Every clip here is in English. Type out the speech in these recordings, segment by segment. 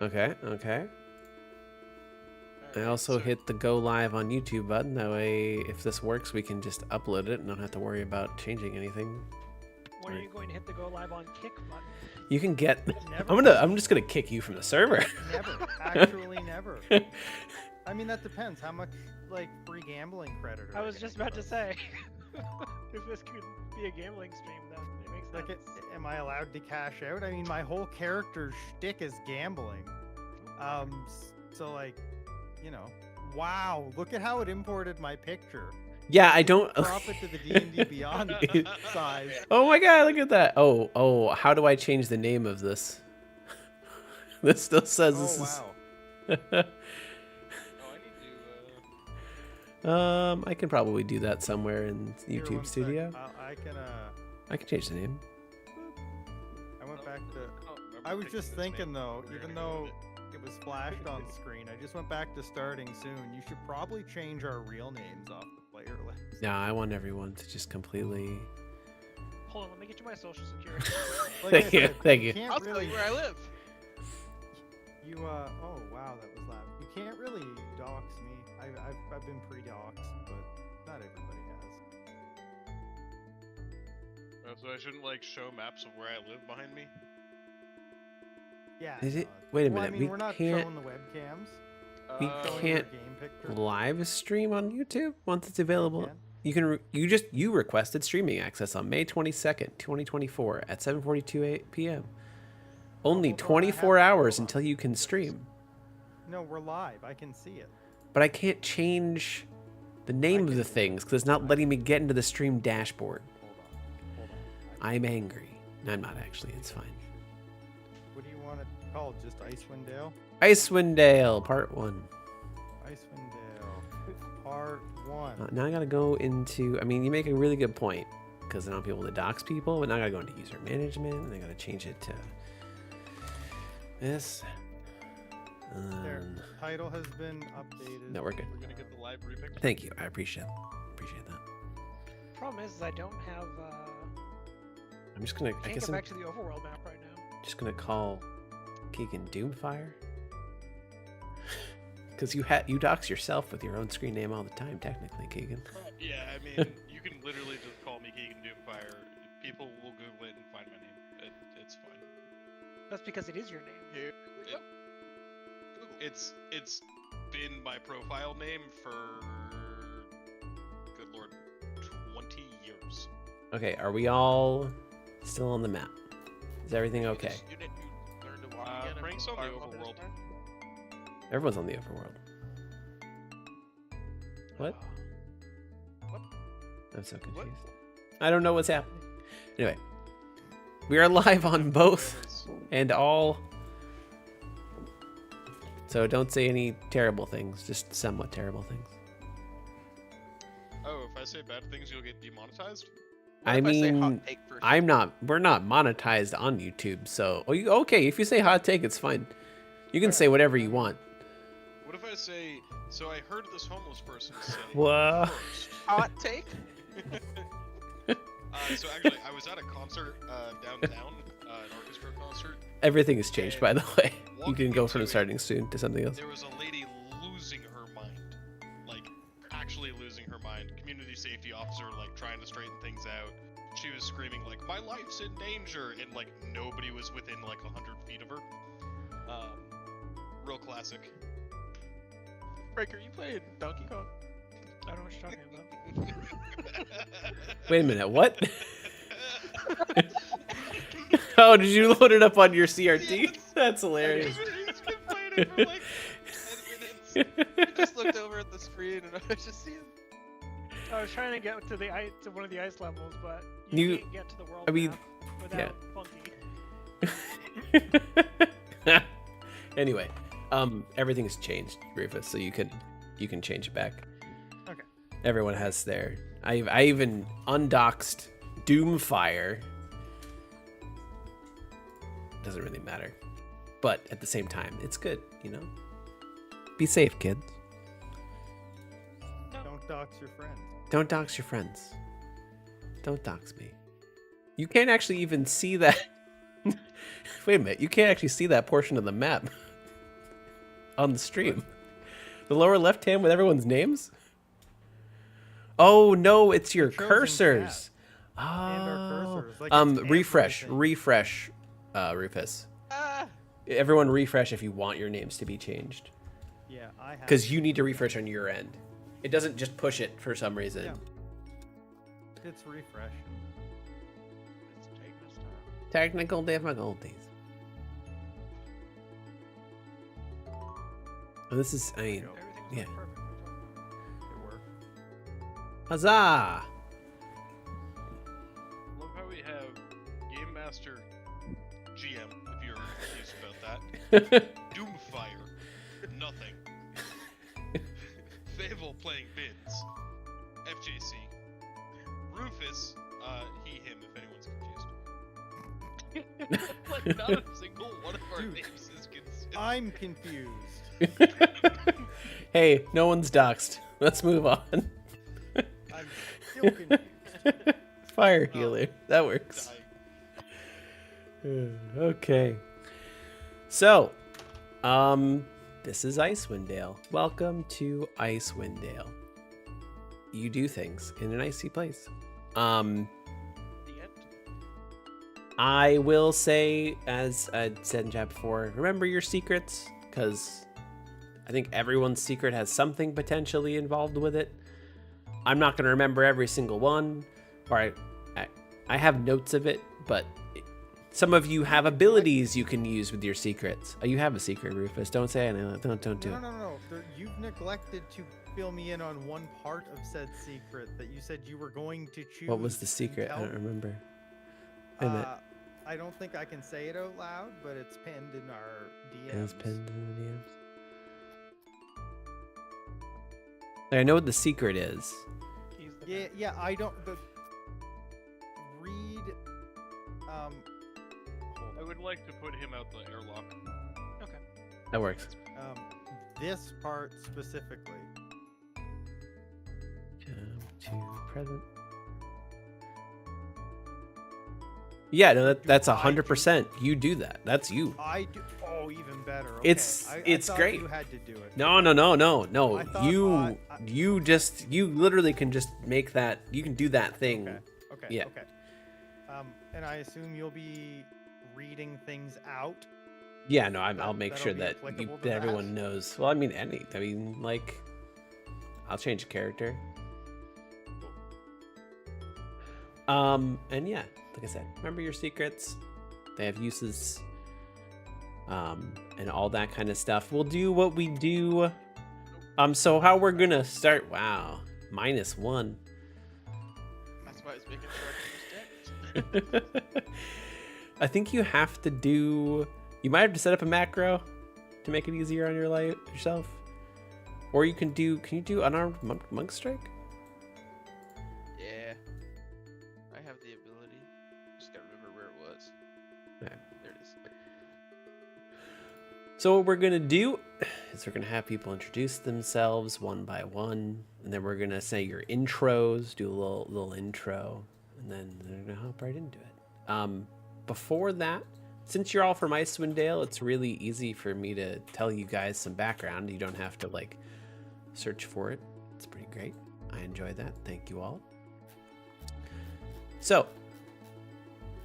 Okay, okay. I also hit the go live on YouTube button. That way, if this works, we can just upload it and not have to worry about changing anything. When are you going to hit the go live on kick button? You can get. Never. I'm just gonna kick you from the server. Never. Actually, never. I mean, that depends. How much like free gambling credit? I was just about to say, if this could be a gambling stream, then it makes sense. Like, am I allowed to cash out? I mean, my whole character's shtick is gambling. So like, you know, wow! Look at how it imported my picture. Yeah, I don't. Drop it to the D&D Beyond size. Oh my god, look at that. Oh, how do I change the name of this? This still says this wow. is. Oh, I need to. I can probably do that somewhere in Here, YouTube one sec. Studio. I can change the name. I went back to. Oh, remember I was picking just this thinking name. though, We're even gonna though go it was flashed on screen, I just went back to starting soon. You should probably change our real names off the player list. No, I want everyone to just completely. Hold on, let me get you my social security. Like I Thank you, said, thank you. can't I'll tell really, you where I live. You oh wow, that was loud. You can't really dox me. I've been pre-doxed, but not everybody has. So I shouldn't like show maps of where I live behind me. Yeah. Is it? no, Wait a well, minute. I mean, we we're not can't showing the webcams. We Showing your can't game picture. live stream on YouTube once it's available. can. You can. You requested streaming access on May 22nd, 2024 at 7:42 p.m. Only hold on, I 24 have- hours hold on. until you can stream. No, we're live. I can see it. But I can't change the name of can- the things because it's not letting me get into the stream dashboard. Hold on. I'm angry. No, I'm not actually. It's fine. What do you want it called? Just Icewind Dale? Icewind Dale, Part 1. Icewind Dale, Part 1. Now I gotta go into. I mean, you make a really good point because I don't want people to dox people, but now I gotta go into user management and I gotta change it to this. There. Title has been updated. No, we're good. We're gonna get the live repick. Thank you. I appreciate that. Problem is I don't have. I'm just gonna. I Can't guess get I'm back to the overworld map right now. just gonna call Keegan Doomfire because you dox yourself with your own screen name all the time, technically, Keegan. Yeah, I mean, you can literally just call me Keegan Doomfire. People will Google it and find my name. It's fine. That's because it is your name. Here, it's been my profile name for good lord 20 years. Okay, are we all still on the map? Is everything okay? You learned to walk again. Frank's on the overworld. Everyone's on the overworld. What? What? I'm so confused. I don't know what's happening. Anyway, we are live on both and all. So don't say any terrible things, just somewhat terrible things. Oh, if I say bad things, you'll get demonetized? I mean, we're not monetized on YouTube, so okay, if you say hot take, it's fine. You can say whatever you want. What if I say, so I heard this homeless person say Whoa. first. Hot take? So actually, I was at a concert downtown, an orchestra concert. Everything has changed, by the way. You Walking can go into from it, starting soon to something else. There was a lady losing her mind, like actually losing her mind. Community safety officer, like trying to straighten things out. She was screaming like, "My life's in danger," and like nobody was within like 100 feet of her. Real classic. Breaker, you played Donkey Kong? I don't know what you're talking about. Wait a minute, what? Oh, did you load it up on your CRT? Yes. That's hilarious. He's been playing it for like 10 minutes. I just looked over at the screen and I was just seeing. I was trying to get to the to one of the ice levels, but You- can't get to the world I mean, map without Funky. Anyway, everything's changed, Rufus, so you can change it back. Okay. Everyone has their. I even undoxed Doomfire. Doesn't really matter, but at the same time, it's good, you know. Be safe, kids. Don't dox your friends. Don't dox your friends. Don't dox me. You can't actually even see that. Wait a minute, you can't actually see that portion of the map. on the stream. The lower left hand with everyone's names? Oh no, it's your chosen cursors. and our cursors. Like, it's Refresh, everything. Rufus. Ah! Everyone refresh if you want your names to be changed. Yeah, I have. Because you need to refresh on your end. It doesn't just push it for some reason. Yeah. It's refresh. It's taking its time. Technical difficulties. Oh, this is, I mean, Everything's yeah. perfect. It worked. Huzzah! Love how we have Game Master GM, if you're confused about that. Doomfire, nothing. Favel playing bids. FJC. Rufus, he, him, if anyone's confused. Like, not a single one of our Dude, names is consistent. I'm confused. Hey, no one's doxxed. Let's move on. I'm still confused. Fire healer. That works. Dying. Okay. So, this is Icewind Dale. Welcome to Icewind Dale. You do things in an icy place. The end. I will say, as I said in chat before, remember your secrets, because I think everyone's secret has something potentially involved with it. I'm not going to remember every single one, or I have notes of it, but some of you have abilities you can use with your secrets. Oh, you have a secret, Rufus. Don't say anything. Don't do it. No. You've neglected to fill me in on one part of said secret that you said you were going to choose. What was the and secret? I tell don't me. remember. Wait a minute. I don't think I can say it out loud, but it's pinned in our DMs. It was pinned in the DMs. I know what the secret is. He's the Yeah, I don't. Read. Hold I would like to put him out the airlock. Okay. That works. This part specifically. Jump to present. Yeah, no, that's 100%. You do that. That's you. I do. Oh, even better. Okay. It's I thought great. You had to do it. No. I thought You literally can just make that. You can do that thing. Okay. Yeah. Okay. And I assume you'll be reading things out. Yeah, no, I'll make That'll sure be that applicable to that that? everyone knows. Well, I mean, like, I'll change the character. And yeah, like I said, remember your secrets. They have uses. And all that kind of stuff. We'll do what we do. So how we're gonna start? Wow, -1. That's why it's making sure I can use I think you have to do. You might have to set up a macro to make it easier on your life yourself, or you can do. Can you do unarmed monk strike? Yeah. I have the ability. Just gotta remember where it was. Okay. There it is. So what we're gonna do is we're gonna have people introduce themselves one by one, and then we're gonna say your intros, do a little intro, and then they're gonna hop right into it. Before that, since you're all from Icewind Dale, it's really easy for me to tell you guys some background. You don't have to like search for it. It's pretty great. I enjoy that. Thank you all. So,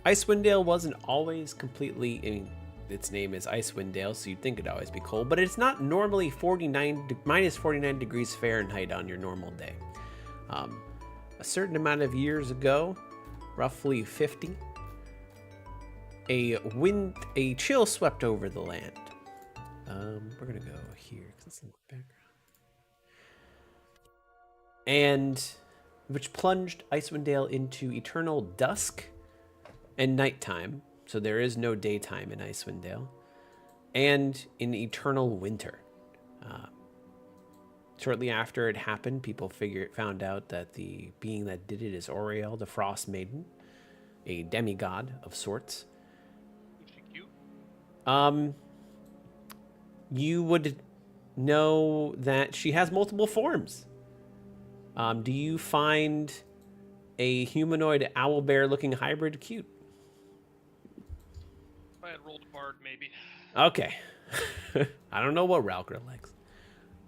Icewind Dale wasn't always completely. I mean, its name is Icewind Dale, so you'd think it'd always be cold, but it's not normally minus 49 degrees Fahrenheit on your normal day. A certain amount of years ago, roughly 50, a chill swept over the land. We're gonna go here because it's in the background, and which plunged Icewind Dale into eternal dusk and nighttime. So there is no daytime in Icewind Dale, and in eternal winter. Shortly after it happened, people found out that the being that did it is Oriel, the Frostmaiden, a demigod of sorts. Is she cute? You would know that she has multiple forms. Do you find a humanoid owlbear-looking hybrid cute? I I had rolled a bard, maybe. Okay. I don't know what Ralgar likes.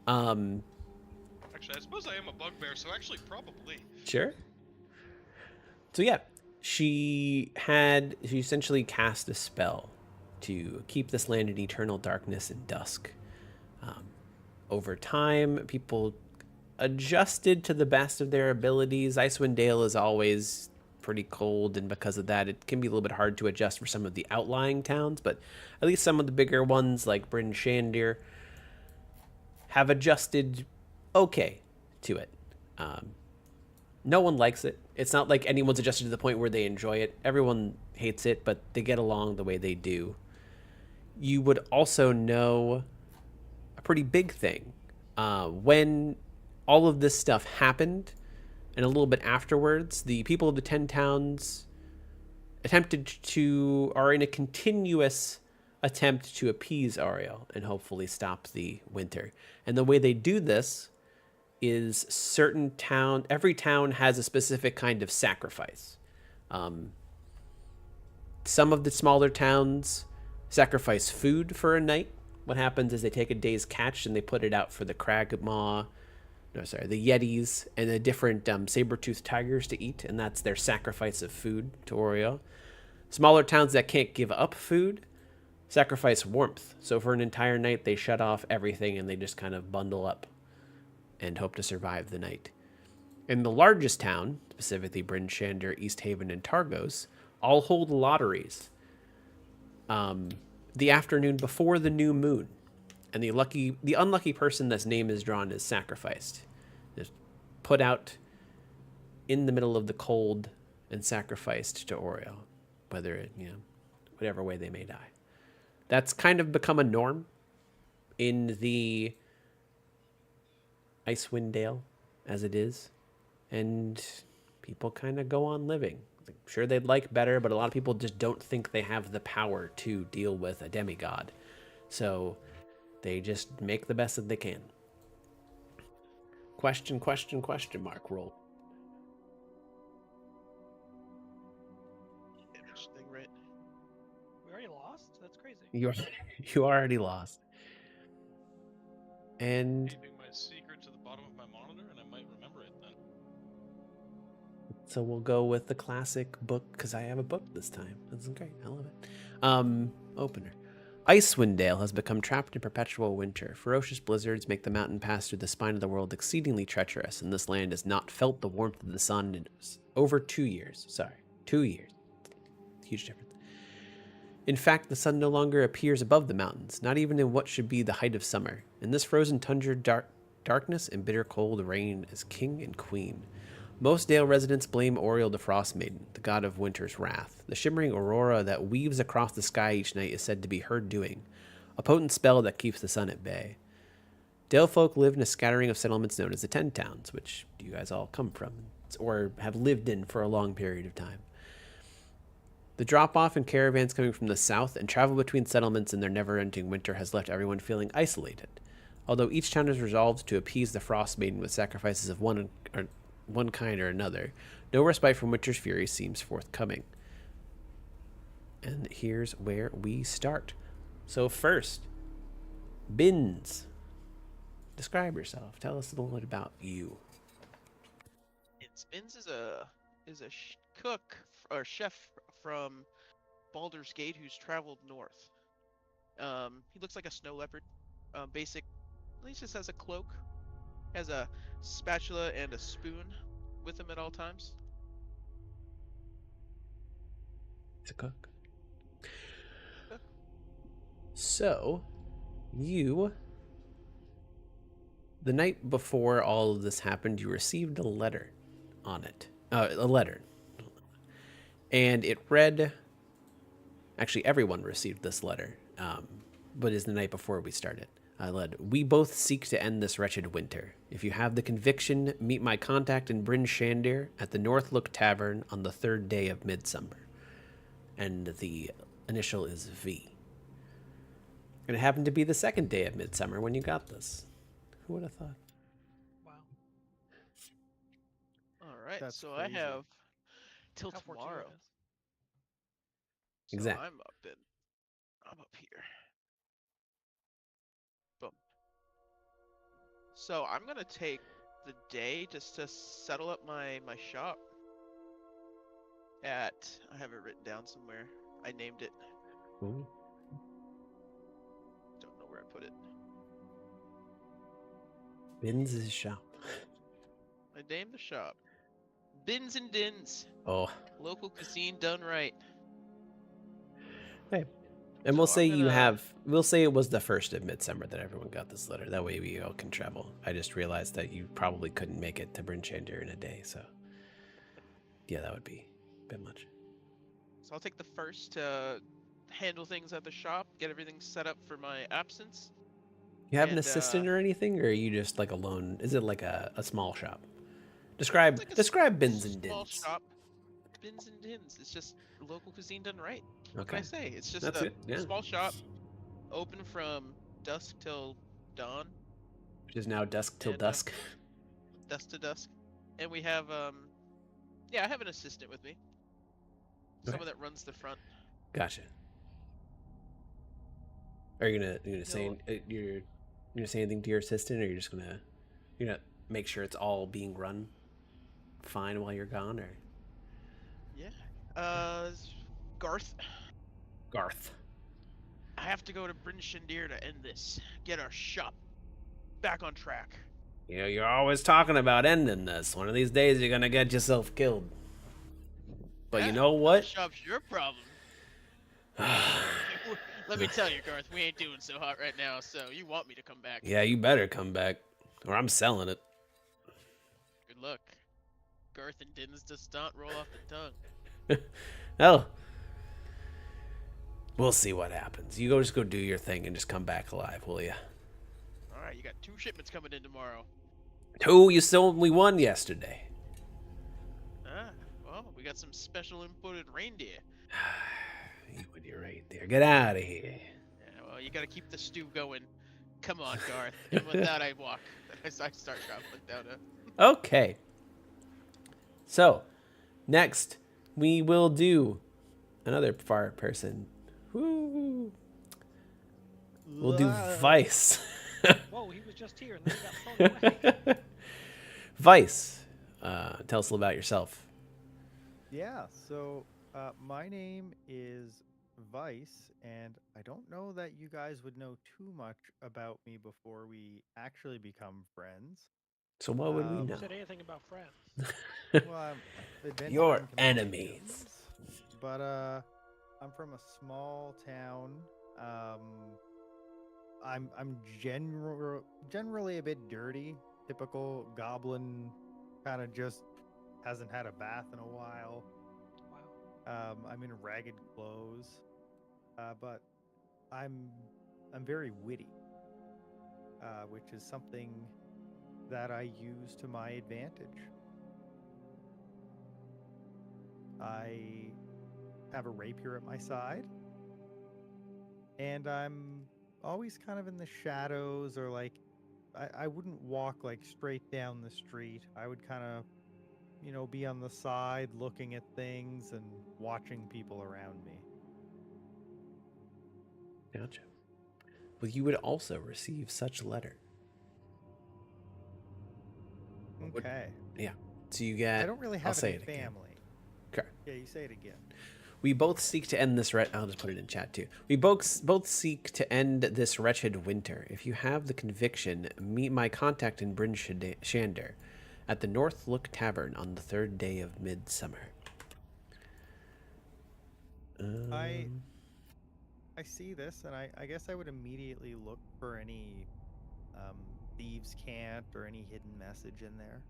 Actually, I suppose I am a bugbear, so actually, probably. Sure. So yeah, she essentially cast a spell to keep this land in eternal darkness and dusk. Over time, people adjusted to the best of their abilities. Icewind Dale is always pretty cold, and because of that, it can be a little bit hard to adjust for some of the outlying towns, but at least some of the bigger ones like Bryn Shandir have adjusted okay to it. No one likes it. It's not like anyone's adjusted to the point where they enjoy it. Everyone hates it, but they get along the way they do. You would also know a pretty big thing. When all of this stuff happened, and a little bit afterwards, the people of the 10 towns are in a continuous attempt to appease Ariel and hopefully stop the winter. And the way they do this is every town has a specific kind of sacrifice. Some of the smaller towns sacrifice food for a night. What happens is they take a day's catch and they put it out for the the Yetis and the different saber-toothed tigers to eat, and that's their sacrifice of food to Oriel. Smaller towns that can't give up food sacrifice warmth. So for an entire night, they shut off everything and they just kind of bundle up and hope to survive the night. In the largest town, specifically Bryn Shandir, East Haven, and Targos, all hold lotteries the afternoon before the new moon. And the unlucky person that's name is drawn is sacrificed. Just put out in the middle of the cold and sacrificed to Oriel, whatever way they may die. That's kind of become a norm in the Icewind Dale as it is, and people kind of go on living. I'm sure they'd like better, but a lot of people just don't think they have the power to deal with a demigod. So they just make the best that they can. Question mark roll. Interesting, right? We already lost? That's crazy. You already lost. And Taping my secret to the bottom of my monitor, and I might remember it then. so we'll go with the classic book, because I have a book this time. That's great. I love it. Opener. Icewind Dale has become trapped in perpetual winter. Ferocious blizzards make the mountain pass through the spine of the world exceedingly treacherous, and this land has not felt the warmth of the sun in over 2 years. 2 years. Huge difference. In fact, the sun no longer appears above the mountains, not even in what should be the height of summer. In this frozen tundra, darkness and bitter cold reign as king and queen. Most Dale residents blame Oriel the Frostmaiden, the god of winter's wrath. The shimmering aurora that weaves across the sky each night is said to be her doing, a potent spell that keeps the sun at bay. Dale folk live in a scattering of settlements known as the 10 Towns, which you guys all come from, or have lived in for a long period of time. The drop-off in caravans coming from the south and travel between settlements in their never-ending winter has left everyone feeling isolated. Although each town is resolved to appease the Frostmaiden with sacrifices of one kind or another, no respite from winter's fury seems forthcoming. And here's where we start. So first, Bins. Describe yourself. Tell us a little bit about you. Spins is a cook or chef from Baldur's Gate who's traveled north. He looks like a snow leopard. He just has a cloak, has a spatula and a spoon with him at all times. He's a cook. So, the night before all of this happened, you received a letter on it. A letter. And it read, actually everyone received this letter, but it's the night before we started. We both seek to end this wretched winter. If you have the conviction, meet my contact in Bryn Shandir at the Northlook Tavern on the 3rd day of Midsummer. And the initial is V. And it happened to be the 2nd day of Midsummer when you got this. Who would have thought? Wow. Alright, That's so crazy. I have till How fortunate tomorrow. it is. So Exactly. I'm up in So I'm gonna take the day just to settle up my shop. I have it written down somewhere. I named it. Ooh. Don't know where I put it. Bin's shop. I named the shop. Bins and Dins. Oh. Local cuisine done right. Hey. And So we'll say I'm gonna- we'll say it was the first of midsummer that everyone got this letter. That way we all can travel. I just realized that you probably couldn't make it to Bryn Shander in a day, so yeah, that would be a bit much. So I'll take the first to handle things at the shop, get everything set up for my absence. You have an And, assistant or anything, or are you just like alone? Is it like a small shop? Describe It's like a describe Bins and small Dins. shop. Bins and Dins. It's just local cuisine done right. What can Okay, I say? It's just that's a it. Yeah, small shop, open from dusk till dawn, which is now dusk till and dusk. dusk to dusk. And we have yeah, I have an assistant with me. Okay. Someone that runs the front. Gotcha. Are you gonna say No. you're gonna say anything to your assistant, or you're just gonna make sure it's all being run fine while you're gone, or Yeah. Garth. Garth? I have to go to Bryn Shander to end this. Get our shop back on track. You know, you're always talking about ending this. One of these days, you're gonna get yourself killed. But you Yeah, know The what? shop's your problem. Let me tell you, Garth, we ain't doing so hot right now, so you want me to come back. Yeah, you better come back, or I'm selling it. Good luck. Garth and Dins does not roll off the tongue. Well, we'll see what happens. You just go do your thing and just come back alive, will you? Alright, you got 2 shipments coming in tomorrow. 2? You sold me 1 yesterday. Ah, well, we got some special imported reindeer. You and your right there. Get out of here. Yeah, well, you gotta keep the stew going. Come on, Garth. And with that, I walk. I start traveling down a... Okay. So, next, we will do another far person. Woo. We'll do Vice. Whoa, he was just here and then he got thrown away. Vice. Tell us a little about yourself. Yeah, so my name is Vice, and I don't know that you guys would know too much about me before we actually become friends. So what would we Um, know? Who said anything about friends? Well, adventuring Your companions, enemies. But I'm from a small town. I'm generally a bit dirty. Typical goblin, kind of just hasn't had a bath in a while. Wow. I'm in ragged clothes, but I'm very witty, which is something that I use to my advantage. I have a rapier at my side, and I'm always kind of in the shadows, or like I wouldn't walk like straight down the street. I would kind of, be on the side looking at things and watching people around me. Gotcha. Well, you would also receive such letter. Would- Okay. So you get. I don't really I'll have say any it again. family. Okay. Yeah, you say it again. We both seek to end this. I'll just put it in chat too. We both seek to end this wretched winter. If you have the conviction, meet my contact in Bryn Shander at the North Look Tavern on the 3rd day of midsummer. I see this, and I guess I would immediately look for any thieves' cant or any hidden message in there.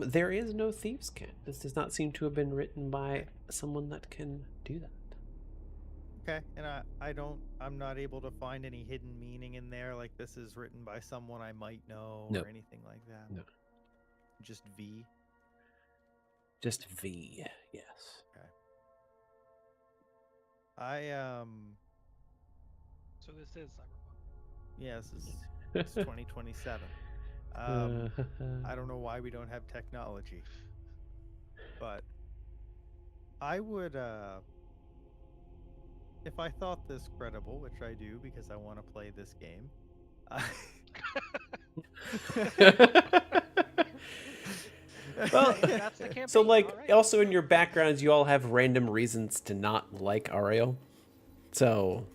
There is no thieves' cant. This does not seem to have been written by someone that can do that. Okay, and I'm not able to find any hidden meaning in there, like this is written by someone I might know No. or anything like that. No. Just V. Just V, yes. So this is Cyberpunk. Yeah, it's 2027. I don't know why we don't have technology, but I would, if I thought this credible, which I do because I want to play this game, Well, That's the campaign. so like, alright. also in your backgrounds, you all have random reasons to not like Ariel. So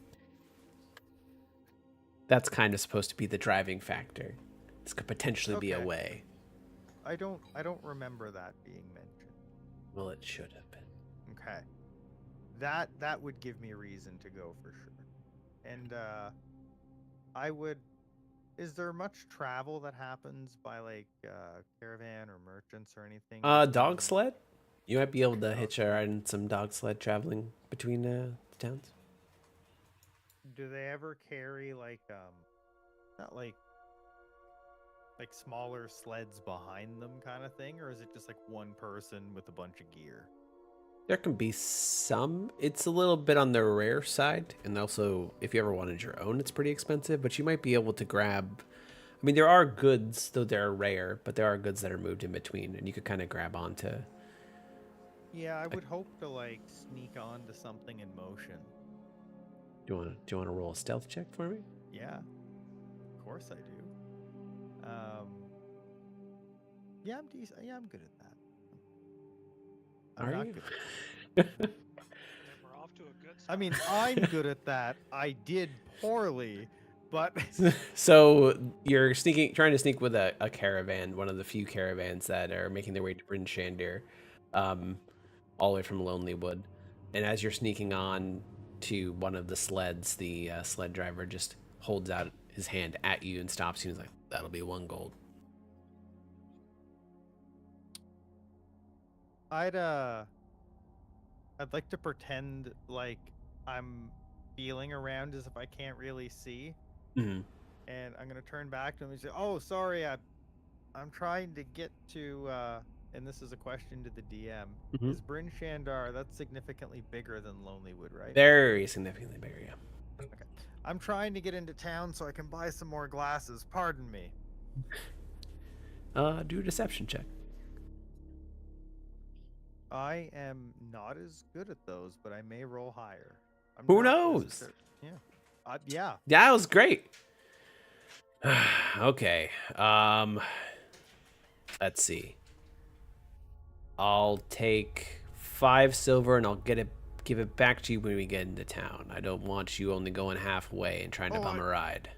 that's kind of supposed to be the driving factor. This could potentially be a Okay. way. I don't remember that being mentioned. Well, it should have been. Okay. That would give me a reason to go for sure. And I would. Is there much travel that happens by like caravan or merchants or anything? Dog between- sled? You might be able to Dog hitch a ride in some dog sled traveling between the towns. Do they ever carry like not like smaller sleds behind them kind of thing, or is it just like one person with a bunch of gear? There can be some. It's a little bit on the rare side, and also if you ever wanted your own, it's pretty expensive. But you might be able to grab. I mean, there are goods, though they're rare, but there are goods that are moved in between, and you could kind of grab onto. Yeah, I would hope to like sneak onto something in motion. Do you want to roll a stealth check for me? Yeah, of course I do. Yeah, I'm decent. Yeah, I'm good at that. I'm Are not you? good. And we're off to a good start. I mean, I'm good at that. I did poorly, but So you're trying to sneak with a caravan, one of the few caravans that are making their way to Bryn Shandir, all the way from Lonely Wood. And as you're sneaking on to one of the sleds, the sled driver just holds out his hand at you and stops you and is like, "That'll be 1 gold." I'd like to pretend like I'm feeling around as if I can't really see, Mm-hmm. and I'm gonna turn back to him and say, "Oh, sorry, I'm trying to get to." And this is a question to the DM. Mhm. Is Bryn Shandar that's significantly bigger than Lonelywood, right? Very significantly bigger, yeah. I'm trying to get into town so I can buy some more glasses. Pardon me. Do a deception check. I am not as good at those, but I may roll higher. I'm Who not as knows? cer- Yeah. Yeah. That was great. Okay. Let's see. I'll take 5 silver and I'll give it back to you when we get into town. I don't want you only going halfway and trying to Oh, bum a ride.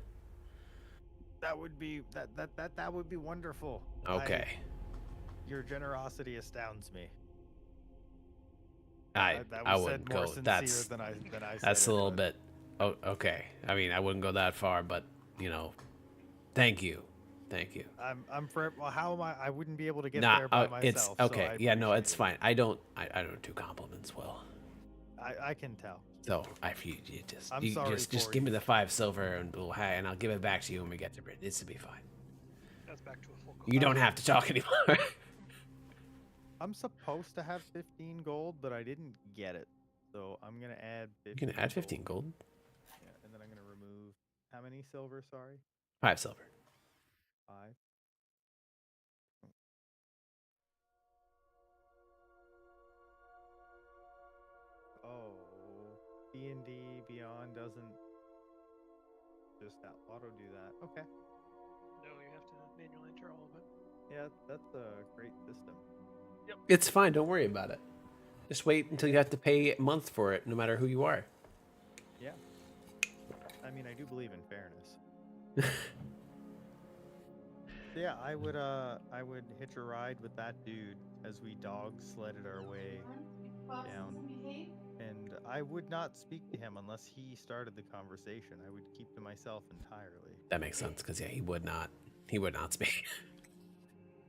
That would be that would be wonderful. Okay. Your generosity astounds me. I That I was wouldn't said more go. sincere than I said. That's a it, little but- bit. Oh, okay. I mean, I wouldn't go that far, but thank you. Thank you. I'm for. Well, how am I? I wouldn't be able to get Nah, there by myself. it's so okay. I Yeah, no, appreciate it's it. fine. I don't do compliments well. I can tell. So you I'm you sorry just for give you. me the 5 silver and I'll give it back to you when we get to Brit. This will be fine. That's back to a full You don't have to talk anymore. I'm supposed to have 15 gold, but I didn't get it. So I'm gonna add 15. You can add 15 gold. Yeah, and then I'm gonna remove how many silver? Sorry, 5 silver. 5. Oh, D&D Beyond doesn't just auto do that. Okay. No, you have to manually enter all of it. Yeah, that's a great system. It's fine. Don't worry about it. Just wait until you have to pay a month for it, no matter who you are. Yeah. I mean, I do believe in fairness. Yeah, I would hitch a ride with that dude as we dog sledded our way down. And I would not speak to him unless he started the conversation. I would keep to myself entirely. That makes sense because yeah, he would not speak.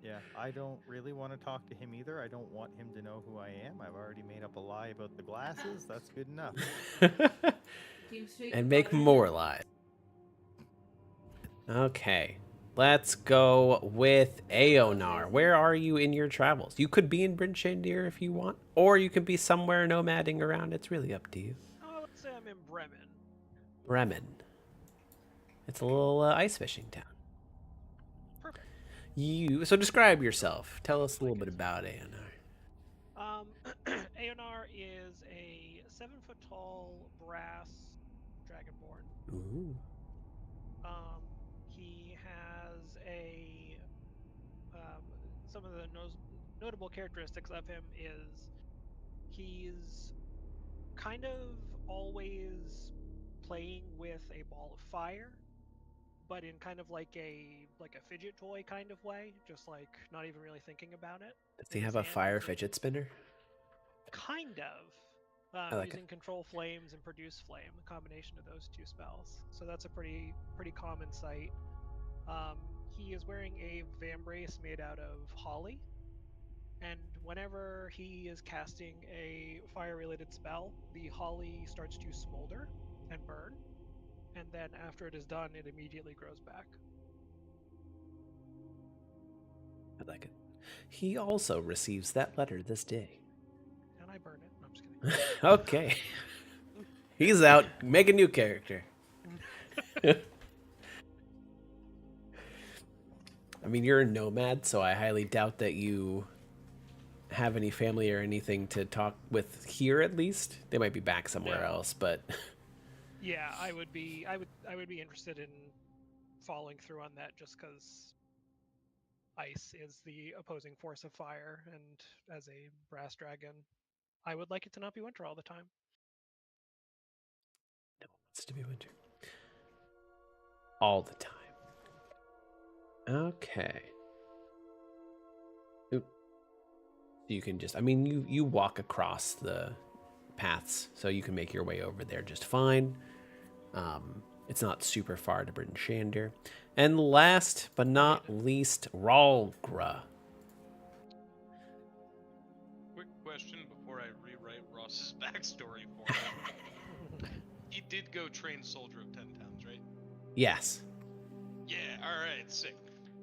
Yeah, I don't really want to talk to him either. I don't want him to know who I am. I've already made up a lie about the glasses. That's good enough. And make more lies. Okay. Let's go with Aionar. Where are you in your travels? You could be in Bryn Shandir if you want, or you could be somewhere nomading around. It's really up to you. Oh, let's say I'm in Bremen. Bremen. It's a little ice fishing town. Perfect. So describe yourself. Tell us a little bit about Aionar. Aionar is a 7-foot-tall brass dragonborn. Ooh. He has a notable characteristics of him is he's kind of always playing with a ball of fire, but in kind of like a fidget toy kind of way, just like not even really thinking about it. Does he in his have a hand, fire using- fidget spinner? Kind of. I like Using control flames and produce flame, the combination of those two spells. So that's a pretty common sight. He is wearing a vambrace made out of holly, and whenever he is casting a fire-related spell, the holly starts to smolder and burn, and then after it is done, it immediately grows back. I like it. He also receives that letter this day. And I burn it. No, I'm just kidding. Okay. He's out. Make a new character. I mean, you're a nomad, so I highly doubt that you have any family or anything to talk with here. At least they might be back somewhere No. else, but Yeah, I would be interested in following through on that, just because ice is the opposing force of fire, and as a brass dragon, I would like it to not be winter all the time. no, it's to be winter all the time. Okay. Oop. You can just, I mean, you walk across the paths, so you can make your way over there just fine. It's not super far to Bryn Shander. And last but not least, Ralgar. Quick question before I rewrite Ross's backstory for him. He did go train Soldier of 10 Towns, right? Yes. Yeah, alright, sick.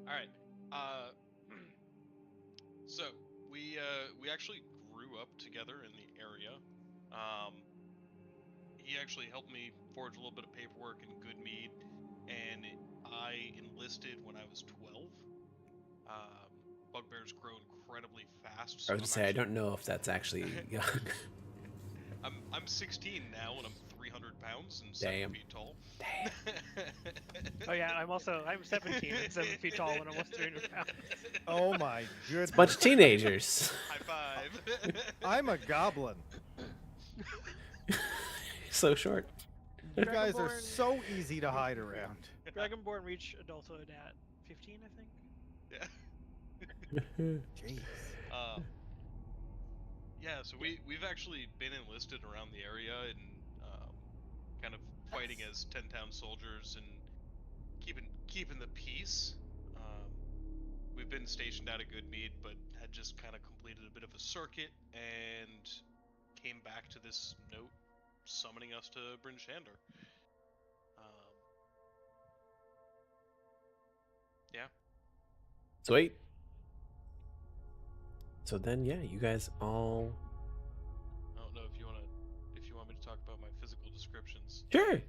Alright. So we actually grew up together in the area. He actually helped me forge a little bit of paperwork in Goodmead, and I enlisted when I was 12. Bugbears grow incredibly fast. So I was to say, I don't know if that's actually young. I'm 16 now, and I'm 300 pounds and Damn. 7 feet tall. Oh yeah, I'm 17 and 7 feet tall and almost 300 pounds. Oh my goodness. A bunch of teenagers. High five. I'm a goblin. So short. You guys are Dragonborn- so easy to hide around. Dragonborn reach adulthood at 15, I think. Yeah. Jeez. Yeah, so we've actually been enlisted around the area and kind of fighting as 10-town soldiers and keeping the peace. We've been stationed out of Goodmead, but had just kind of completed a bit of a circuit and came back to this note summoning us to Bryn Shander. Yeah. Sweet. So then, yeah, you guys all. I don't know if you want me to talk about my physical descriptions. Sure.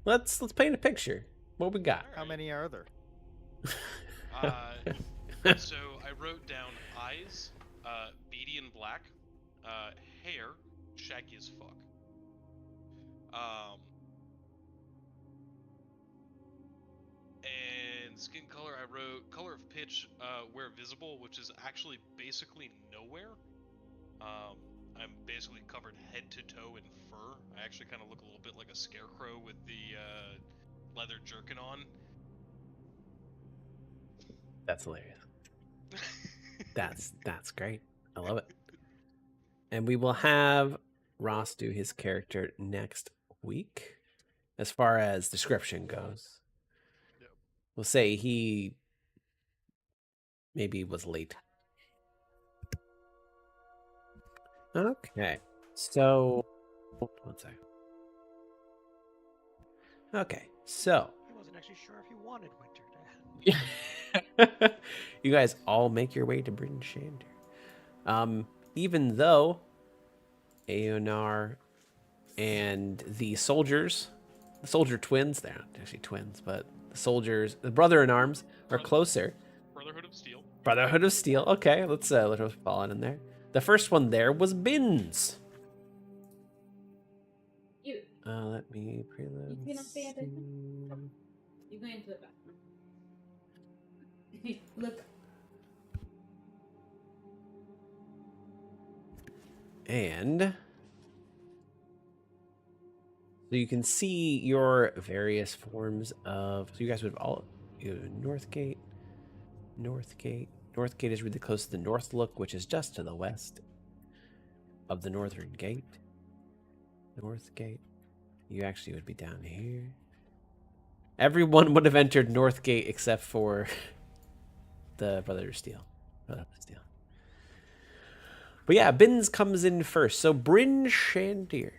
Let's paint a picture. What we got? How many are there? So I wrote down eyes, beady and black, hair, shaggy as fuck. And skin color, I wrote color of pitch, where visible, which is actually basically nowhere. I'm basically covered head to toe in fur. I actually kind of look a little bit like a scarecrow with the leather jerkin on. That's hilarious. That's great. I love it. And we will have Ross do his character next week. As far as description goes, Yep. we'll say he maybe was late. Okay, so one second. Okay, so He wasn't actually sure if he wanted winter to end. you guys all make your way to Bryn Shander. Even though Aionar and the soldier twins, they're not actually twins, but the brother in arms are closer. Brotherhood of Steel. Brotherhood of Steel. Okay, let's fall in there. The first one there was Bins. You. Let me preload. You cannot pay attention. Come. You go into the bathroom. Look. And so you can see your various forms of. So you guys would have all. You have Northgate. Northgate. Northgate is really close to the North Look, which is just to the west of the Northern Gate. Northgate. You actually would be down here. Everyone would have entered Northgate except for the Brother of Steel. Brother of Steel. But yeah, Binns comes in first. So Bryn Shandir.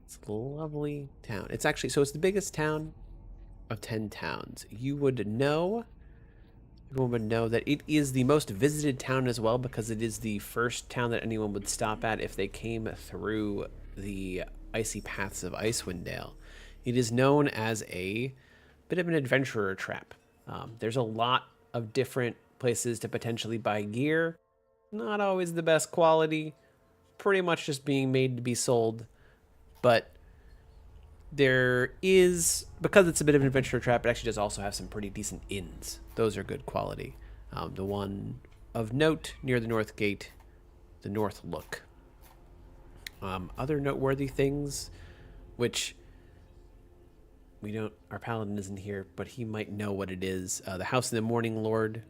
It's a lovely town. It's actually, so it's the biggest town of 10 towns. Everyone would know that it is the most visited town as well, because it is the first town that anyone would stop at if they came through the icy paths of Icewind Dale. It is known as a bit of an adventurer trap. There's a lot of different places to potentially buy gear. Not always the best quality. Pretty much just being made to be sold. But there is, because it's a bit of an adventure trap, it actually does also have some pretty decent inns. Those are good quality. The one of note near the North Gate, the North Look. Other noteworthy things, which we don't, our Paladin isn't here, but he might know what it is. The House of the Morning Lord,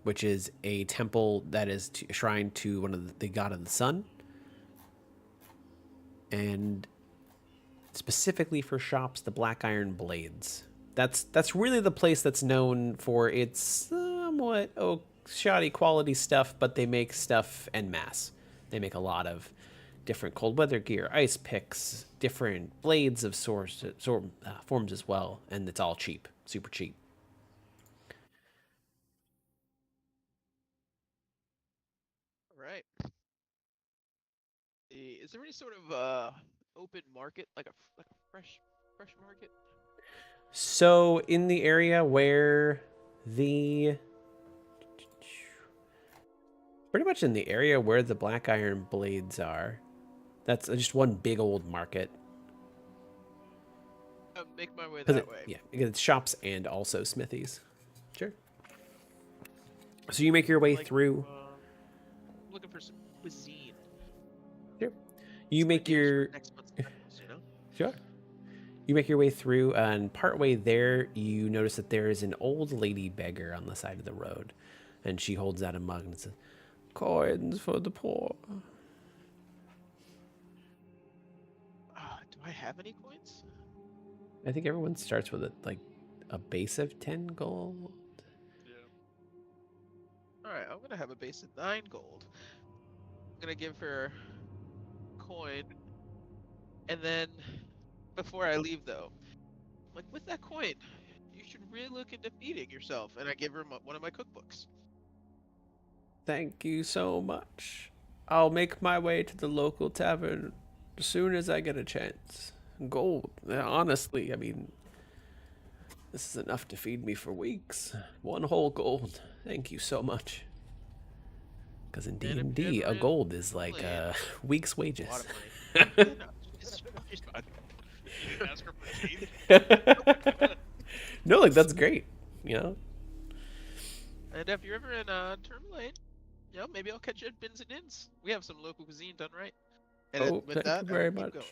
which is a temple that is a shrine to one of the god of the sun. And specifically for shops, the Black Iron Blades. That's really the place that's known for its somewhat shoddy quality stuff, but they make stuff en masse. They make a lot of different cold weather gear, ice picks, different blades of forms as well, and it's all cheap, super cheap. All right. Is there any sort of open market, like a fresh market? So in the area where the pretty much in the area where the Black Iron Blades are, that's just one big old market. I'll make my way that way. Yeah, because it's shops and also smithies. Sure. So you make your way through. Looking for some cuisine. Sure. You make your. Next month's specials, you know? Sure. You make your way through, and partway there, you notice that there is an old lady beggar on the side of the road, and she holds out a mug and says, "Coins for the poor." Do I have any coins? I think everyone starts with a base of 10 gold. Yeah. Alright, I'm gonna have a base of 9 gold. I'm gonna give her a coin. And then, before I leave though, like, with that coin, you should really look into feeding yourself. And I give her one of my cookbooks. Thank you so much. I'll make my way to the local tavern as soon as I get a chance. Gold, honestly, I mean, this is enough to feed me for weeks. 1 whole gold. Thank you so much. Because in DnD, a gold is like a week's wages. A lot of money. She's fine. You didn't ask her for change? No, like, that's great, you know? And if you're ever in Tourmaline, you know, maybe I'll catch you at Bins and Inns. We have some local cuisine done right. And with thank that, you very I'll keep much. going.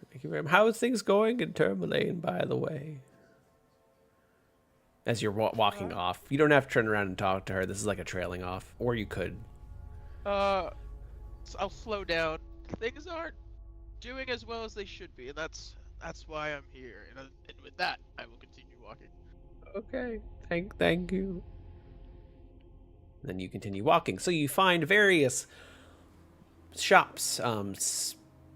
Thank you very much. How is things going in Tourmaline, by the way? As you're walking off, you don't have to turn around and talk to her. This is like a trailing off, or you could. So I'll slow down. Things aren't doing as well as they should be, and that's why I'm here. And with that, I will continue walking. Okay, thank you. Then you continue walking. So you find various shops,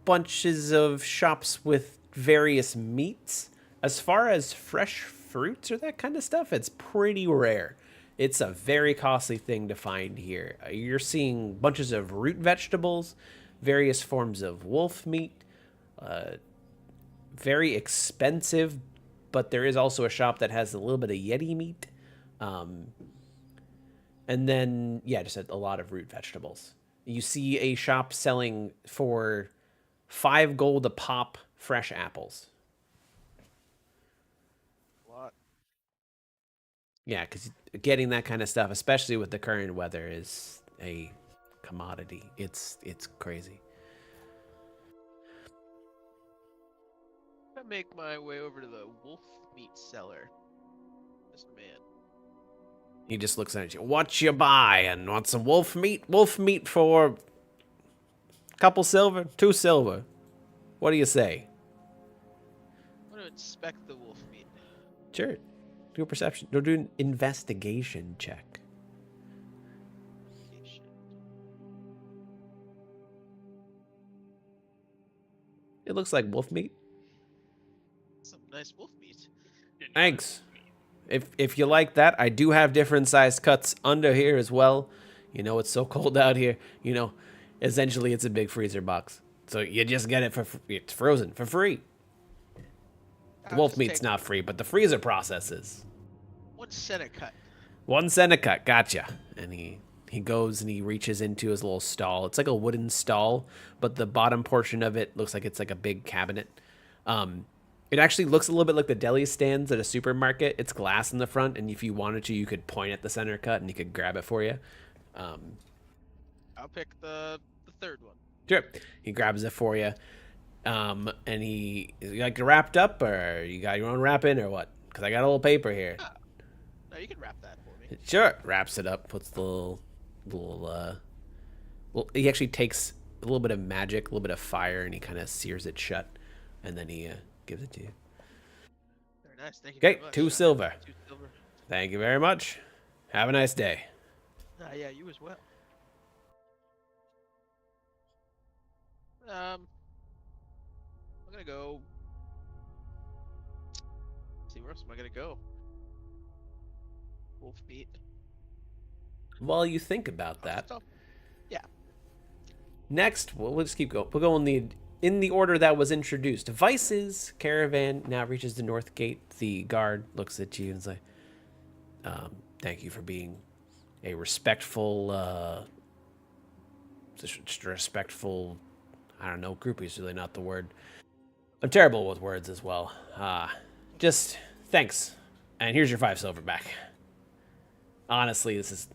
bunches of shops with various meats. As far as fresh fruits or that kind of stuff, it's pretty rare. It's a very costly thing to find here. You're seeing bunches of root vegetables, various forms of wolf meat, very expensive, but there is also a shop that has a little bit of yeti meat. And then, yeah, just a lot of root vegetables. You see a shop selling for 5 gold a pop fresh apples. What? Yeah, because getting that kind of stuff, especially with the current weather, is a commodity. It's crazy. I make my way over to the wolf meat cellar. This man. He just looks at you. What you buying? Want some wolf meat? Wolf meat for a couple silver? 2 silver. What do you say? I want to inspect the wolf meat. Sure. Do a perception. Do an investigation check. Investigation. It looks like wolf meat. Some nice wolf meat. Thanks. If you like that, I do have different sized cuts under here as well. You know, it's so cold out here. You know, essentially it's a big freezer box. So you just get it it's frozen for free. The I'll wolf just meat's take not free, but the freezer process is. 1 cent a cut. 1 cent a cut. Gotcha. And he goes and he reaches into his little stall. It's like a wooden stall, but the bottom portion of it looks like it's like a big cabinet. It actually looks a little bit like the deli stands at a supermarket. It's glass in the front, and if you wanted to, you could point at the center cut and he could grab it for you. I'll pick the third one. Sure. He grabs it for you. And you like it wrapped up, or you got your own wrapping, or what? Because I got a little paper here. No, you can wrap that for me. Sure. Wraps it up, puts the well, he actually takes a little bit of magic, a little bit of fire, and he kind of sears it shut, and then he gives it to you. Very nice. Thank you. Okay, very much. 2 silver. 2 silver. Thank you very much. Have a nice day. Yeah, you as well. I'm gonna go. See, where else am I gonna go? Wolf meat. While you think about that, Stuff. Yeah. next we'll just keep going. We'll go in the order that was introduced. Vice's caravan now reaches the north gate. The guard looks at you and is like, "Thank you for being a respectful, just respectful. I don't know. Groupie is really not the word. I'm terrible with words as well. Just thanks, and here's your 5 silver back. Honestly, this has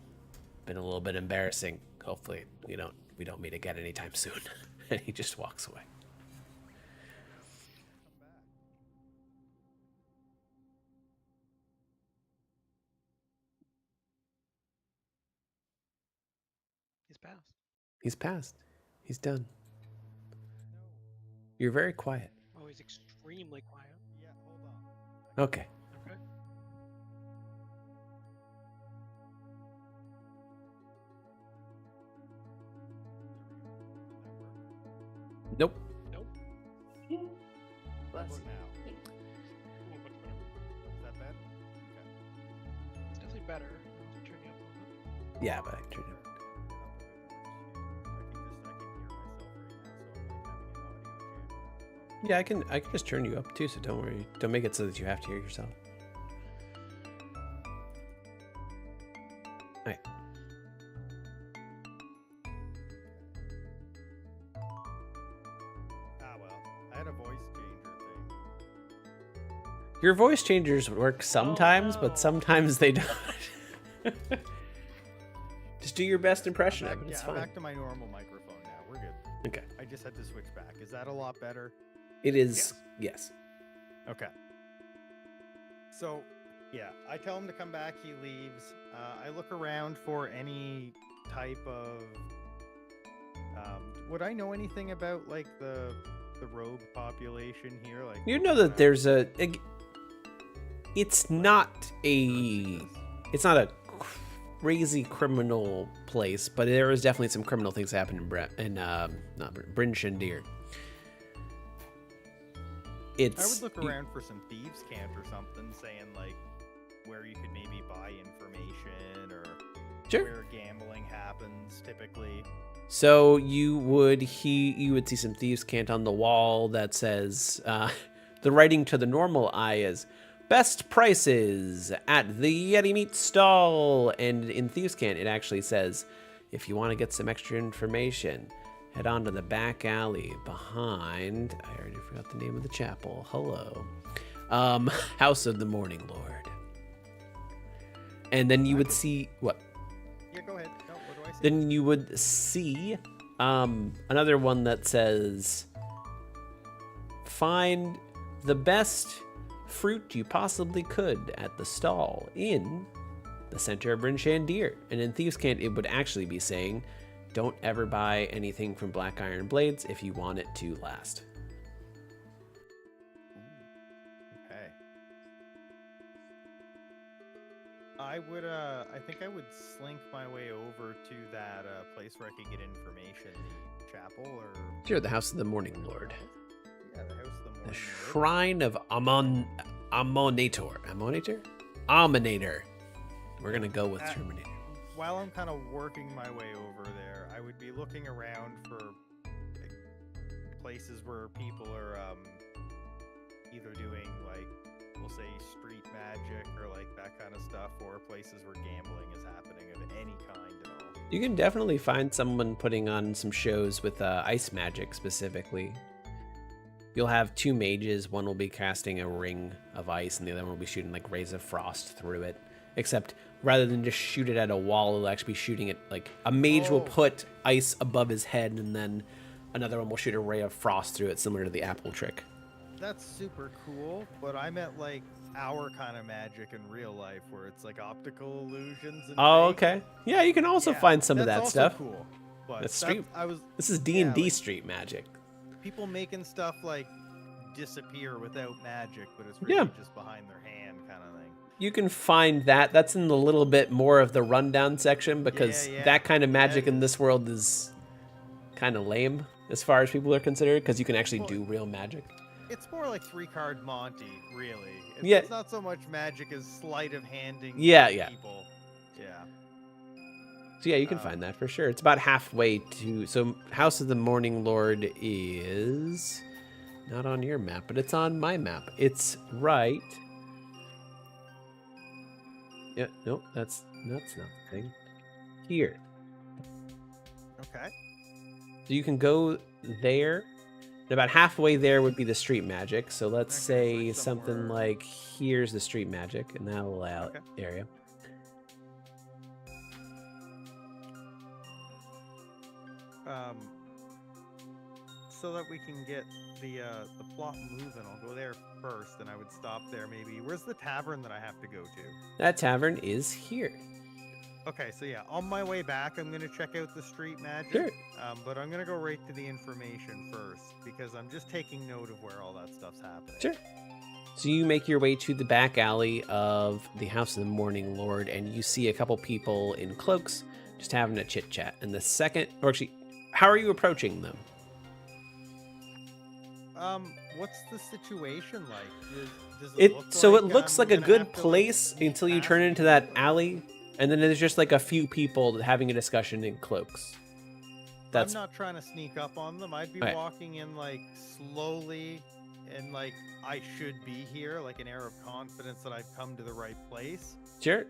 been a little bit embarrassing. Hopefully, we don't meet again anytime soon." And he just walks away. He's passed. He's passed. He's done. You're very quiet. Oh, he's extremely quiet. Yeah, hold on. Okay. Okay. Nope. Nope. How about now? A little bit better. Is that better? Okay. It's definitely better. I'll turn you up a little bit. Yeah, but I turned it. Yeah, I can just turn you up too, so don't worry. Don't make it so that you have to hear yourself. Alright. Well, I had a voice changer thing. Your voice changers work sometimes, no. but sometimes they don't. Just do your best impression I'm of it. It's I'm fine. back to my normal microphone now. We're good. Okay. I just had to switch back. Is that a lot better? It is. Yes. Okay. So, yeah, I tell him to come back. He leaves. I look around for any type of. Would I know anything about like the rogue population here? Like, You know that there's it's not a crazy criminal place, but there is definitely some criminal things happening in Bryn Shandir. I would look around for some thieves' camp or something, saying like where you could maybe buy information or Sure. where gambling happens typically. So you would see some thieves' cant on the wall that says the writing to the normal eye is best prices at the Yeti Meat Stall, and in thieves' cant it actually says if you want to get some extra information, head on to the back alley behind. I already forgot the name of the chapel. Hello, House of the Morning Lord. And then you would see what? Yeah, go ahead. No, what do I see? Then you would see another one that says find the best fruit you possibly could at the stall in the center of Bryn Shandir. And in Thieves' Cant, it would actually be saying, don't ever buy anything from Black Iron Blades if you want it to last. Okay. I think I would slink my way over to that place where I could get information, the chapel or... Sure, the House of the Morning Lord. Yeah, the House of the Morning The Lord. Shrine of Ammonator. Ammonator. We're gonna go with Terminator. While I'm kind of working my way over there, I would be looking around for like, places where people are either doing like, we'll say street magic or like that kind of stuff, or places where gambling is happening of any kind at all. You can definitely find someone putting on some shows with ice magic specifically. You'll have two mages. One will be casting a ring of ice, and the other one will be shooting like rays of frost through it. Except rather than just shoot it at a wall, it'll actually be shooting it like a mage will put ice above his head, and then another one will shoot a ray of frost through it, similar to the apple trick. That's super cool, but I meant like our kind of magic in real life, where it's like optical illusions. And Oh, fake. okay. Yeah, you can also find some of that also stuff. Cool, but That's street. I was This is D&D like, street magic. people making stuff like disappear without magic, but it's really just behind their hand kind of thing. You can find that. That's in the little bit more of the rundown section, because that kind of magic in this world is kind of lame as far as people are considered, because you can actually do real magic. It's more like 3-card Monty, really. Yeah. It's not so much magic as sleight of handing Yeah. people. Yeah. So yeah, you can find that for sure. It's about halfway to... So House of the Morning Lord is... not on your map, but it's on my map. It's right... Yeah, nope, that's not the thing. Here. Okay. So you can go there. And about halfway there would be the street magic. So let's say something like, here's the street magic, and that'll allow area. So that we can get the plot moving, I'll go there first, and I would stop there maybe. Where's the tavern that I have to go to? That tavern is here. Okay, so yeah, on my way back, I'm gonna check out the street magic. Sure. But I'm gonna go right to the information first, because I'm just taking note of where all that stuff's happening. Sure. So you make your way to the back alley of the House of the Morning Lord, and you see a couple people in cloaks just having a chit chat. And the second, or actually, how are you approaching them? What's the situation like? Does It look looks like a gonna good have to, place sneak until you past turn into that people? alley, and then there's just like a few people having a discussion in cloaks. I'm not trying to sneak up on them. I'd be Okay. walking in like slowly, and like I should be here, like an air of confidence that I've come to the right place. Sure.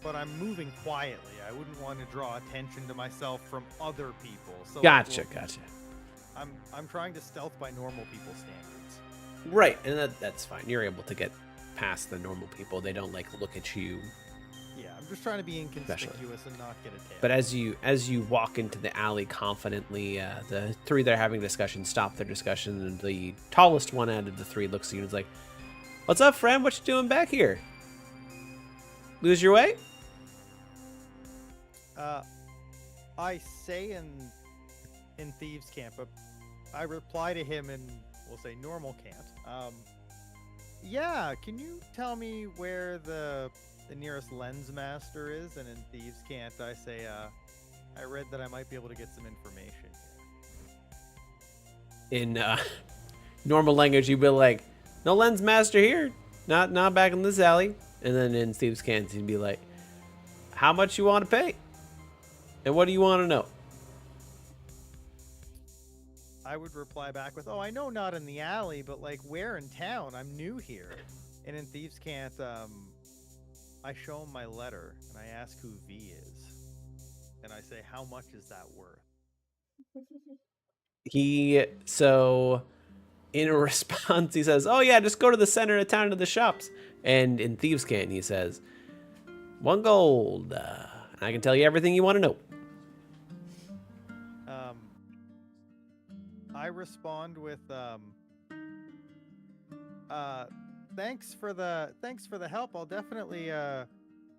But I'm moving quietly. I wouldn't want to draw attention to myself from other people. So Gotcha. I'm trying to stealth by normal people standards. Right, and that's fine. You're able to get past the normal people. They don't like look at you. Yeah, I'm just trying to be inconspicuous and not get a tail. But as you walk into the alley confidently, the three that are having a discussion stop their discussion, and the tallest one out of the three looks at you and is like, "What's up, friend? What you doing back here? Lose your way?" I say in Thieves' Camp, but I reply to him in, we'll say, normal camp. Yeah, can you tell me where the nearest lens master is? And in Thieves' Camp, I say, I read that I might be able to get some information here. In normal language, you'd be like, "No lens master here. Not back in this alley." And then in Steve's Cans, he'd be like, "How much you want to pay? And what do you want to know?" I would reply back with, "Oh, I know not in the alley, but like where in town? I'm new here." And in Thieves' Cant, I show him my letter and I ask who V is, and I say, "How much is that worth?" In a response, he says, "Oh yeah, just go to the center of town to the shops." And in Thieves' Cant, he says, "1 gold. And I can tell you everything you want to know." I respond with, thanks for the help. I'll definitely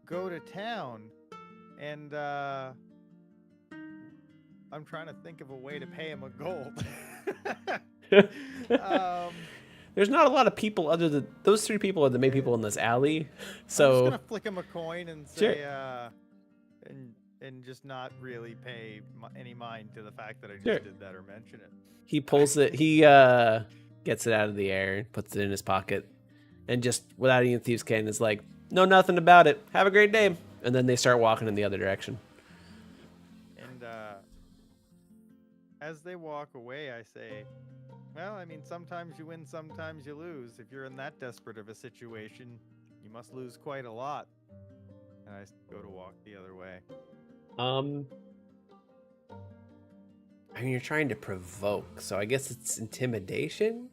go to town, and I'm trying to think of a way to pay him a gold. There's not a lot of people other than those 3 people are the main people in this alley. I'm just So gonna flick him a coin and say, and just not really pay any mind to the fact that I just Sure. did that or mention it. he pulls it. He gets it out of the air, puts it in his pocket, and just without any thieves' cane is like, "Know nothing about it. Have a great day." And then they start walking in the other direction. And as they walk away, I say, well, I mean, sometimes you win, sometimes you lose. If you're in that desperate of a situation, you must lose quite a lot. And I go to walk the other way. I mean, you're trying to provoke, so I guess it's intimidation.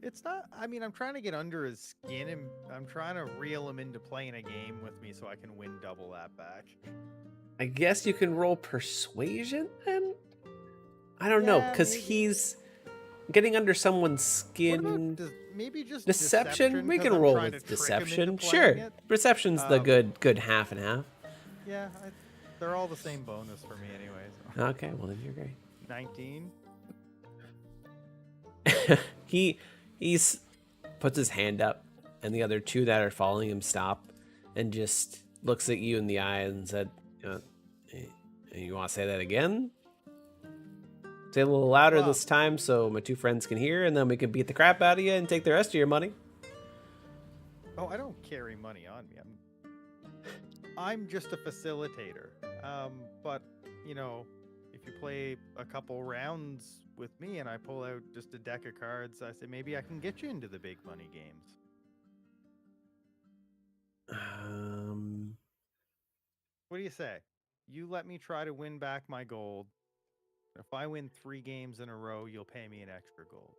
It's not, I mean, I'm trying to get under his skin and I'm trying to reel him into playing a game with me so I can win double that back. I guess you can roll persuasion then? I don't know, because maybe. he's getting under someone's What skin. about maybe just Deception? We 'cause can I'm roll trying with to trick him into deception. playing Sure. it? Perception's the good half and half. Yeah, they're all the same bonus for me anyway. So. Okay, well then you're great. 19. He's puts his hand up, and the other 2 that are following him stop, and just looks at you in the eye and said, "You want to say that again? Say it a little louder Well- this time, so my 2 friends can hear, and then we can beat the crap out of you and take the rest of your money." Oh, I don't carry money on me. I'm just a facilitator. But you know, if you play a couple rounds with me and I pull out just a deck of cards, I say maybe I can get you into the big money games. What do you say? You let me try to win back my gold. If I win 3 games in a row, you'll pay me an extra gold.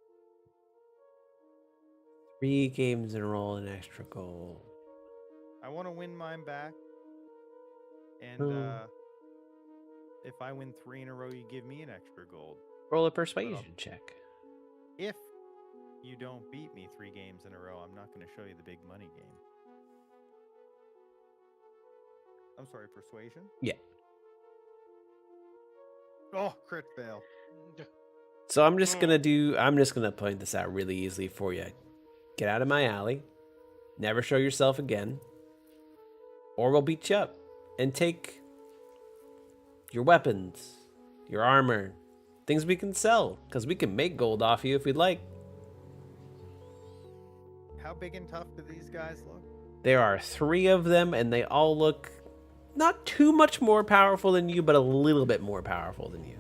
3 games in a row, an extra gold. I want to win mine back. And if I win 3 in a row, you give me an extra gold. Roll a persuasion check. If you don't beat me 3 games in a row, I'm not going to show you the big money game. I'm sorry, persuasion? Yeah. Oh, crit fail. So I'm just gonna point this out really easily for you. Get out of my alley. Never show yourself again. Or we'll beat you up and take your weapons, your armor, things we can sell, because we can make gold off you if we'd like. How big and tough do these guys look? There are 3 of them, and they all look not too much more powerful than you, but a little bit more powerful than you.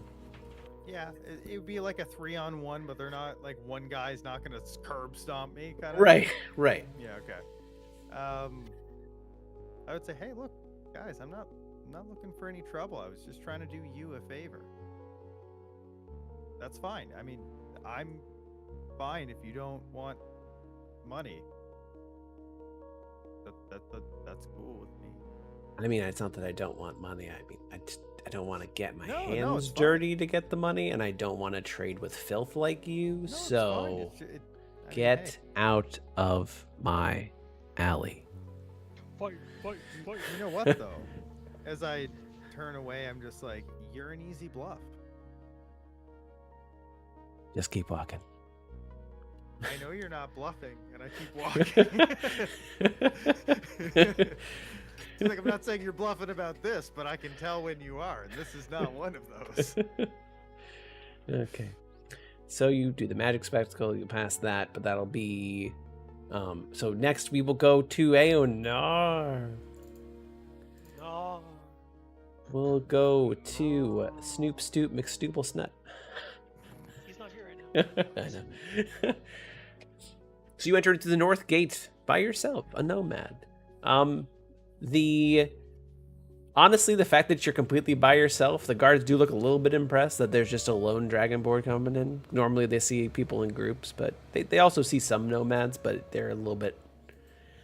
Yeah, it would be like a 3-on-1, but they're not like one guy's not going to curb stomp me kind of. Right, right. Yeah, okay. I would say, hey, look, guys, I'm not looking for any trouble. I was just trying to do you a favor. That's fine. I mean, I'm fine if you don't want money. That's cool with me. I mean, it's not that I don't want money. I mean, I don't want to get my No, hands it's fine. dirty to get the money, and I don't want to trade with filth like you. No, it's fine. So I mean, get hey, out of my alley. Fight. you know what though? As I turn away, I'm just like, you're an easy bluff. Just keep walking. I know you're not bluffing, and I keep walking. He's like, I'm not saying you're bluffing about this, but I can tell when you are, and this is not one of those. Okay. So you do the magic spectacle, you pass that, but that'll be... so next we will go to Aionar. No. We'll go to Snoop Stoop McStoople Snut. He's not here right now. I know. So you enter into the north gate by yourself, a nomad. Honestly, the fact that you're completely by yourself, the guards do look a little bit impressed that there's just a lone dragonborn coming in. Normally they see people in groups, but they also see some nomads, but they look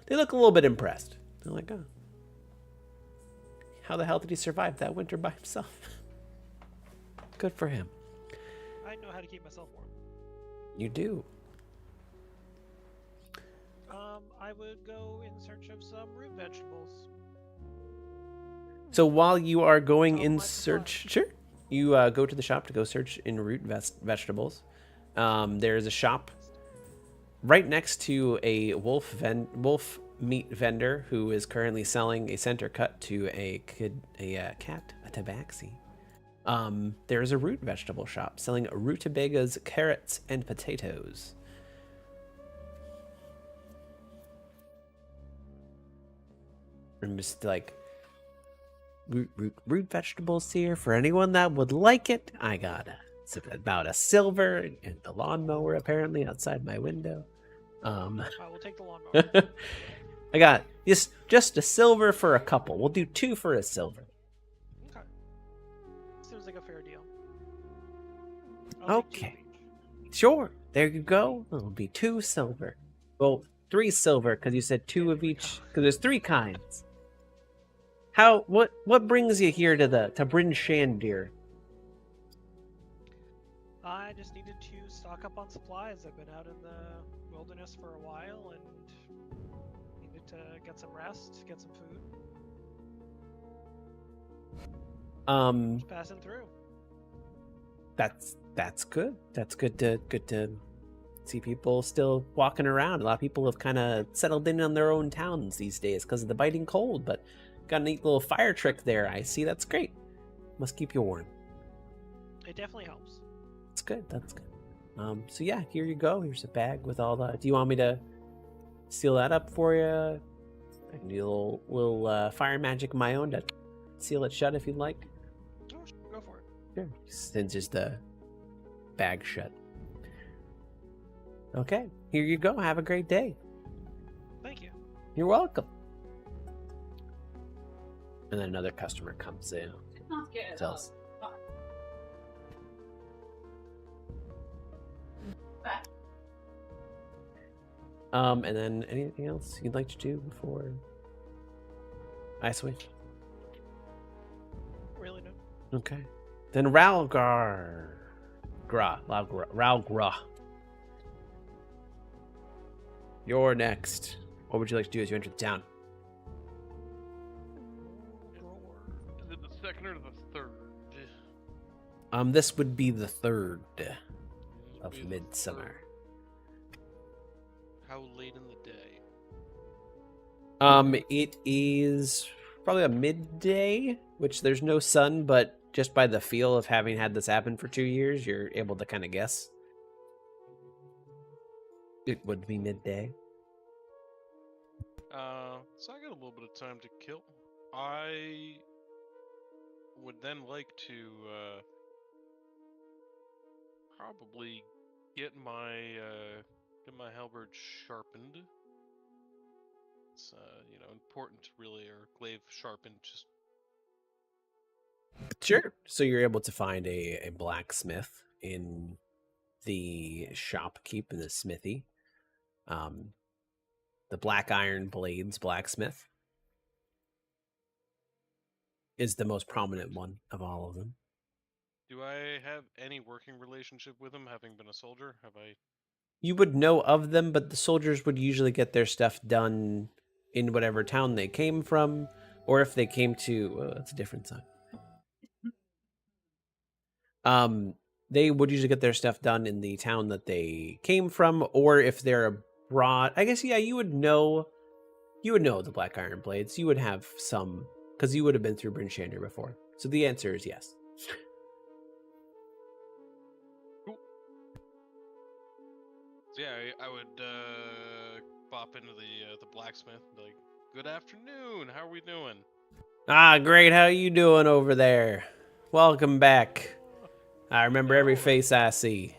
a little bit impressed. They're like, oh, how the hell did he survive that winter by himself? Good for him. I know how to keep myself warm. You do. I would go in search of some root vegetables. So while you are going Top of in my search, supply. sure, you go to the shop to go search in root vegetables. There's a shop right next to a wolf meat vendor who is currently selling a center cut to a cat, a tabaxi. There's a root vegetable shop selling rutabagas, carrots, and potatoes. I'm just like, root vegetables here for anyone that would like it. I got about a silver and the lawnmower apparently outside my window. I will take the lawnmower. I got just a silver for a couple. We'll do 2 for a silver. Okay. Seems like a fair deal. I'll take 2 Okay. of each. Sure. There you go. It'll be 2 silver. Well, 3 silver because you said 2 of each. Because there's 3 kinds. What brings you here to Bryn Shandir? I just needed to stock up on supplies. I've been out in the wilderness for a while and needed to get some rest, get some food. Just passing through. That's good. That's good to see people still walking around. A lot of people have kind of settled in on their own towns these days because of the biting cold, but got a neat little fire trick there. I see. That's great. Must keep you warm. It definitely helps. That's good. That's good. So yeah, here you go. Here's a bag with all the. Do you want me to seal that up for you? I can do a little fire magic of my own to seal it shut if you'd like. Oh, sure, go for it. Sure. Cinches the bag shut. Okay, here you go. Have a great day. Thank you. You're welcome. And then another customer comes in. Not good. Tells. Back. And then anything else you'd like to do before I switch? Really no. Okay. Then Ralgar. Ralgar. You're next. What would you like to do as you enter the town? Is it the second or the third? This would be the 3rd of Be the midsummer. third. How late in the day? It is probably a midday, which there's no sun, but just by the feel of having had this happen for 2 years, you're able to kind of guess. It would be midday. So I got a little bit of time to kill. I would then like to probably get my halberd sharpened. It's important really, or glaive sharpened. Just Sure. So you're able to find a blacksmith in the shopkeep in the smithy. The Black Iron Blades blacksmith is the most prominent one of all of them. do I have any working relationship with him, having been a soldier? Have I? You would know of them, but the soldiers would usually get their stuff done in whatever town they came from, or if they came to... that's a different side. They would usually get their stuff done in the town that they came from, or if they're abroad. I guess, yeah, you would know the Black Iron Blades. You would have some, because you would have been through Bryn Shandir before. So the answer is yes. So yeah, I would pop into the blacksmith and be like, "Good afternoon. How are we doing?" Ah, great. How you doing over there? Welcome back. I remember every face I see.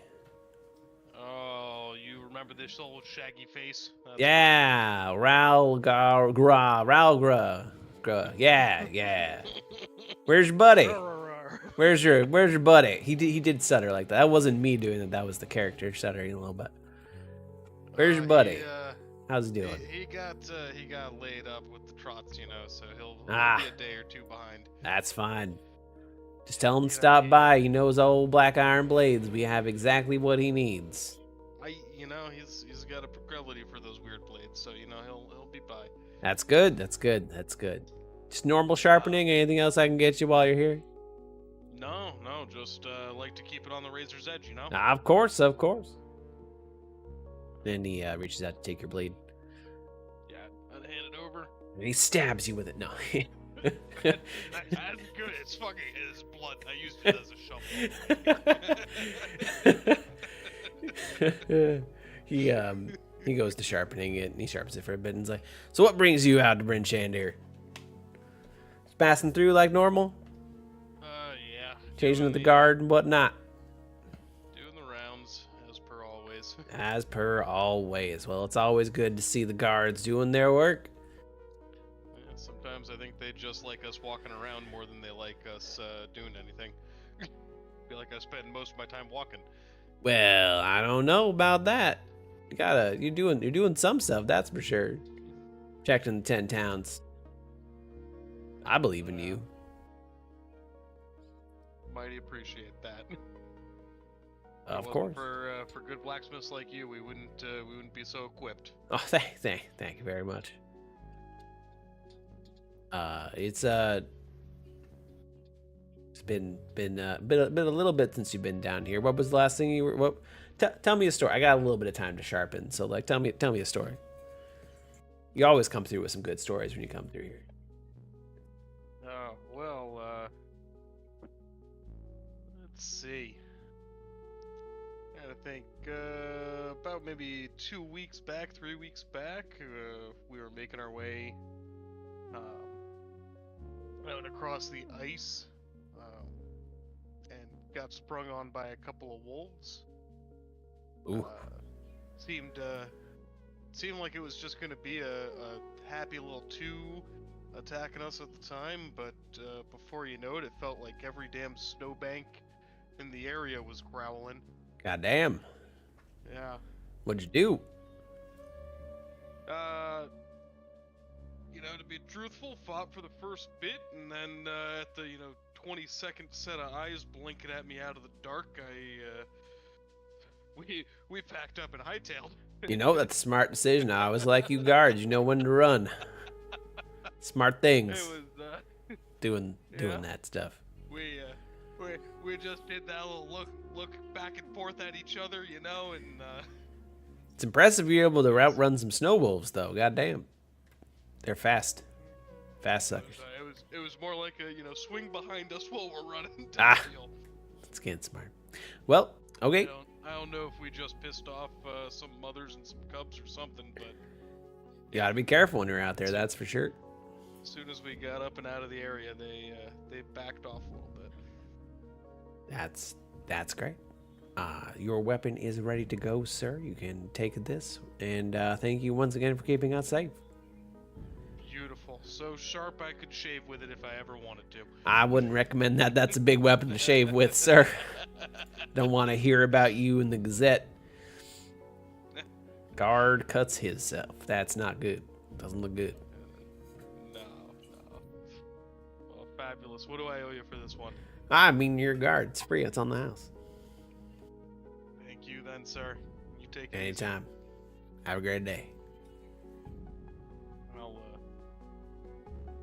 Oh, you remember this old shaggy face? That's Yeah, Ralgar. Yeah. Where's your buddy? Where's your buddy? He did stutter like that. That wasn't me doing it. That was the character stuttering a little bit. Where's your buddy? How's he doing? He got laid up with the trots, so he'll be Ah. a day or two behind. That's fine. Just tell him to stop by. He knows old Black Iron Blades. We have exactly what he needs. he's got a proclivity for those weird blades, so he'll be by. That's good. That's good. That's good. Just normal sharpening. Anything else I can get you while you're here? No, just like to keep it on the razor's edge, Of course, of course. Then he reaches out to take your blade. Yeah, I'd hand it over. And he stabs you with it. No. That's good. It's blood. I used it as a shovel. he goes to sharpening it, and he sharpens it for a bit, and he's like, "So what brings you out to Bryn Shandir? Just passing through like normal? Yeah. Changing with the guard and whatnot?" Doing the rounds, as per always. As per always. Well, it's always good to see the guards doing their work. Yeah, sometimes I think they just like us walking around more than they like us doing anything. I feel like I spend most of my time walking. Well, I don't know about that. You're doing some stuff, that's for sure. Checked in the 10 towns. I believe in you. Mighty appreciate that. Of Well, course. For good blacksmiths like you, we wouldn't be so equipped. Oh, thank you very much. It's been a little bit since you've been down here. What was the last thing you were? Tell me a story. I got a little bit of time to sharpen, so like, tell me a story. You always come through with some good stories when you come through here. Oh well. Let's see. I think about maybe 3 weeks back, we were making our way out across the ice, and got sprung on by a couple of wolves. Ooh. Seemed like it was just gonna be a happy little two attacking us at the time, but before you know it, it felt like every damn snowbank in the area was growling. Goddamn. Yeah. What'd you do? To be truthful, fought for the first bit, and then at the 22nd set of eyes blinking at me out of the dark, we packed up and hightailed. That's a smart decision. I always like you guards. You know when to run. Smart things. It was doing that stuff. We just did that little look back and forth at each other, and It's impressive you're able to outrun some snow wolves, though. Goddamn. They're fast suckers. it was more like a swing behind us while we're running. That's getting smart. Well, okay. I don't know if we just pissed off some mothers and some cubs or something, but You gotta be careful when you're out there, that's for sure. as soon as we got up and out of the area, they backed off a little bit. That's great. Your weapon is ready to go, sir. You can take this, and thank you once again for keeping us safe. Beautiful. So sharp I could shave with it if I ever wanted to. I wouldn't recommend that. That's a big weapon to shave with, sir. Don't want to hear about you in the Gazette. Guard cuts himself. That's not good. Doesn't look good. No. Well, fabulous. What do I owe you for this one? I mean, your guard. It's free. It's on the house. Thank you then, sir. You take it easy. Anytime. Have a great day. I'll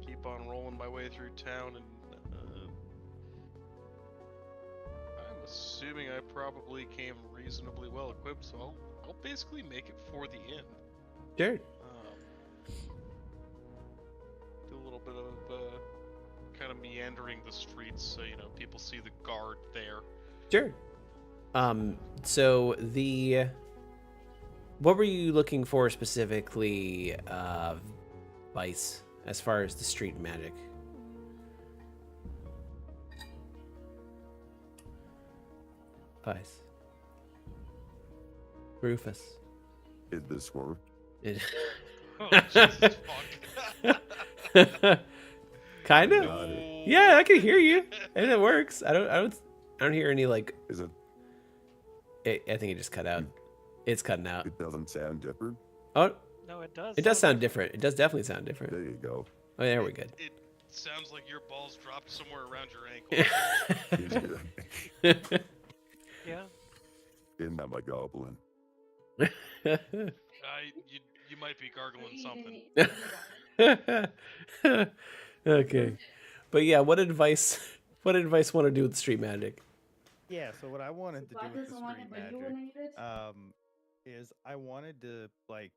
keep on rolling my way through town, and I'm assuming I probably came reasonably well equipped, so I'll basically make it for the inn. Sure. Do a little bit of kind of meandering the streets, so people see the guard there. Sure. So what were you looking for specifically, Vice, as far as the street magic? Vice. Rufus. Did this work? Oh, Jesus fuck. Kind of. Got it. Yeah, I can hear you, and it works. I don't hear any like. Is it? I think it just cut out. It's cutting out. It doesn't sound different. Oh, No, it does. it does sound different. It does definitely sound different. There you go. Oh, there we good. It sounds like your balls dropped somewhere around your ankle. Yeah. Isn't that my goblin? You might be gargling something. Okay, but yeah, what advice? What advice want to do with street magic? Yeah, so what I wanted to do with the street magic is I wanted to like,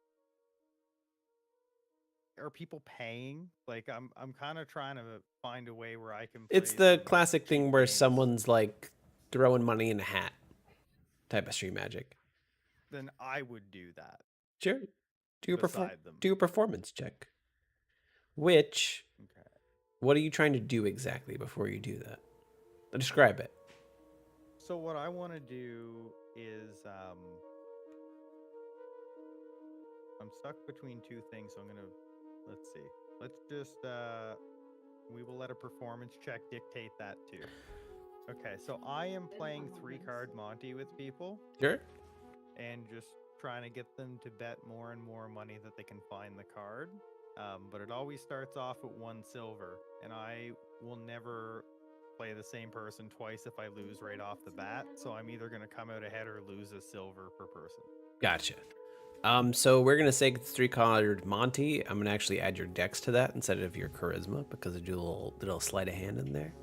are people paying? Like I'm kind of trying to find a way where I can play It's the some classic thing cheap where games. someone's like throwing money in a hat, type of street magic. Then I would do that. Sure. Do beside them. a performance check. Which, Okay. what are you trying to do exactly before you do that? Describe it. So what I want to do is I'm stuck between two things, so I'm gonna let's see. Let's just we will let a performance check dictate that too. Okay, so I am playing 3-card Monty with people Sure. and just trying to get them to bet more and more money that they can find the card. But it always starts off at 1 silver, and I will never play the same person twice if I lose right off the bat. So I'm either going to come out ahead or lose a silver per person. Gotcha. So we're gonna say it's 3-card Monty. I'm gonna actually add your dex to that instead of your charisma because I do a little sleight of hand in there.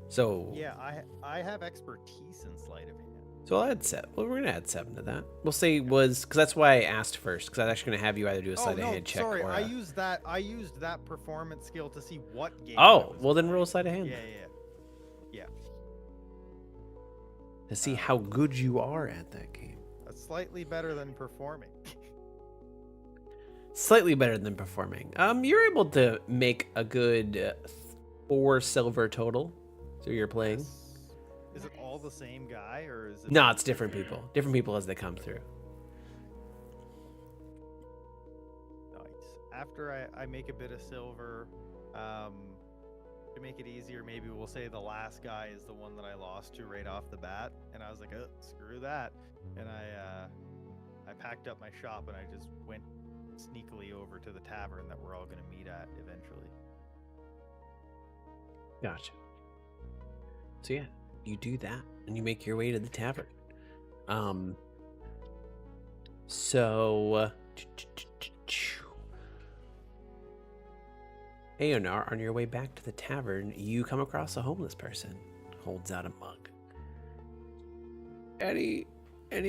So Yeah, I have expertise in sleight of hand. So I'll add 7. Well, we're gonna add 7 to that. We'll say because that's why I asked first, because I'm actually gonna have you either do a sleight of hand check sorry, or I used that performance skill to see what game. Oh, well then roll a sleight of hand. Yeah. To see how good you are at that game. That's slightly better than performing. Slightly better than performing. You're able to make a good 4 silver total. So you're playing. Is it all the same guy, or is it? No, it's different people. Different people as they come through. Nice. After I make a bit of silver, to make it easier, maybe we'll say the last guy is the one that I lost to right off the bat, and I was like, oh, screw that, and I packed up my shop and I just went sneakily over to the tavern that we're all going to meet at eventually. Gotcha. So yeah, you do that and you make your way to the tavern. Aionar, on your way back to the tavern, you come across a homeless person. Holds out a mug. Any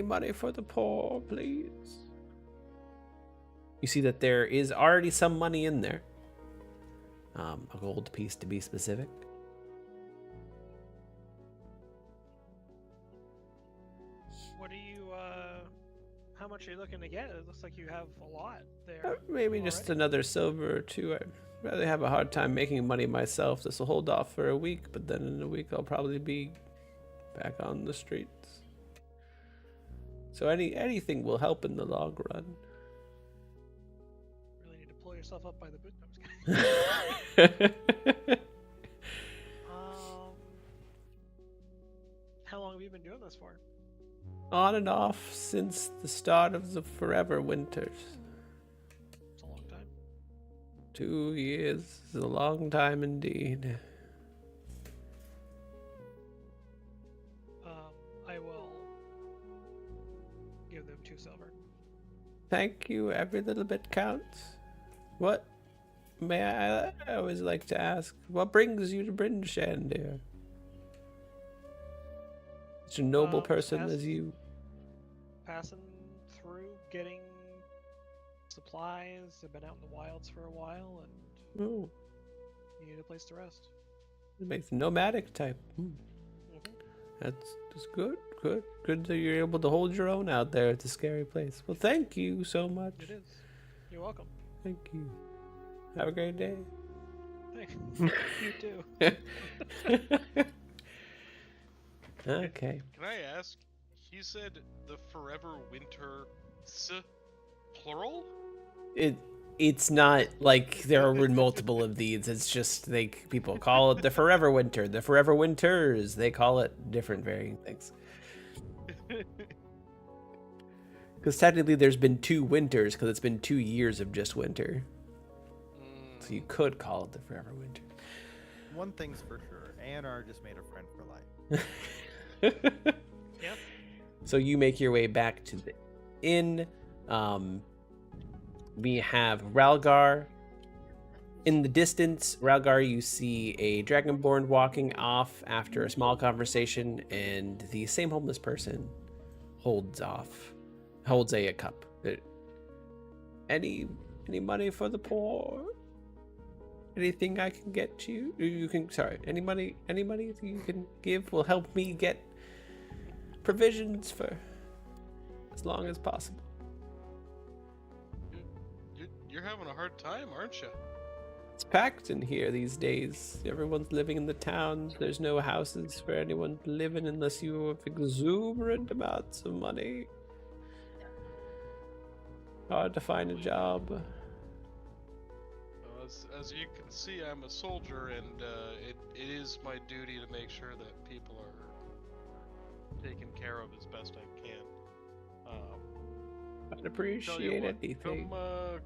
money for the poor, please? You see that there is already some money in there. A gold piece to be specific. What are you, how much are you looking to get? It looks like you have a lot there. Maybe just another silver or 2. I'd rather have a hard time making money myself. This will hold off for a week, but then in a week I'll probably be back on the streets. So anything will help in the long run. Really need to pull yourself up by the boot. No, I'm just kidding. How long have you been doing this for? On and off since the start of the forever winters. It's a long time. 2 years is a long time indeed. I will give them 2 silver. Thank you. Every little bit counts. What? May I always like to ask, what brings you to Brinshan, dear? Such a noble person as you. Passing through, getting supplies. I've been out in the wilds for a while, and need a place to rest. It makes a nomadic type. That's good. Good that you're able to hold your own out there. It's a scary place. Well, thank you so much. It is. You're welcome. Thank you. Have a great day. Thanks. You too. Okay. Can I ask? He said the forever winter plural? It's not like there are multiple of these. It's just people call it the forever winter, the forever winters. They call it different varying things. Because technically there's been 2 winters because it's been 2 years of just winter. So you could call it the forever winter. One thing's for sure, Aionar just made a friend for life. Yep. So you make your way back to the inn. We have Ralgar. In the distance, Ralgar, you see a dragonborn walking off after a small conversation, and the same homeless person holds a cup. Any money for the poor? Anything I can get you? Any money you can give will help me get provisions for as long as possible. You're having a hard time, aren't you? It's packed in here these days. Everyone's living in the town. There's no houses for anyone to live in unless you have exuberant amounts of money. Hard to find a job. Well, as you can see, I'm a soldier, and it is my duty to make sure that people are taken care of as best I can. I'd appreciate anything.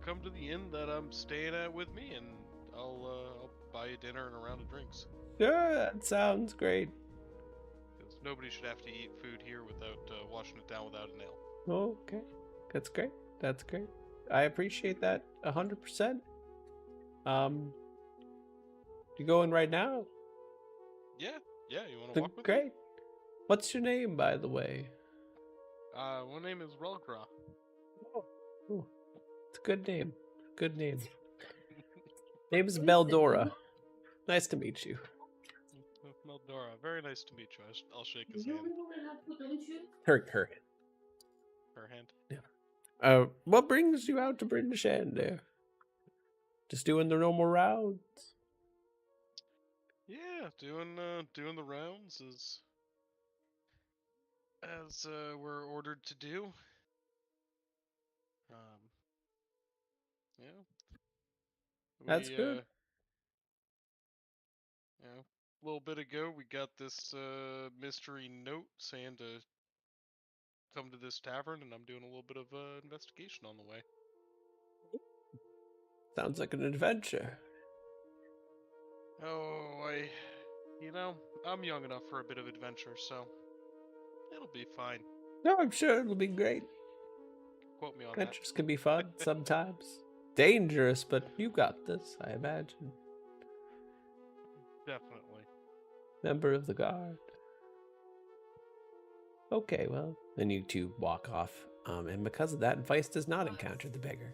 Come to the inn that I'm staying at with me, and I'll buy you dinner and a round of drinks. Sure, that sounds great. 'Cause nobody should have to eat food here without washing it down without a nail. Okay, that's great. That's great. I appreciate that 100%. You going right now? Yeah, you want to walk with me? Great. What's your name, by the way? My name is Ralgar. Oh, it's a good name. Good name. Name is Meldora. Nice to meet you. Meldora, very nice to meet you. I'll shake his hand. Her Her hand. Yeah. What brings you out to British End there? Just doing the normal rounds? Yeah, doing the rounds as we're ordered to do. Yeah. That's good. Yeah, a little bit ago we got this mystery note saying to come to this tavern, and I'm doing a little bit of investigation on the way. Sounds like an adventure. Oh, I'm young enough for a bit of adventure, so it'll be fine. No, I'm sure it'll be great. Quote me on Adventures can be fun sometimes. Dangerous, but you got this, I imagine. Definitely. Member of the guard. Okay, well, then you two walk off. And because of that, Vice does not encounter the beggar.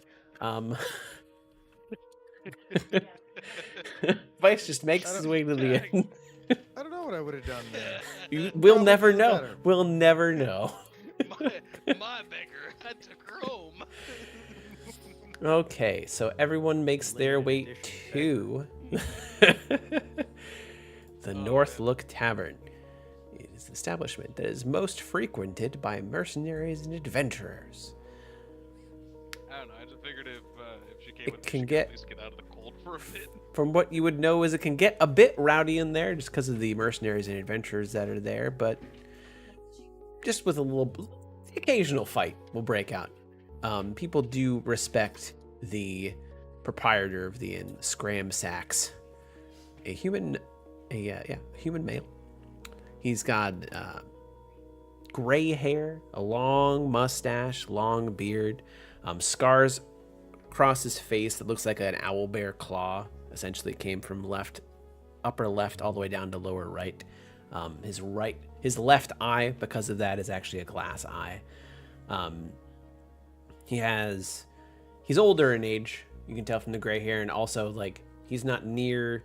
Vice just makes his way to the end. I don't know what I would have done there. We'll Probably never do know. better. We'll never know. my beggar, I took her home. Okay, so everyone makes their way Limited to the North Look Tavern. It is an establishment that is most frequented by mercenaries and adventurers. I don't know. I just figured if she came with me, can she get- could at least get out of the cold for a bit. From what you would know, is it can get a bit rowdy in there just because of the mercenaries and adventurers that are there, but just with the occasional fight will break out. People do respect the proprietor of the inn, Scram Sacks, a human male. He's got gray hair, a long mustache, long beard, scars across his face that looks like an owl bear claw. Essentially came from upper left all the way down to lower right. His left eye, because of that, is actually a glass eye. He's older in age. You can tell from the gray hair, and also he's not near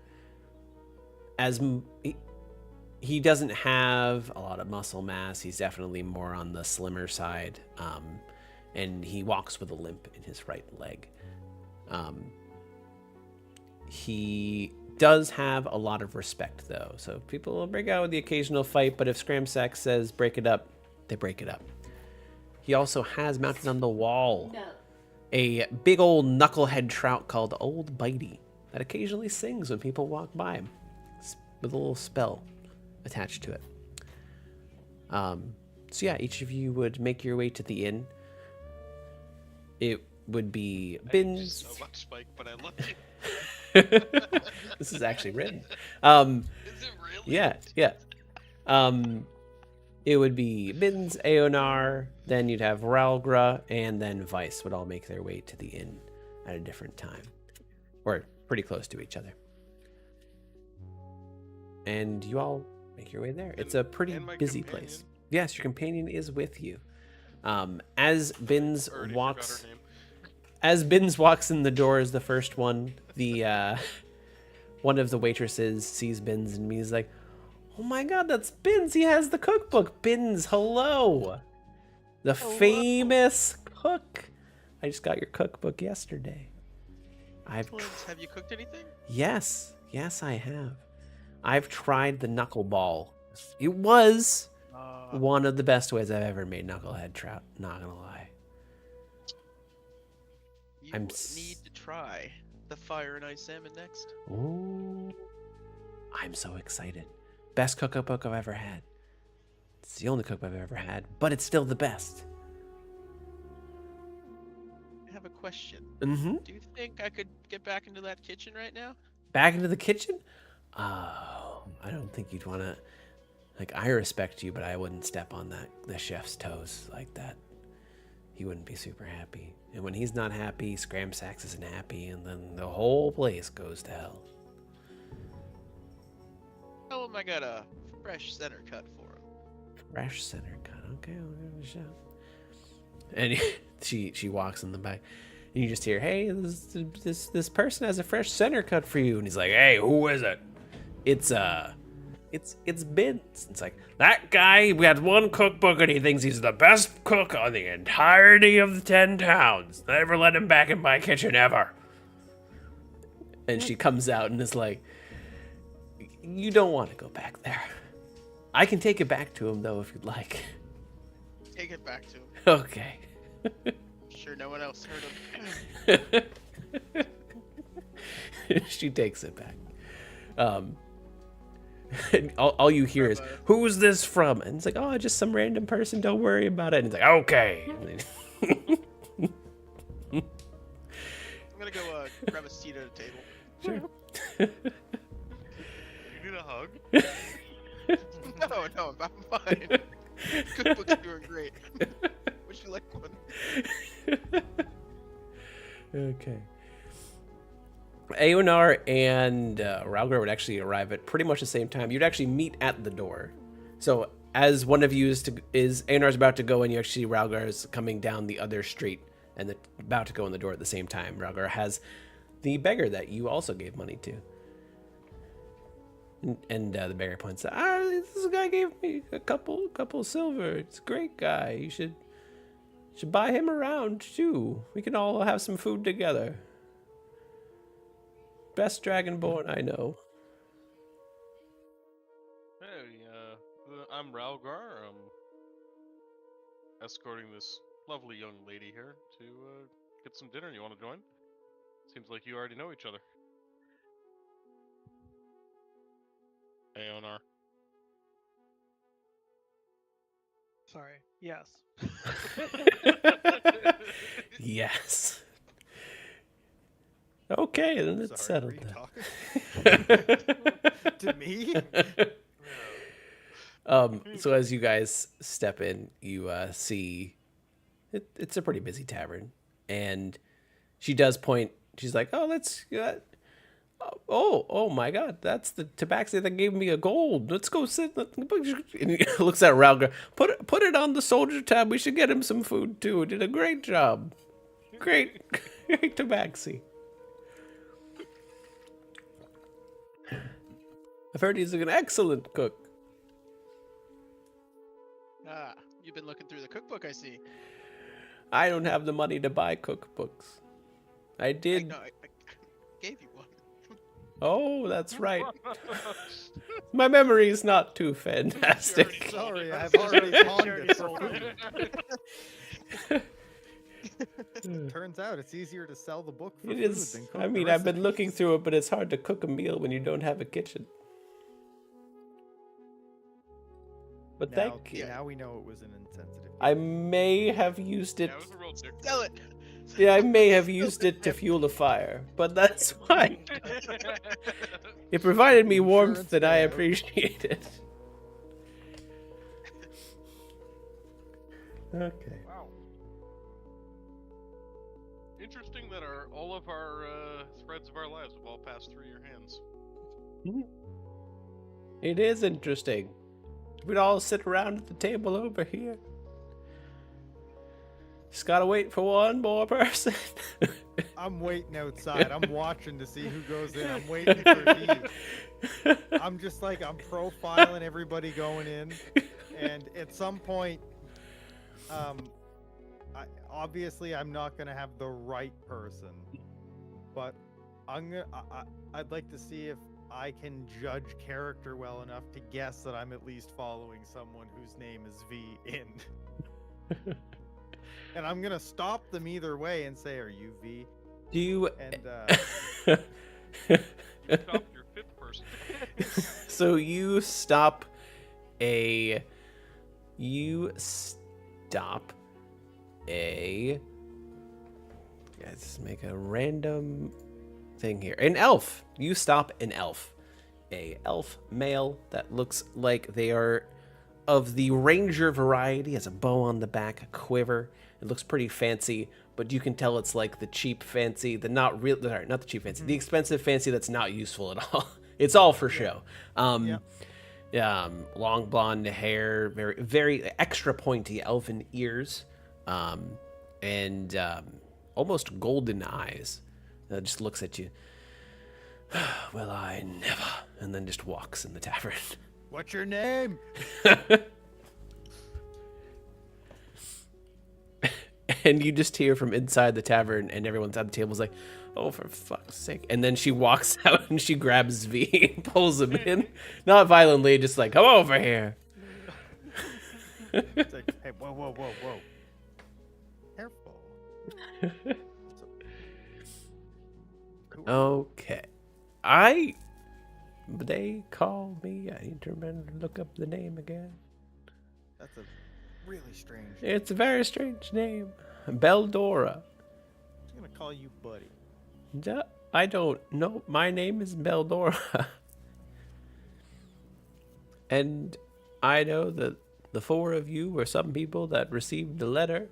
he doesn't have a lot of muscle mass. He's definitely more on the slimmer side, and he walks with a limp in his right leg. He does have a lot of respect, though, so people will break out with the occasional fight, but if Scramsack says break it up, they break it up. He also has mounted on the wall a big old knucklehead trout called Old Bitey that occasionally sings when people walk by him with a little spell attached to it. So yeah, each of you would make your way to the inn. It would be bins. So much, Spike, but I love you. This is actually written. Is it really? Yeah. it would be Bins, Aionar, then you'd have Ralgar, and then Vice would all make their way to the inn at a different time. Or pretty close to each other. And you all make your way there. It's a pretty And my busy companion. place. Yes, your companion is with you. As Bins Already walks... forgot her name. As Bins walks in the door as the first one, the one of the waitresses sees Bins and he's like, "Oh my god, that's Bins! He has the cookbook! Bins, hello! The famous cook! I just got your cookbook yesterday. Excellent. Have you cooked anything? Yes, I have. I've tried the knuckleball. It was one of the best ways I've ever made knucklehead trout, not gonna lie. You need to try the fire and ice salmon next. Ooh, I'm so excited. Best cookbook I've ever had. It's the only cookbook I've ever had, but it's still the best. I have a question. Mm-hmm. Do you think I could get back into that kitchen right now? Back into the kitchen? Oh, I don't think you'd want to. Like, I respect you, but I wouldn't step on the chef's toes like that. He wouldn't be super happy. And when he's not happy, Scramsax isn't happy, and then the whole place goes to hell. Tell him I got a fresh center cut for him. Fresh center cut. Okay, I'll give it a shot. And she walks in the back, and you just hear, "Hey, this person has a fresh center cut for you." And he's like, "Hey, who is it?" It's Bins. It's like, "That guy, we had one cookbook and he thinks he's the best cook on the entirety of the 10 towns. Never let him back in my kitchen ever." And she comes out and is like, "You don't want to go back there. I can take it back to him though if you'd like." Take it back to him. Okay. Sure no one else heard him. She takes it back. And all you hear is, "Who's this from?" And it's like, "Oh, just some random person. Don't worry about it." And it's like, "Okay." I'm gonna go grab a seat at a table. Sure. You need a hug? No, I'm fine. Cookbook's doing great. Would you like one? Okay. Aionar and Ralgar would actually arrive at pretty much the same time. You'd actually meet at the door. So as one of you is Aionar's about to go in, you actually see Ralgar is coming down the other street and about to go in the door at the same time. Ralgar has the beggar that you also gave money to. And the beggar points out, "This guy gave me a couple silver. It's a great guy. You should buy him around too. We can all have some food together. Best dragonborn I know." Hey, I'm Ralgar. I'm escorting this lovely young lady here to get some dinner. You want to join? Seems like you already know each other. Aionar. Sorry. Yes. Yes. Okay, then it's Sorry, settled were then. you talking to me? So as you guys step in, you see it's a pretty busy tavern, and she does point. She's like, "Oh, let's. Oh my God, that's the tabaxi that gave me a gold. Let's go sit." And he looks at Ralgar. Put it on the soldier tab. We should get him some food too. Did a great job. Great tabaxi. I've heard he's an excellent cook. Ah, you've been looking through the cookbook, I see. I don't have the money to buy cookbooks. I did. I gave you one. Oh, that's right. My memory is not too fantastic. Sorry, I've already pawned it for food. Turns out it's easier to sell the book for It food is. than cook I mean, the I've been looking recipes. through it, but it's hard to cook a meal when you don't have a kitchen. But thank you. Now we know it was an insensitive. I may have used it. Yeah, it was a real dick. Sell it! Yeah, I may have used it to fuel a fire, but that's fine. It provided me warmth, Insurance and I payout. appreciate it. Okay. Wow. Interesting that all of our threads of our lives have all passed through your hands. It is interesting. We'd all sit around at the table over here. Just gotta wait for one more person. I'm waiting outside. I'm watching to see who goes in. I'm waiting for me. I'm just like, I'm profiling everybody going in. And at some point, obviously I'm not going to have the right person. But I'd like to see if I can judge character well enough to guess that I'm at least following someone whose name is V in. And I'm going to stop them either way and say, are you V? Do you... And Stop your fifth person. So you stop a... Let's make a random thing here. An elf. You stop an elf. A elf male that looks like they are of the ranger variety, has a bow on the back, a quiver. It looks pretty fancy, but you can tell it's like the cheap fancy, the not real, sorry, not the cheap fancy, the expensive fancy that's not useful at all. It's all for show. Long blonde hair, very, very extra pointy elfin ears, and almost golden eyes. Just looks at you. Well, I never, and then just walks in the tavern. what's your name? And you just hear from inside the tavern, and everyone's at the table is like, oh, for fuck's sake. And then she walks out and she grabs V and pulls him in. Not violently, just like, come over here. It's like, hey, whoa. Careful. Okay. They call me. I need to remember to look up the name again. That's a really strange. It's a very strange name. Beldora. I'm gonna call you Buddy. I don't know. My name is Beldora. And I know that the four of you were some people that received a letter.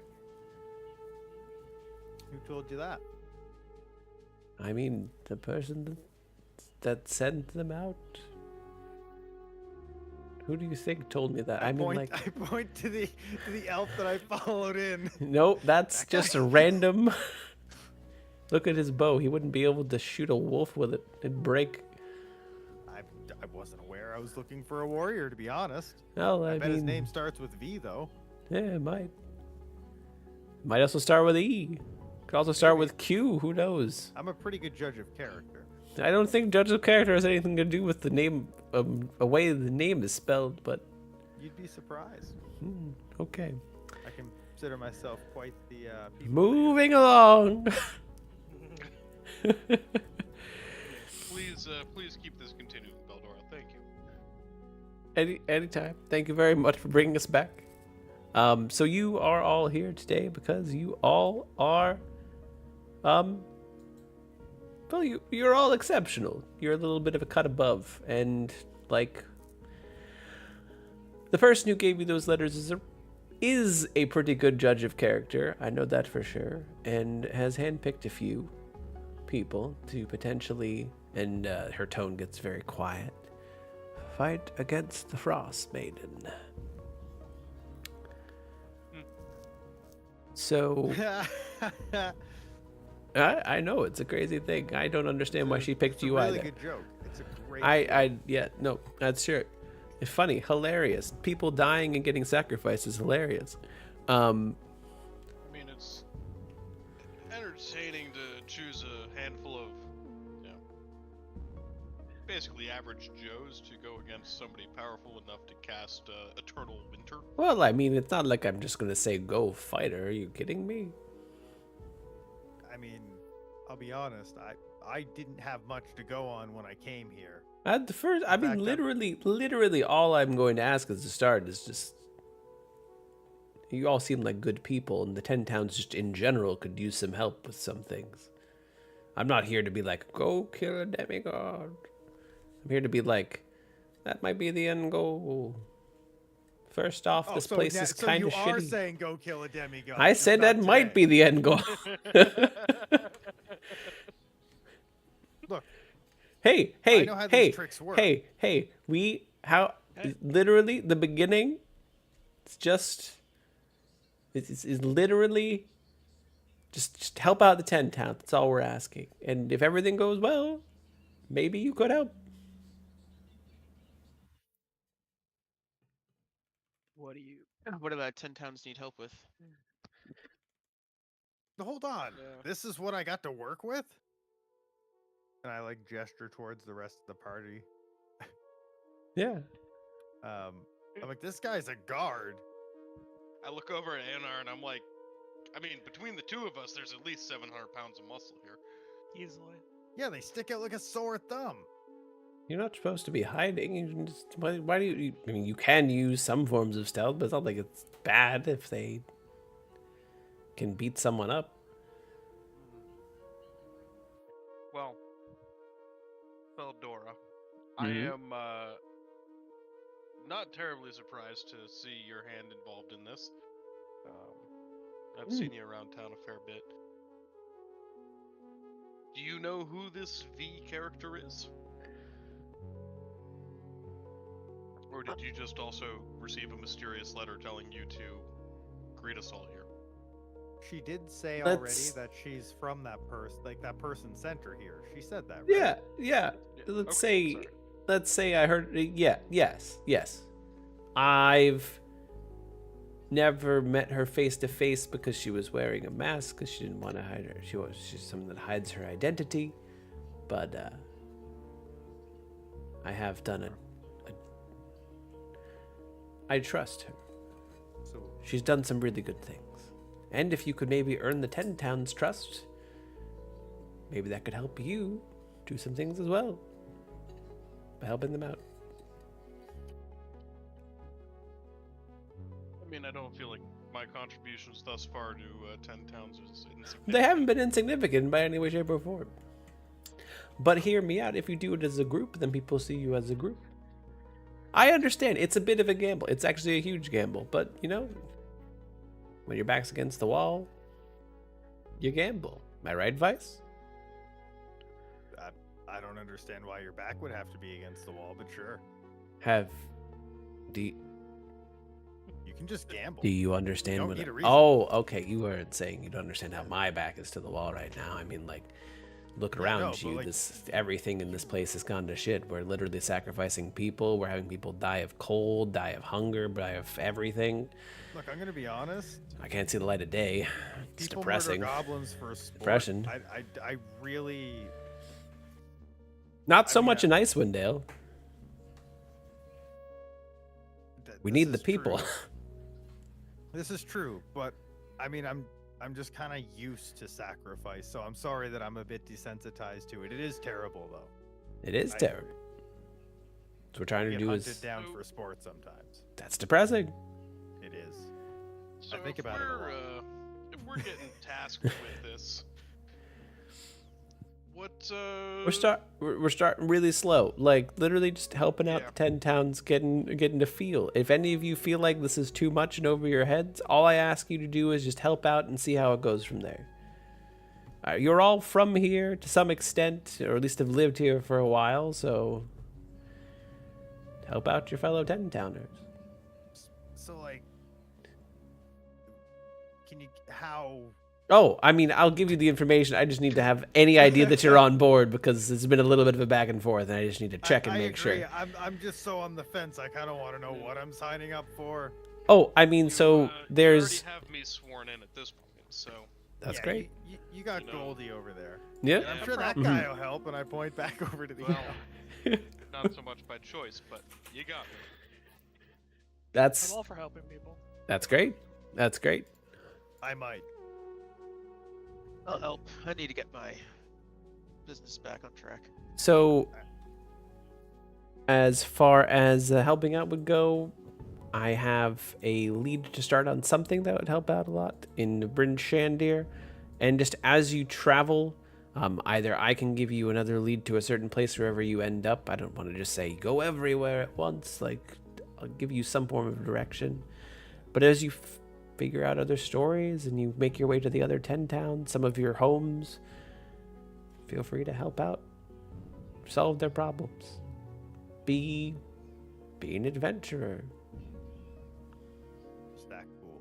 Who told you that? I mean, the person that sent them out. Who do you think told me that? I point to the elf that I followed in. Nope, that's just a random. Look at his bow. He wouldn't be able to shoot a wolf with it. It'd break. I wasn't aware I was looking for a warrior, to be honest. Well, I bet mean, his name starts with V, though. Yeah, it might. Might also start with E. Could also start with Q. Who knows? I'm a pretty good judge of character. I don't think judge of character has anything to do with the name, a way the name is spelled, but... You'd be surprised. Okay. I consider myself quite the people Moving along. Please keep this continuing, Beldora. Thank you. Anytime. Thank you very much for bringing us back. So you are all here today because you all are, well, you're all exceptional. You're a little bit of a cut above, and like the person who gave you those letters is a pretty good judge of character. I know that for sure, and has handpicked a few people to potentially, and her tone gets very quiet, fight against the Frostmaiden. So I know it's a crazy thing. I don't understand why she picked you either. It's a really good joke. It's a great yeah, no, that's sure. It's funny, hilarious. People dying and getting sacrificed is hilarious. I mean, it's entertaining to choose a handful of, you know, basically average Joes to go against somebody powerful enough to cast Eternal Winter. Well, I mean, it's not like I'm just gonna say go fight her. Are you kidding me? I mean, I'll be honest. I didn't have much to go on when I came here. At the first, I mean, literally, all I'm going to ask as a start is just, you all seem like good people, and the 10 towns just in general could use some help with some things. I'm not here to be like, go kill a demigod. I'm here to be like, that might be the end goal. First off, this place is kind of So you are shitty. saying go kill a demigod. I just said not that might be today. the end goal. Look, Hey, I know how these tricks work. hey. Literally the beginning. It's literally just help out the 10 town. That's all we're asking. And if everything goes well, maybe you could help. What about 10 towns need help with? Hold on. Yeah. This is what I got to work with? And I like gesture towards the rest of the party. Yeah. I'm like, this guy's a guard. I look over at Aionar and I'm like, I mean, between the two of us, there's at least 700 pounds of muscle here. Easily. Yeah, they stick out like a sore thumb. You're not supposed to be hiding. Why do you? I mean, you can use some forms of stealth, but it's not like it's bad if they can beat someone up. Well, Feldora, Mhm. I am not terribly surprised to see your hand involved in this. I've seen you around town a fair bit. Do you know who this V character is? Or did you just also receive a mysterious letter telling you to greet us all here? She did say Let's- already that she's from that person, like that person sent her here. She said that, right? Yeah. Yeah, Let's okay, say, sorry. let's say I heard. Yeah. Yes. I've never met her face to face because she was wearing a mask because she didn't want to hide her. She's someone that hides her identity, but I have done I trust her. So She's done some really good things. And if you could maybe earn the 10 towns trust, maybe that could help you do some things as well by helping them out. I mean, I don't feel like my contributions thus far to 10 towns is insignificant. They haven't been insignificant by any way, shape, or form. But hear me out. If you do it as a group, then people see you as a group. I understand. It's a bit of a gamble. It's actually a huge gamble. But, you know, when your back's against the wall, you gamble. Am I right, Vice? I don't understand why your back would have to be against the wall, but sure. Do You can just gamble. you understand don't what need I- a reason. Oh, okay. You weren't saying you don't understand how my back is to the wall right now. I mean, like, look Yeah, around no, but, you. like- Everything in this place has gone to shit. We're literally sacrificing people. We're having people die of cold, die of hunger, die of everything. Look, I'm gonna be honest. I can't see the light of day. It's People depressing. murder goblins for a sport. Depression. I really. Not so I mean, much in Icewind Dale. We this need the is people. true. This is true, but I mean, I'm just kind of used to sacrifice, so I'm sorry that I'm a bit desensitized to it. It is terrible, though. It is I terrible. What we're trying to get do hunted is down for sport sometimes. that's depressing. It is. So I think if about it a we're, lot. if we're getting tasked with this, what We're starting really slow, like literally just helping out Yeah. the 10 towns, getting to feel. If any of you feel like this is too much and over your heads, all I ask you to do is just help out and see how it goes from there. You're all from here to some extent, or at least have lived here for a while, so help out your fellow 10 towners. So, like, how? Oh, I mean, I'll give you the information. I just need to have any idea that you're on board because it's been a little bit of a back and forth, and I just need to check and I make agree. sure. I'm just so on the fence. I kind of want to know what I'm signing up for. Oh, I mean, so you there's. already have me sworn in at this point, so That's Yeah, great. You got You know. Goldie over there. Yeah. And I'm Yeah, sure that probably. guy will help, and I point back over to the. Well, not so much by choice, but you got me. That's I'm all for helping people. great. That's great. I might. I'll help. I need to get my business back on track. So, as far as helping out would go, I have a lead to start on something that would help out a lot in Bryn Shandir. And just as you travel, either I can give you another lead to a certain place wherever you end up. I don't want to just say go everywhere at once. Like, I'll give you some form of direction. But as you figure out other stories and you make your way to the other 10 towns, some of your homes, feel free to help out, solve their problems. Be an adventurer. Just that cool.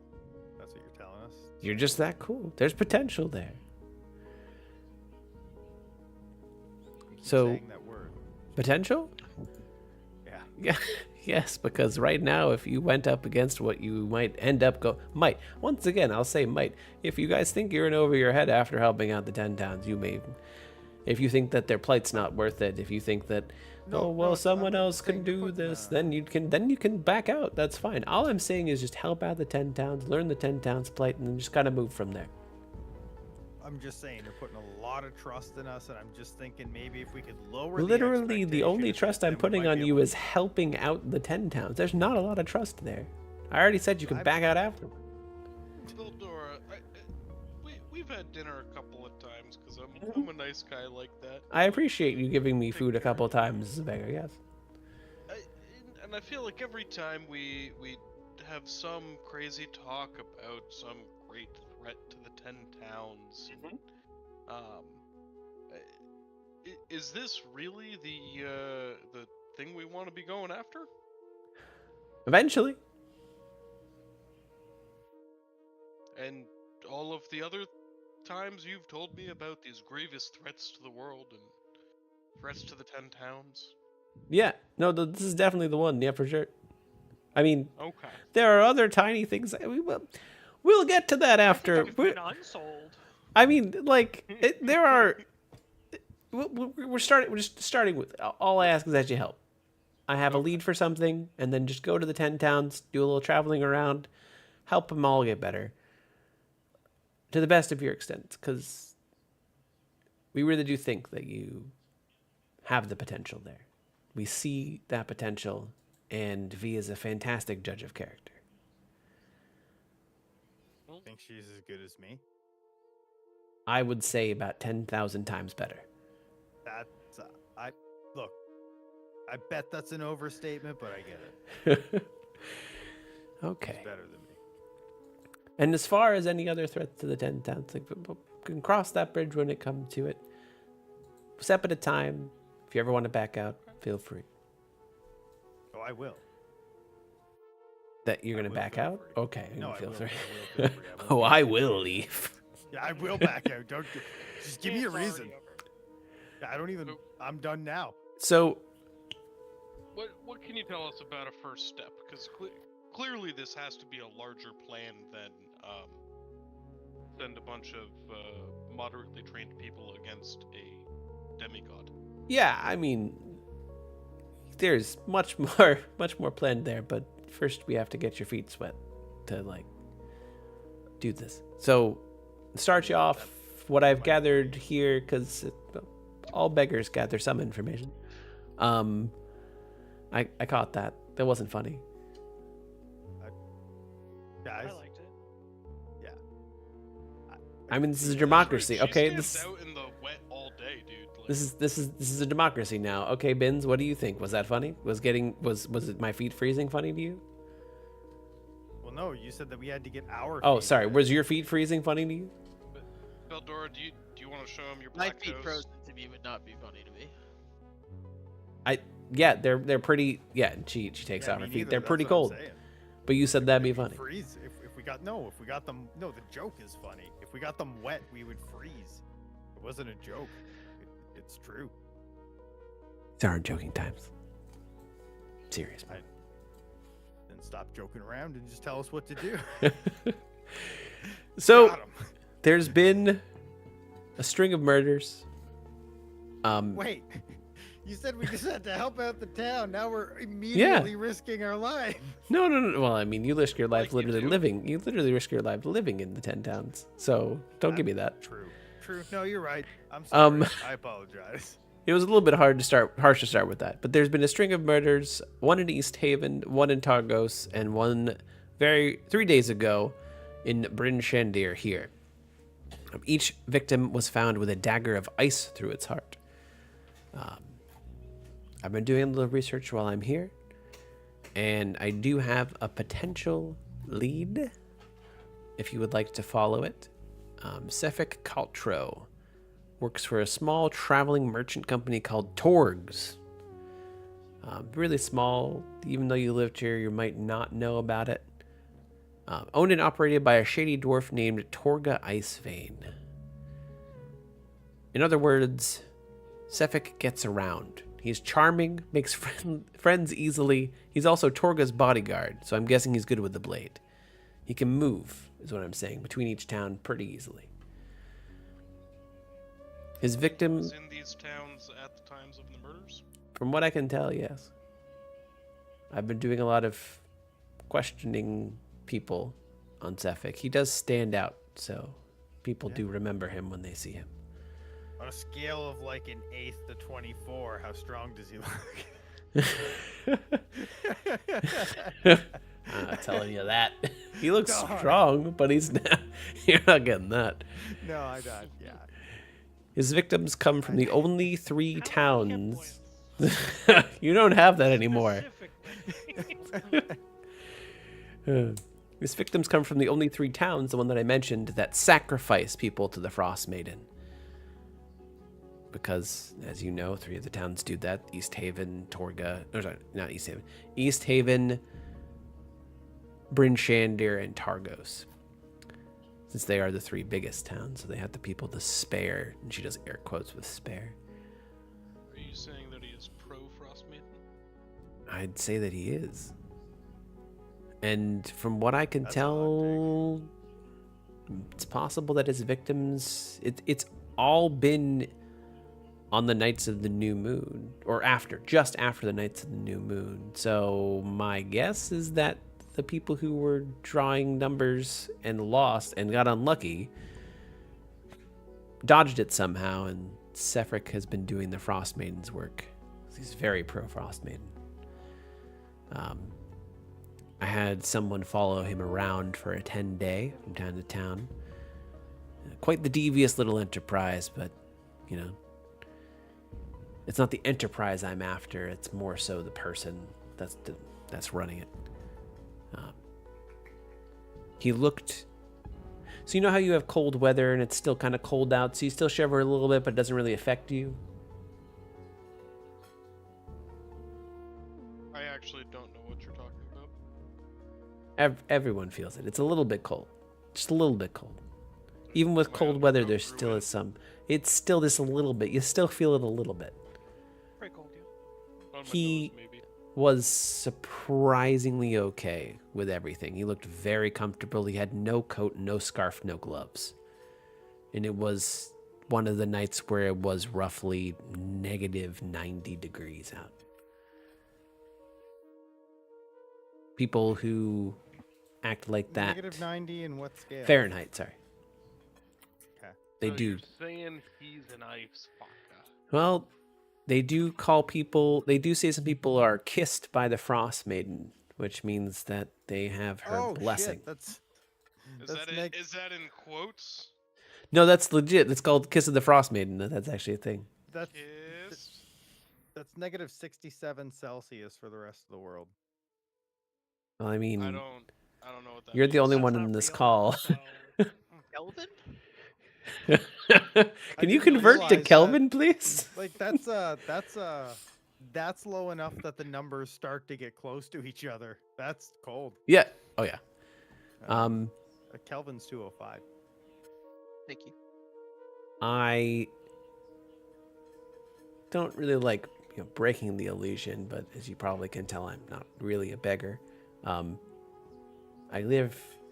That's what you're telling us. You're just that cool. There's potential there. You keep So- saying that word. Potential? Yeah. Yeah. Yes, because right now, if you went up against what you might end up might. Once again, I'll say might. If you guys think you're in over your head after helping out the 10 towns, you may. If you think that their plight's not worth it, if you think that, someone else can do this, then you can back out. That's fine. All I'm saying is just help out the 10 towns, learn the 10 towns plight, and then just kind of move from there. I'm just saying you're putting a lot of trust in us, and I'm just thinking maybe if we could lower. Literally, the only expectations, trust then I'm we putting might on be you able is helping out the 10 towns. There's not a lot of trust there. I already said you can back out after. Vildora, we've had dinner a couple of times because I'm a nice guy like that. I appreciate you giving me food a couple of times as a beggar, yes. And I feel like every time we have some crazy talk about some great threat to the 10 towns. Is this really the thing we want to be going after? Eventually. And all of the other times you've told me about these grievous threats to the world and threats to the 10 towns. Yeah. No, this is definitely the one. Yeah, for sure. I mean, Okay. there are other tiny things. We'll get to that after. I think I've been unsold. I mean, like, there are. We're just starting with. All I ask is that you help. I have a lead for something, and then just go to the 10 towns, do a little traveling around, help them all get better. To the best of your extent, because we really do think that you have the potential there. We see that potential, and V is a fantastic judge of character. Think she's as good as me? I would say about 10,000 times better. That's look. I bet that's an overstatement, but I get it. Okay. She's better than me. And as far as any other threats to the 10 towns, like, we can cross that bridge when it comes to it. Step at a time. If you ever want to back out, feel free. Oh, I will. That you're I going to will back feel out? free. Okay. No, I feel will. free. I will feel free. I won't Oh, be I back will out. leave. Yeah, I will back out. Don't just give me a It's already reason. over. Yeah, I don't even. I'm done now. So, What can you tell us about a first step? Because clearly this has to be a larger plan than send a bunch of moderately trained people against a demigod. yeah, I mean, there's much more planned there, but first we have to get your feet wet to, like, do this. So, start you off what I've gathered here, because all beggars gather some information. I caught that. That wasn't funny. Guys, I liked it. yeah. I mean, this is a That's democracy, right, okay? She This stands out in the wet all day, dude. Like, this is a democracy now. Okay, Bins, what do you think? Was that funny? Was it my feet freezing funny to you? Well, no, you said that we had to get our. Oh, feet sorry. wet. Was your feet freezing funny to you? Vildora, do you want to show him your My black feet toes? frozen to me would not be funny to me. Yeah, they're pretty. Yeah, she takes Yeah, off her me feet. neither, They're that's pretty what I'm cold. saying. But you said that'd be We'd funny. Freeze if we got them. No, the joke is funny. If we got them wet, we would freeze. It wasn't a joke. It's true. These aren't joking times. Serious. Then stop joking around and just tell us what to do. So Got 'em. there's been a string of murders. Wait, you said we just had to help out the town. Now we're immediately risking our life. No. Well, I mean, you risk your life Like you literally do. living. You literally risk your life living in the 10 towns. So don't give me that. True. No, you're right. I'm sorry. Um, I apologize. It was a little bit harsh to start with that. But there's been a string of murders, one in East Haven, one in Targos, and one 3 days ago in Bryn Shandir here. Each victim was found with a dagger of ice through its heart. I've been doing a little research while I'm here, And I do have a potential lead, if you would like to follow it. Sefik Kaltro works for a small traveling merchant company called Torgs. Really small. Even though you lived here, you might not know about it. Owned and operated by a shady dwarf named Torga Icevein. In other words, Sefik gets around. He's charming, makes friends easily. He's also Torga's bodyguard, so I'm guessing he's good with the blade. He can move, is what I'm saying, between each town pretty easily. His victim... Was in these towns at the times of the murders? From what I can tell, yes. I've been doing a lot of questioning people on Sefik. He does stand out, so people do remember him when they see him. On a scale of like an 8th to 24, how strong does he look? I'm not telling you that. He looks strong, but he's not. You're not getting that. No, I don't. Yeah. His victims come from the only 3 How many hit towns. points? You don't have that anymore. Specifically. His victims come from the only 3 towns, the one that I mentioned, that sacrifice people to the Frostmaiden. Because, as you know, 3 of the towns do that. East Haven, Torga... Or sorry, not East Haven. East Haven, Bryn Shandir, and Targos. Since they are the 3 biggest towns, so they have the people to spare. And she does air quotes with spare. Are you saying that he is pro-Frostmaiden? I'd say that he is. And from what I can That's a hot tell, it's possible that his victims... It's all been on the nights of the new moon. Or after. Just after the nights of the new moon. So my guess is that the people who were drawing numbers and lost and got unlucky dodged it somehow, and Sefik has been doing the Frostmaiden's work. He's very pro-Frostmaiden. I had someone follow him around for a 10-day from town to town. Quite the devious little enterprise, but, you know, it's not the enterprise I'm after. It's more so the person that's running it. He looked... So you know how you have cold weather and it's still kind of cold out, so you still shiver a little bit, but it doesn't really affect you? I actually don't know what you're talking about. Everyone feels it. It's a little bit cold. Just a little bit cold. Even with Am I cold on weather, the there Druid? still is some... It's still just a little bit. You still feel it a little bit. Pretty cold, yeah. On my He- nose, maybe. Was surprisingly okay with everything. He looked very comfortable. He had no coat, no scarf, no gloves. And it was one of the nights where it was roughly negative 90 degrees out. People who act like that... Negative 90 and what scale? Fahrenheit, sorry. Okay. They So do. You're saying he's an ice fucker. Well, they do call people... They do say some people are kissed by the Frostmaiden, which means that they have her blessing. Shit, that's Is That's that neg- is that in quotes? No, that's legit. It's called Kiss of the Frostmaiden. That's actually a thing. that's Kiss. that's negative 67 Celsius for the rest of the world. Well, I mean, I don't know what that you're the means. only That's one not in this real, call. so- Kelvin? Can you didn't convert to realize that. Kelvin, please? Like that's low enough that the numbers start to get close to each other. That's cold. Yeah. Oh, yeah. Kelvin's 205. Thank you. I don't really like breaking the illusion, but as you probably can tell, I'm not really a beggar.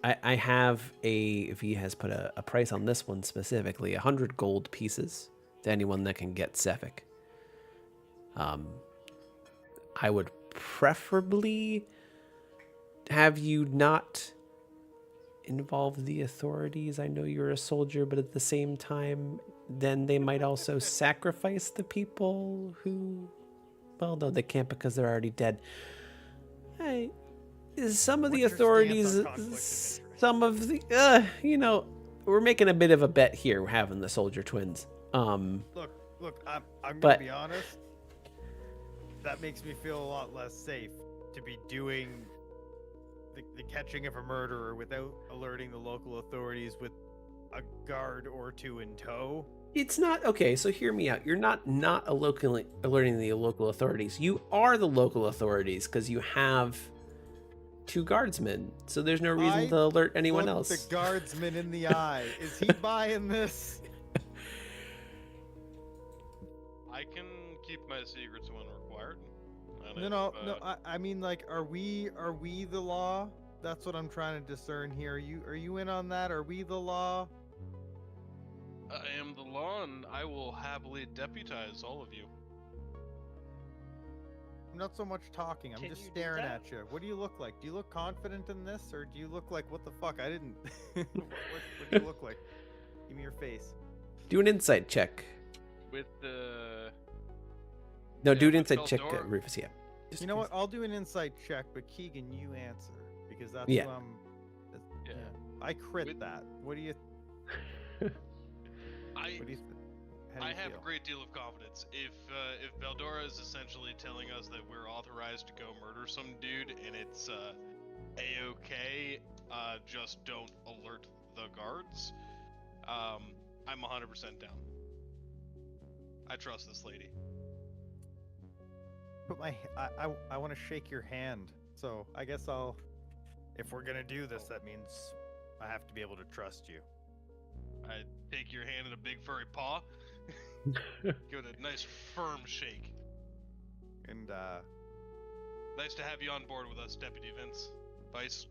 I have if he has put a price on this one specifically, 100 gold pieces to anyone that can get Sefik. I would preferably have you not involve the authorities. I know you're a soldier, but at the same time, then they might also sacrifice the people who... Well, no, they can't because they're already dead. Some of the What's your authorities... stance on conflict of interest? Some of the... we're making a bit of a bet here, we're having the soldier twins. Look, I'm But- gonna be honest. That makes me feel a lot less safe to be doing the catching of a murderer without alerting the local authorities with a guard or two in tow. It's not okay. So hear me out. You're not alerting the local authorities. You are the local authorities because you have 2 guardsmen. So there's no reason to alert anyone Look else. the guardsman in the eye. Is he buying this? I can keep my secrets when required. No. I mean, like, are we the law? That's what I'm trying to discern here. Are you in on that? Are we the law? I am the law, and I will happily deputize all of you. I'm not so much talking. I'm Can just you do staring that? at you. What do you look like? Do you look confident in this, or do you look like what the fuck? I didn't. what do you look like? Give me your face. Do an insight check. With the No, Yeah, do an with insight check, Beldor. Rufus. Yeah. Just You know what? because- I'll do an insight check, but Keegan, you answer because that's Yeah. who I'm. Yeah. I crit With- that. What do you? I What do you? How do I you have feel? a great deal of confidence. If Beldora is essentially telling us that we're authorized to go murder some dude and it's a-okay, just don't alert the guards. I'm 100% down. I trust this lady. Put my. I want to shake your hand. So I guess I'll. If we're gonna do this, that means I have to be able to trust you. I take your hand in a big furry paw, give it a nice firm shake. And Nice to have you on board with us, Deputy Vince. Vice,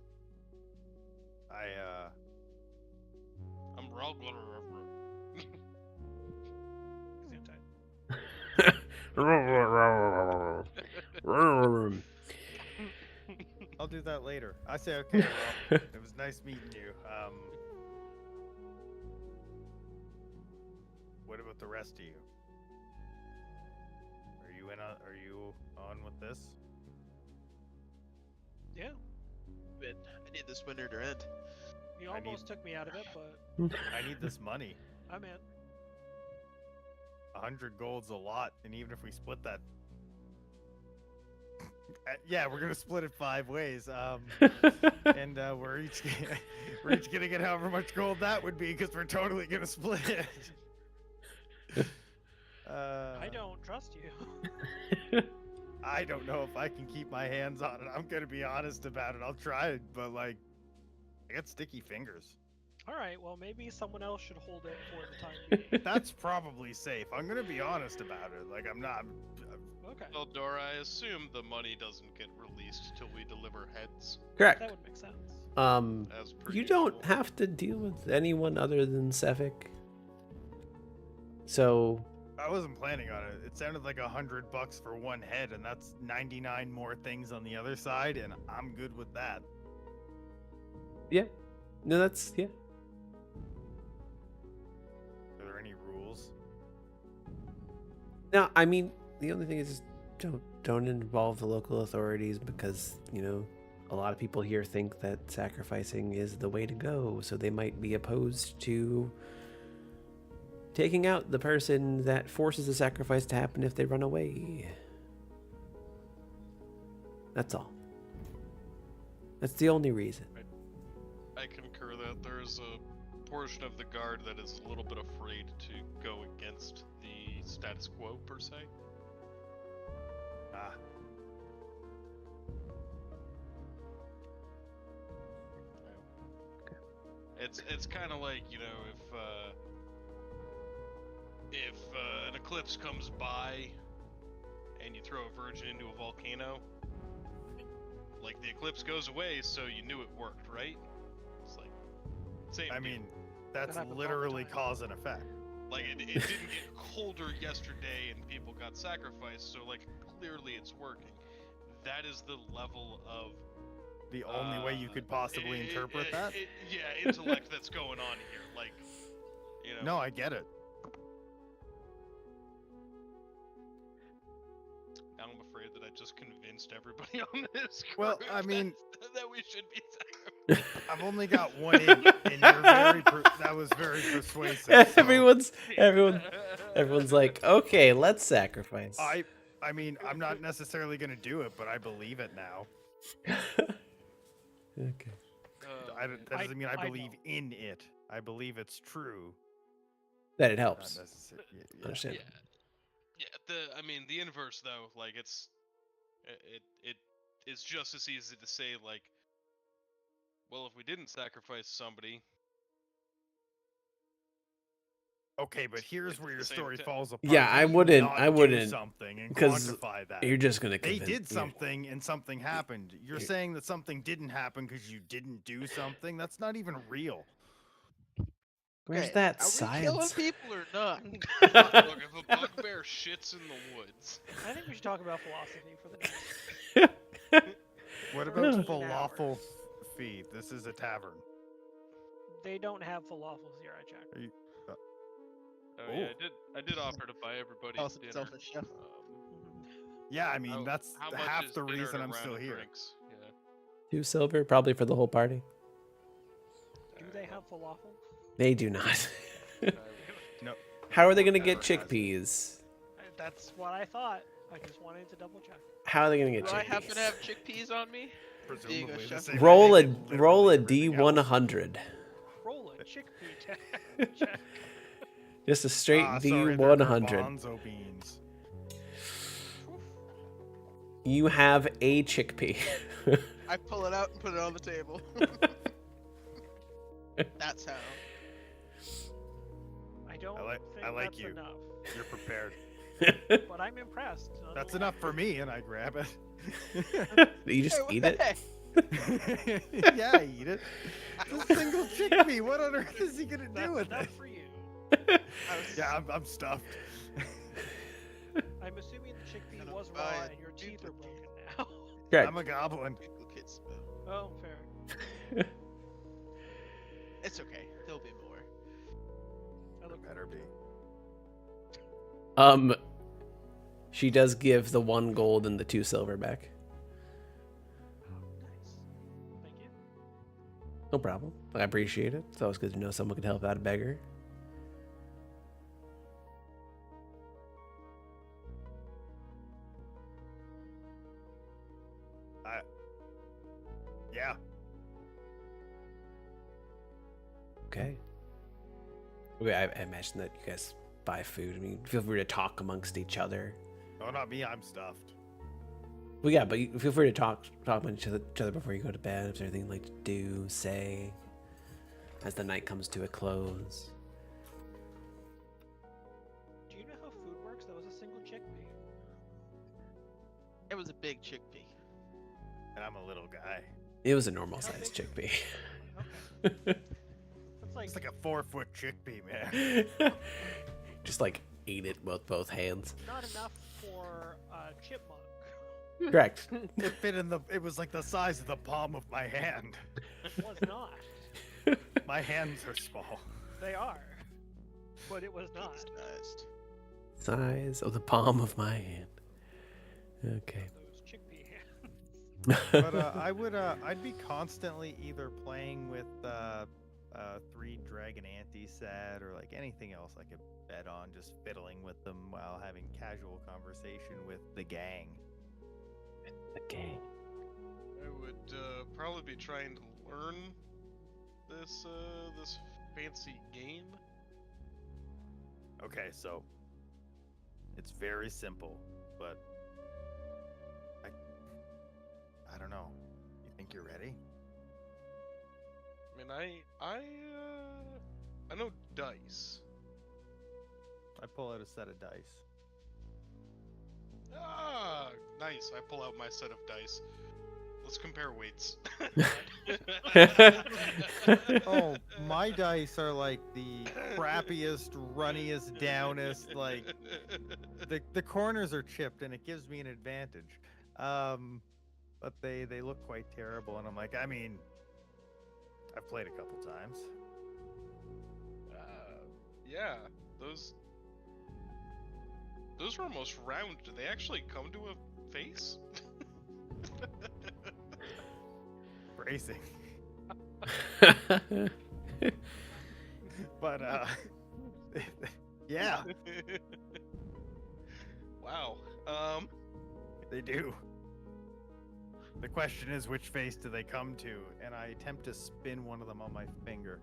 I'm Ralgar. I'll do that later. I say okay. Well, it was nice meeting you. What about the rest of you? Are you on with this? Yeah, I need this winter to end. you I need- almost took me out of it, but I need this money. I'm in. 100 gold's a lot, and even if we split that, yeah, we're gonna split it 5 ways. And we're each gonna get however much gold that would be because we're totally gonna split it. I don't trust you. I don't know if I can keep my hands on it. I'm gonna be honest about it. I'll try it, but like, I got sticky fingers. All right, well maybe someone else should hold it for the time being. That's probably safe. I'm gonna be honest about it. Like, I'm not. Okay, Beldora, I assume the money doesn't get released till we deliver heads, Correct. that would make sense. as per You usual. don't have to deal with anyone other than Sevik. So I wasn't planning on it. It sounded like $100 for one head, and that's 99 more things on the other side, and I'm good with that. yeah, no, that's yeah. Are there any rules? No, I mean the only thing is don't involve the local authorities because a lot of people here think that sacrificing is the way to go, so they might be opposed to taking out the person that forces the sacrifice to happen if they run away. That's all. That's the only reason. I concur that there's a portion of the guard that is a little bit afraid to go against the status quo, per se. Ah, It's kind of like, if an eclipse comes by and you throw a virgin into a volcano, like the eclipse goes away, so you knew it worked, right? It's like same. I deal. mean, that's happens all the literally time. cause and effect. Like it didn't get colder yesterday and people got sacrificed, so like clearly it's working. That is the level of The only way you could possibly interpret that? yeah, intellect that's going on here. Like, No, I get it. Now I'm afraid that I just convinced everybody on this group Well, I mean- that we should be sacrificed. I've only got one ink, and that was very persuasive. so everyone's like, okay, let's sacrifice. I I mean, I'm not necessarily gonna do it, but I believe it now. Okay. That doesn't mean I I believe know. in it. I believe it's true. That it Not helps. necessarily. Understand. Yeah. I mean, the inverse though, like it is just as easy to say like, well, if we didn't sacrifice somebody, Okay, but here's where your Same story t- falls apart. Yeah, How I do you wouldn't- not I do wouldn't, something and 'cause quantify that. You're just gonna They convince. did something and something happened. You're saying that something didn't happen because you didn't do something. That's not even real. Where's Okay, that are we killing science? people or not? look, if a bugbear shits in the woods, I think we should talk about philosophy for the next. What For about 18 falafel hours. feed? This is a tavern. They don't have falafels here. I checked. Are you, oh yeah, I did offer to buy everybody Also dinner. selfish, yeah. yeah, I mean, that's how much half is the dinner reason and a I'm round still of here. drinks? Yeah. 2 silver, probably for the whole party. Do they have falafel? They do not. No. How are they gonna get Never has it. chickpeas? That's what I thought. I just wanted to double check. How are they gonna get Do I happen to chickpeas? have chickpeas on me? Presumably the chef. same way Roll they a get literally roll a everything else. D100. Roll a chickpea check. Just a straight Ah, sorry, they're D100. garbanzo beans. You have a chickpea. I pull it out and put it on the table. That's how. I don't I think like that's you. enough, You're prepared. but I'm impressed. That's nonetheless. enough for me, and I grab it. You just Hey, what eat the it? heck? Yeah, I eat it. It's a single chickpea. What on earth is he gonna That's do with enough it? for you. I was Yeah, I'm stuffed. I'm assuming the chickpea Gonna was buy raw a and your teeth are duplicate. broken now. Correct. I'm a goblin. duplicate spell. Oh, fair. It's okay. There'll be more. I look Better be. She does give the 1 gold and the 2 silver back. nice. Thank you. No problem. I appreciate it. It's always good to know someone can help out a beggar. Yeah. Okay. I imagine that you guys buy food. I mean, feel free to talk amongst each other. Oh, not me. I'm stuffed. Well, yeah, but feel free to talk amongst each other before you go to bed. If there's anything you'd like to do, say, as the night comes to a close. Do you know how food works? That was a single chickpea. It was a big chickpea. And I'm a little guy. It was a normal sized chickpea. Okay. That's like It's like a 4-foot chickpea, man. Just like ate it with both hands. not enough for a chipmunk. Correct. It fit in the. It was like the size of the palm of my hand. It was not. My hands are small. They are. But it was not. Pizza-sized. Size of the palm of my hand. Okay. Those chickpea hands. But I'd be constantly either playing with 3 Dragon Ante set or like anything else I could bet on, just fiddling with them while having casual conversation with the gang. Okay. I would probably be trying to learn this this fancy game. Okay, so it's very simple, but I don't know. You think you're ready? I mean, I know dice. I pull out a set of dice. Ah, nice. I pull out my set of dice. Let's compare weights. Oh, my dice are like the crappiest, runniest, downest. Like the corners are chipped, and it gives me an advantage. But they look quite terrible, and I'm like, I mean, I've played a couple times. Yeah, those were almost round. Did they actually come to a face? Bracing. But yeah. Wow. They do. The question is, which face do they come to? And I attempt to spin one of them on my finger.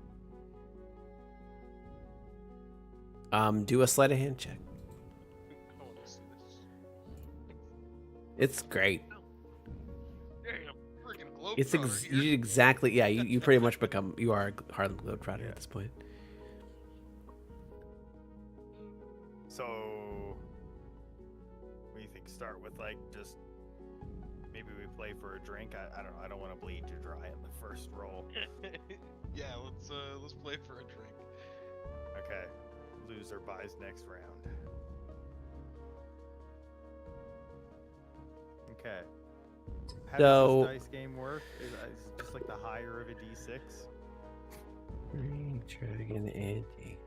Do a sleight of hand check. I want to see this. It's great. Damn, freaking globetrotter It's here. you exactly, yeah, you pretty much you are a Harlem Globetrotter at this point. So, what do you think? Start with like just maybe we play for a drink. I don't know. I don't want to bleed you dry in the first roll. Yeah, let's play for a drink. Okay. Loser buys next round. Okay. How So- does this dice game work? Is it just like the higher of a d6? Dragon ante.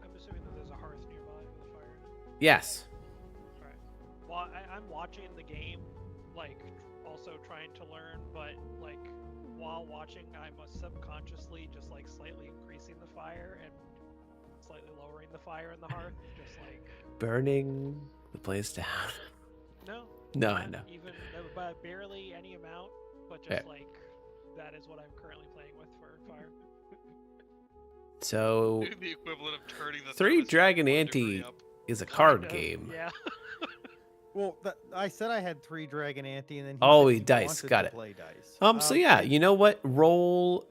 I'm assuming that there's a hearth nearby with a fire. Yes. Right. Well, I'm watching the game, like, also trying to learn, but, like, while watching, I'm subconsciously just, like, slightly increasing the fire and slightly lowering the fire in the hearth, just, like... Burning the place down. No. No, I not know. Even, but barely any amount, but just, Okay. like, that is what I'm currently playing with for fire. So The equivalent of turning the 3 thermostat Dragon 1 Ante degree up. is a card Kind of, game. Yeah. Well, I said I had 3 Dragon Ante, and then Oh, he said he dice, wanted got to it. play dice. So yeah, you know what? Roll.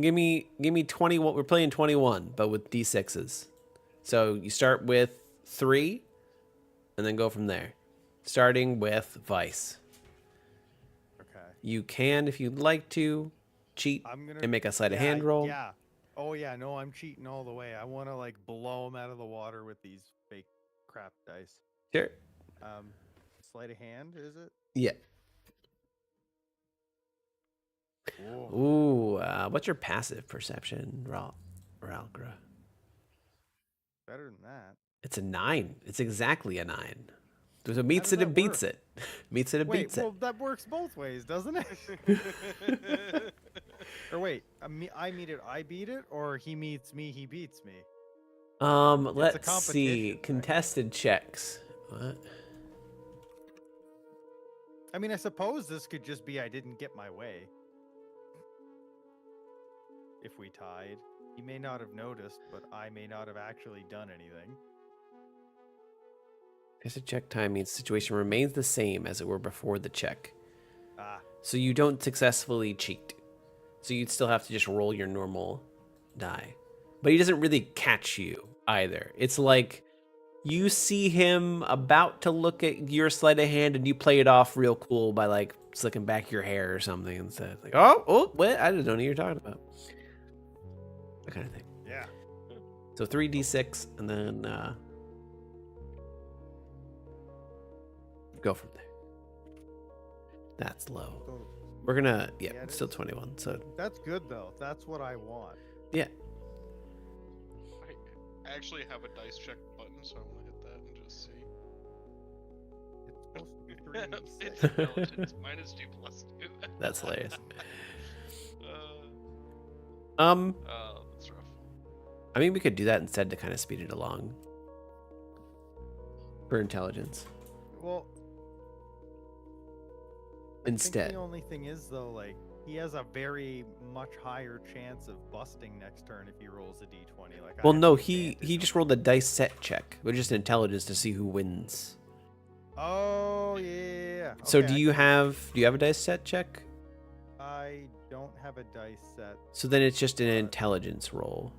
Give me 21. We're playing 21, but with d6s. So you start with 3, and then go from there. Starting with Vice. Okay. You can, if you'd like to, cheat I'm gonna and make a sleight of hand roll. Yeah. Oh yeah. No, I'm cheating all the way. I want to like blow them out of the water with these fake crap dice. Sure. Sleight of hand, is it? Yeah. Whoa. Ooh. What's your passive perception, Ralgar? Better than that. It's a 9. It's exactly a 9. So it meets does it that and beats work? it. Meets it and Wait, beats well, that works both ways, doesn't it? Or wait, I meet it, I beat it, or he meets me, he beats me. it. Let's see. competition, right? Contested checks. What? I mean, I suppose this could just be I didn't get my way. If we tied, he may not have noticed, but I may not have actually done anything. Contested check time means the situation remains the same as it were before the check. Ah, So you don't successfully cheat. So you'd still have to just roll your normal die. But he doesn't really catch you either. It's like you see him about to look at your sleight of hand and you play it off real cool by like slicking back your hair or something instead. Like, oh, what? I didn't know what you're talking about. That kind of thing. yeah. So 3d6 and then go from there. That's low. So We're gonna, yeah, Yeah, it it's still is. 21. So that's good though. That's what I want. yeah, I actually have a dice check button, so I want to hit that and just see. It's supposed to be 3d6. It's intelligence minus 2 plus 2. that's hilarious. That's rough. I mean, we could do that instead to kind of speed it along for intelligence. Well, I think Instead. the only thing is though, like he has a very much higher chance of busting next turn if he rolls a d20. Like, I Well, have no, the he advantage just on- rolled a dice set check, but just intelligence to see who wins. Oh yeah. So Okay, do you have a dice set check? I don't have a dice set. So then it's just an intelligence roll.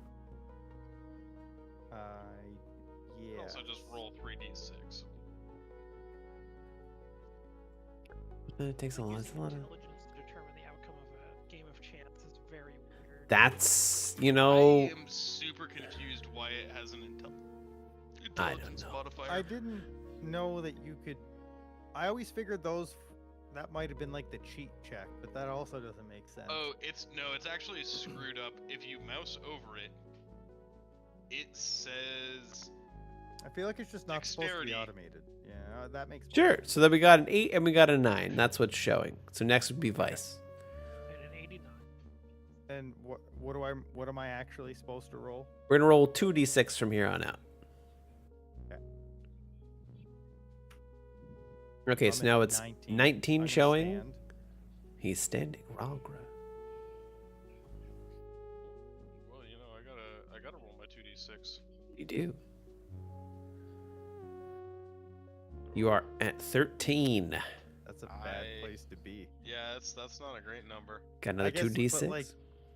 Yeah. Also, just roll 3d6. It takes a lot. It's a Using lot of. intelligence to determine the outcome of a game of chance is very weird. That's I am super confused why it has an I don't intelligence know. modifier. I didn't know that you could. I always figured that might have been like the cheat check, but that also doesn't make sense. Oh, it's actually screwed up. If you mouse over it, it says I feel like it's just not supposed to Dexterity. be automated. Yeah, that makes Sure. sense. So then we got an 8 and we got a 9. That's what's showing. So next would be Vice. And an 89. And what am I actually supposed to roll? We're gonna roll 2d6 from here on out. Okay. Okay, I'm so at now it's 19 I'm gonna showing. stand. He's standing. Ralgar. Well, you know, I gotta roll my 2d6. You do. You are at 13. That's a bad I- place to be. Yeah, that's not a great number. Got I another guess, 2d6. but like,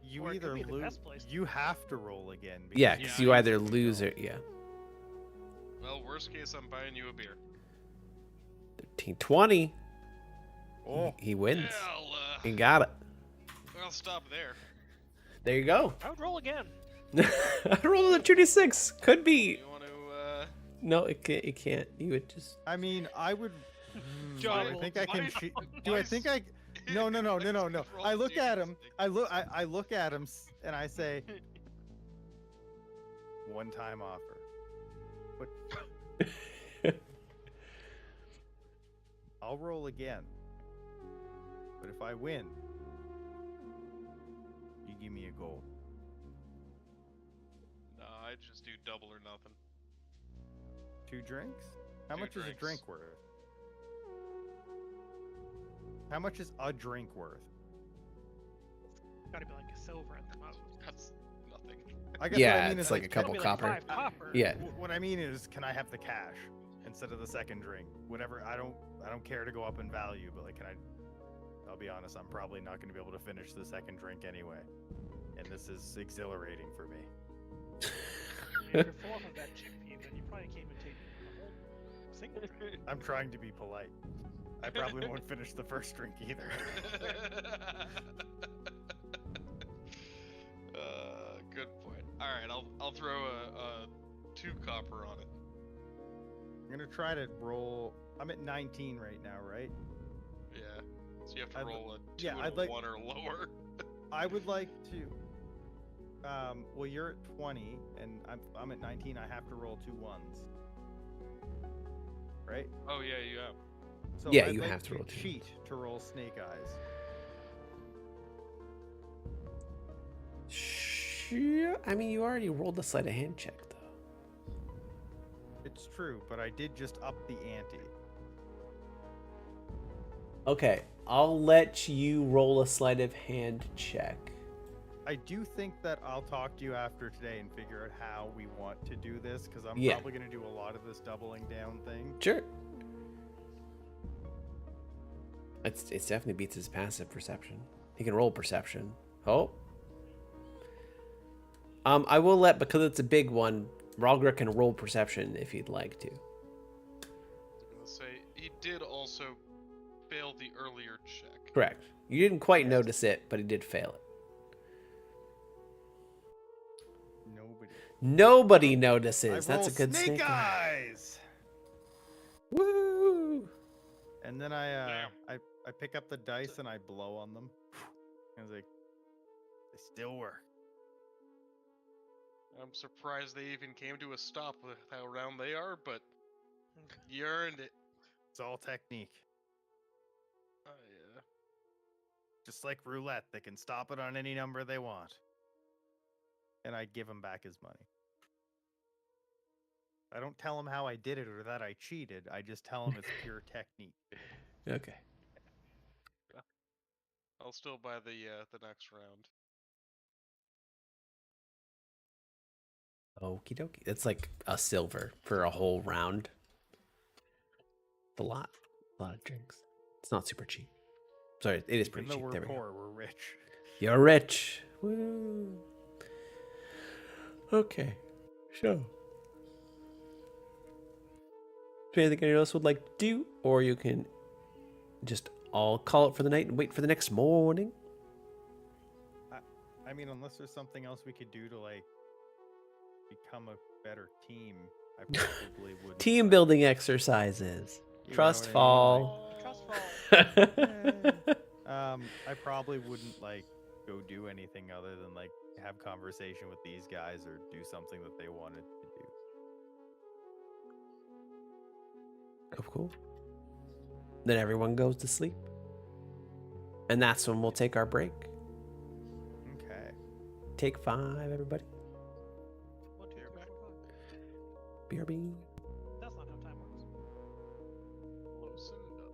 you Or it could either be the lose. best place to You have to roll again. Yeah, because because Yeah, you I either usually lose don't. or yeah. Well, worst case, I'm buying you a beer. 13, 20. Oh, He wins. Yeah, He got it. I'll stop there. There you go. I would roll again. I rolled another 2d6. Could be. You want to, No, it can't. It can't. You would just. I mean, I would. Do I Double think I can? twice. Do I think I? No. I look at him. I look at him, and I say, one-time offer. But I'll roll again. But if I win, you give me a gold. No, I just do double or nothing. 2 drinks? How 2 much is a drinks. drink worth? How much is a drink worth? Gotta be like a silver at the most. That's nothing. I guess Yeah, what I mean it's is like a couple Gotta be like copper. 5 copper. Yeah. What I mean is, can I have the cash instead of the second drink? Whatever. I don't care to go up in value, but like, can I? I'll be honest. I'm probably not going to be able to finish the second drink anyway, and this is exhilarating for me. If you're full off of that chickpea, then you probably can't even take a whole single drink. I'm trying to be polite. I probably won't finish the first drink either. Good point. All right, I'll throw a 2 copper on it. I'm gonna try to roll. I'm at 19 right now, right? Yeah. So you have to I'd- roll a 2 yeah, and I'd a like- 1 or lower. I would like to. Well, you're at 20, and I'm at 19. I have to roll 2 ones. Right? Oh yeah, you have. So Yeah, I'd you like have to roll 2 cheat to roll snake eyes. Sure. I mean, you already rolled the sleight of hand check, though. It's true, but I did just up the ante. Okay, I'll let you roll a sleight of hand check. I do think that I'll talk to you after today and figure out how we want to do this, because I'm Yeah. probably going to do a lot of this doubling down thing. Sure. It definitely beats his passive perception. He can roll perception. Oh. I will let, because it's a big one, Ralgar can roll perception if he'd like to. I was gonna say he did also fail the earlier check. Correct. You didn't quite notice it, but he did fail it. Nobody notices. I That's a roll good snake snake eye. eyes. Woo! And then I pick up the dice and I blow on them. I was like, they still work. I'm surprised they even came to a stop with how round they are, but you earned it. It's all technique. Oh yeah. Just like roulette, they can stop it on any number they want. And I give him back his money. I don't tell him how I did it or that I cheated. I just tell him it's pure technique. Okay. I'll still buy the next round. Okie dokie. It's like a silver for a whole round. It's a lot. A lot of drinks. It's not super cheap. Sorry, it is pretty Even though cheap. we're There we go. poor, we're rich. You're rich. Woo. Okay. So. Is there anything anyone else would like to do? Or you can just all call it for the night and wait for the next morning. I mean, unless there's something else we could do to, like, become a better team, I probably wouldn't. Team building exercises. You know Trust what I fall. Trust fall. I probably wouldn't, like, go do anything other than, like, have conversation with these guys or do something that they wanted to do. Cool. Then everyone goes to sleep. And that's when we'll take our break. Okay. Take 5, everybody. 1, 2, 3, 4, 5. BRB. That's not how time works. Close enough.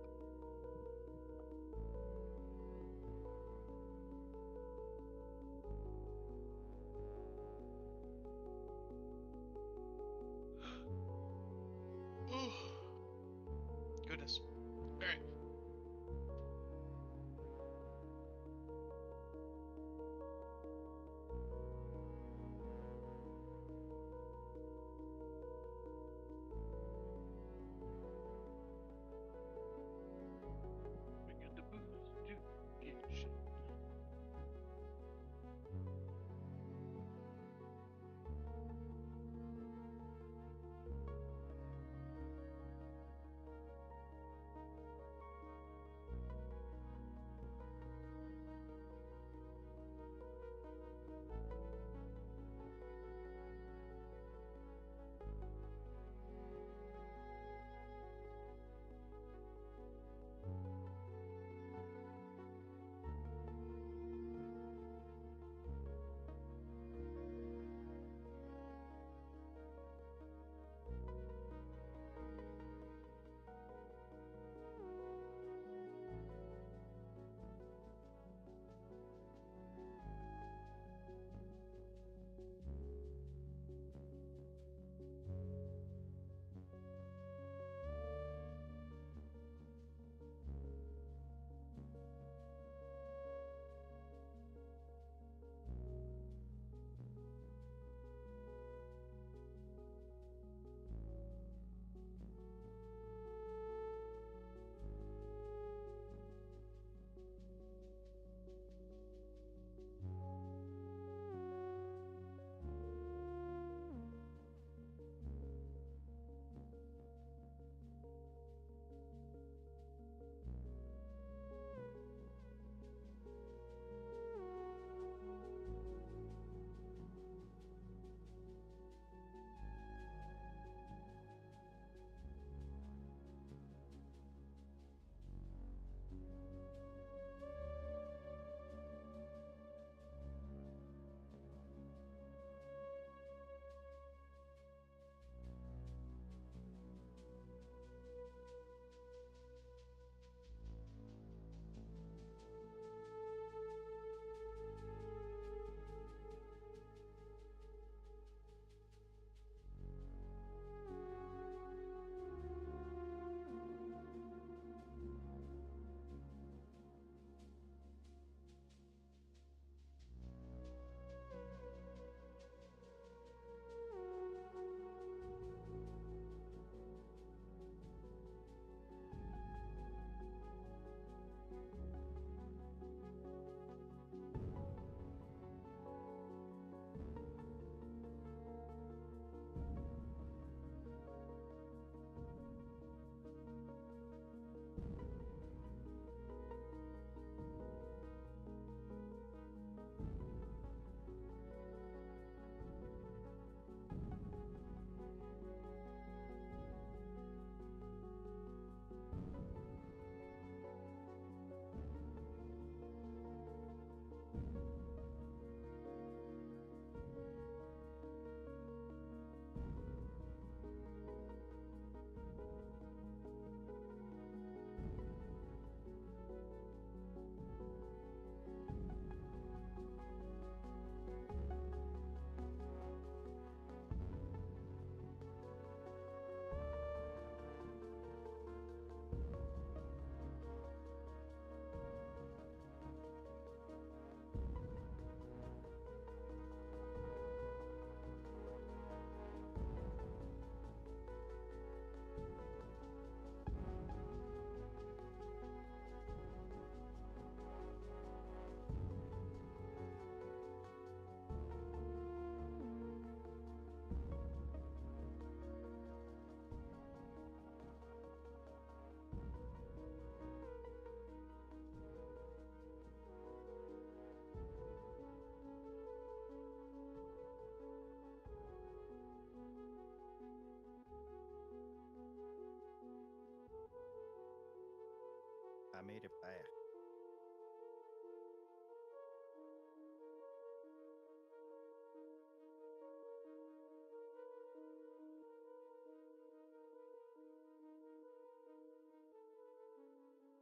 I made it back.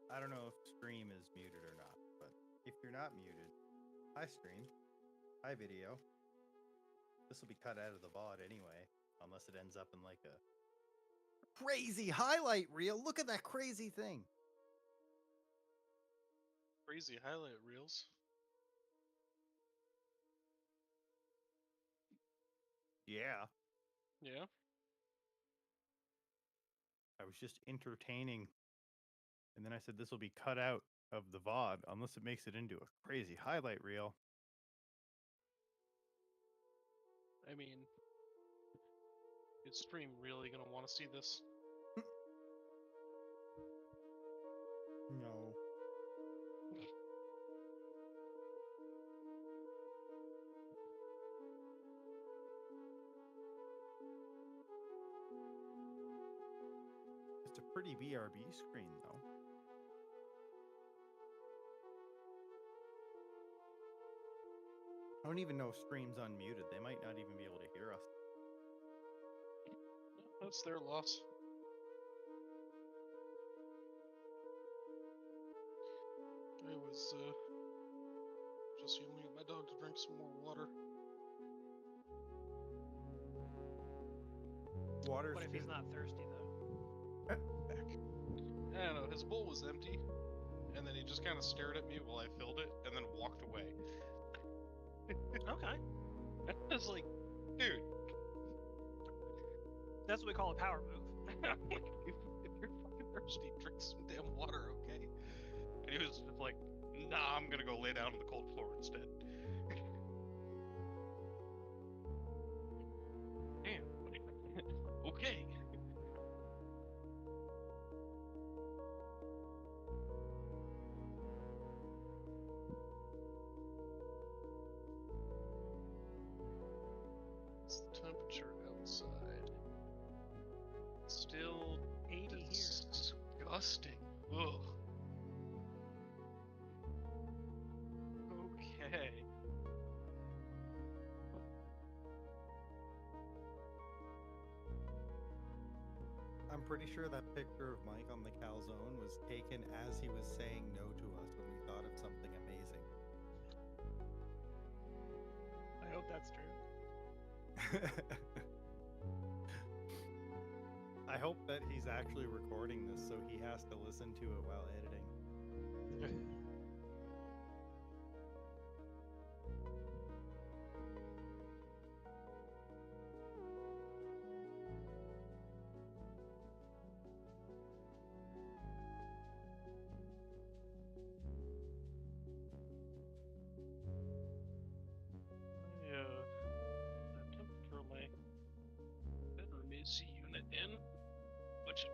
I don't know if stream is muted or not, but if you're not muted, hi stream, hi video. This will be cut out of the VOD anyway, unless it ends up in like a crazy highlight reel. Look at that crazy thing. Crazy highlight reels. Yeah. Yeah. I was just entertaining. And then I said this will be cut out of the VOD unless it makes it into a crazy highlight reel. I mean, is stream really gonna want to see this? No. It's a pretty BRB screen, though. I don't even know if stream's unmuted. They might not even be able to hear us. That's their loss. I was just yelling at my dog to drink some more water. Water's What if he's not thirsty though? Back. I don't know, his bowl was empty, and then he just kind of stared at me while I filled it, and then walked away. Okay, I was like, dude. that's what we call a power move. Like, if you're fucking thirsty, drink some damn water, okay? And he was just like, nah, I'm gonna go lay down on the cold floor instead. Damn. Okay. What's the temperature outside? Still 80 here. disgusting. Ugh. Okay. I'm pretty sure that picture of Mike on the calzone was taken as he was saying no to us when we thought of something amazing. I hope that's true. I hope that he's actually recording this so he has to listen to it while editing. The temperature of my bedroom AC unit in, which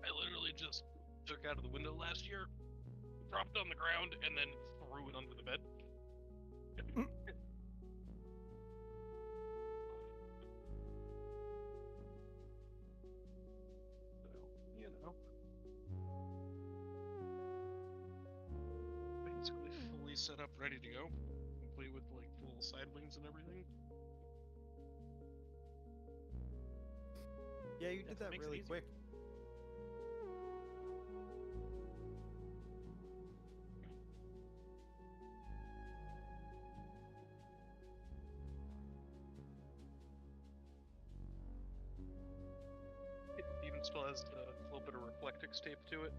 I literally just took out of the window last year, dropped on the ground, and then threw it under the bed. So, you know. Basically fully set up, ready to go. Complete with like full side wings and everything. Yeah, you did That that makes it really easier. quick. It even still has a little bit of Reflectix tape to it.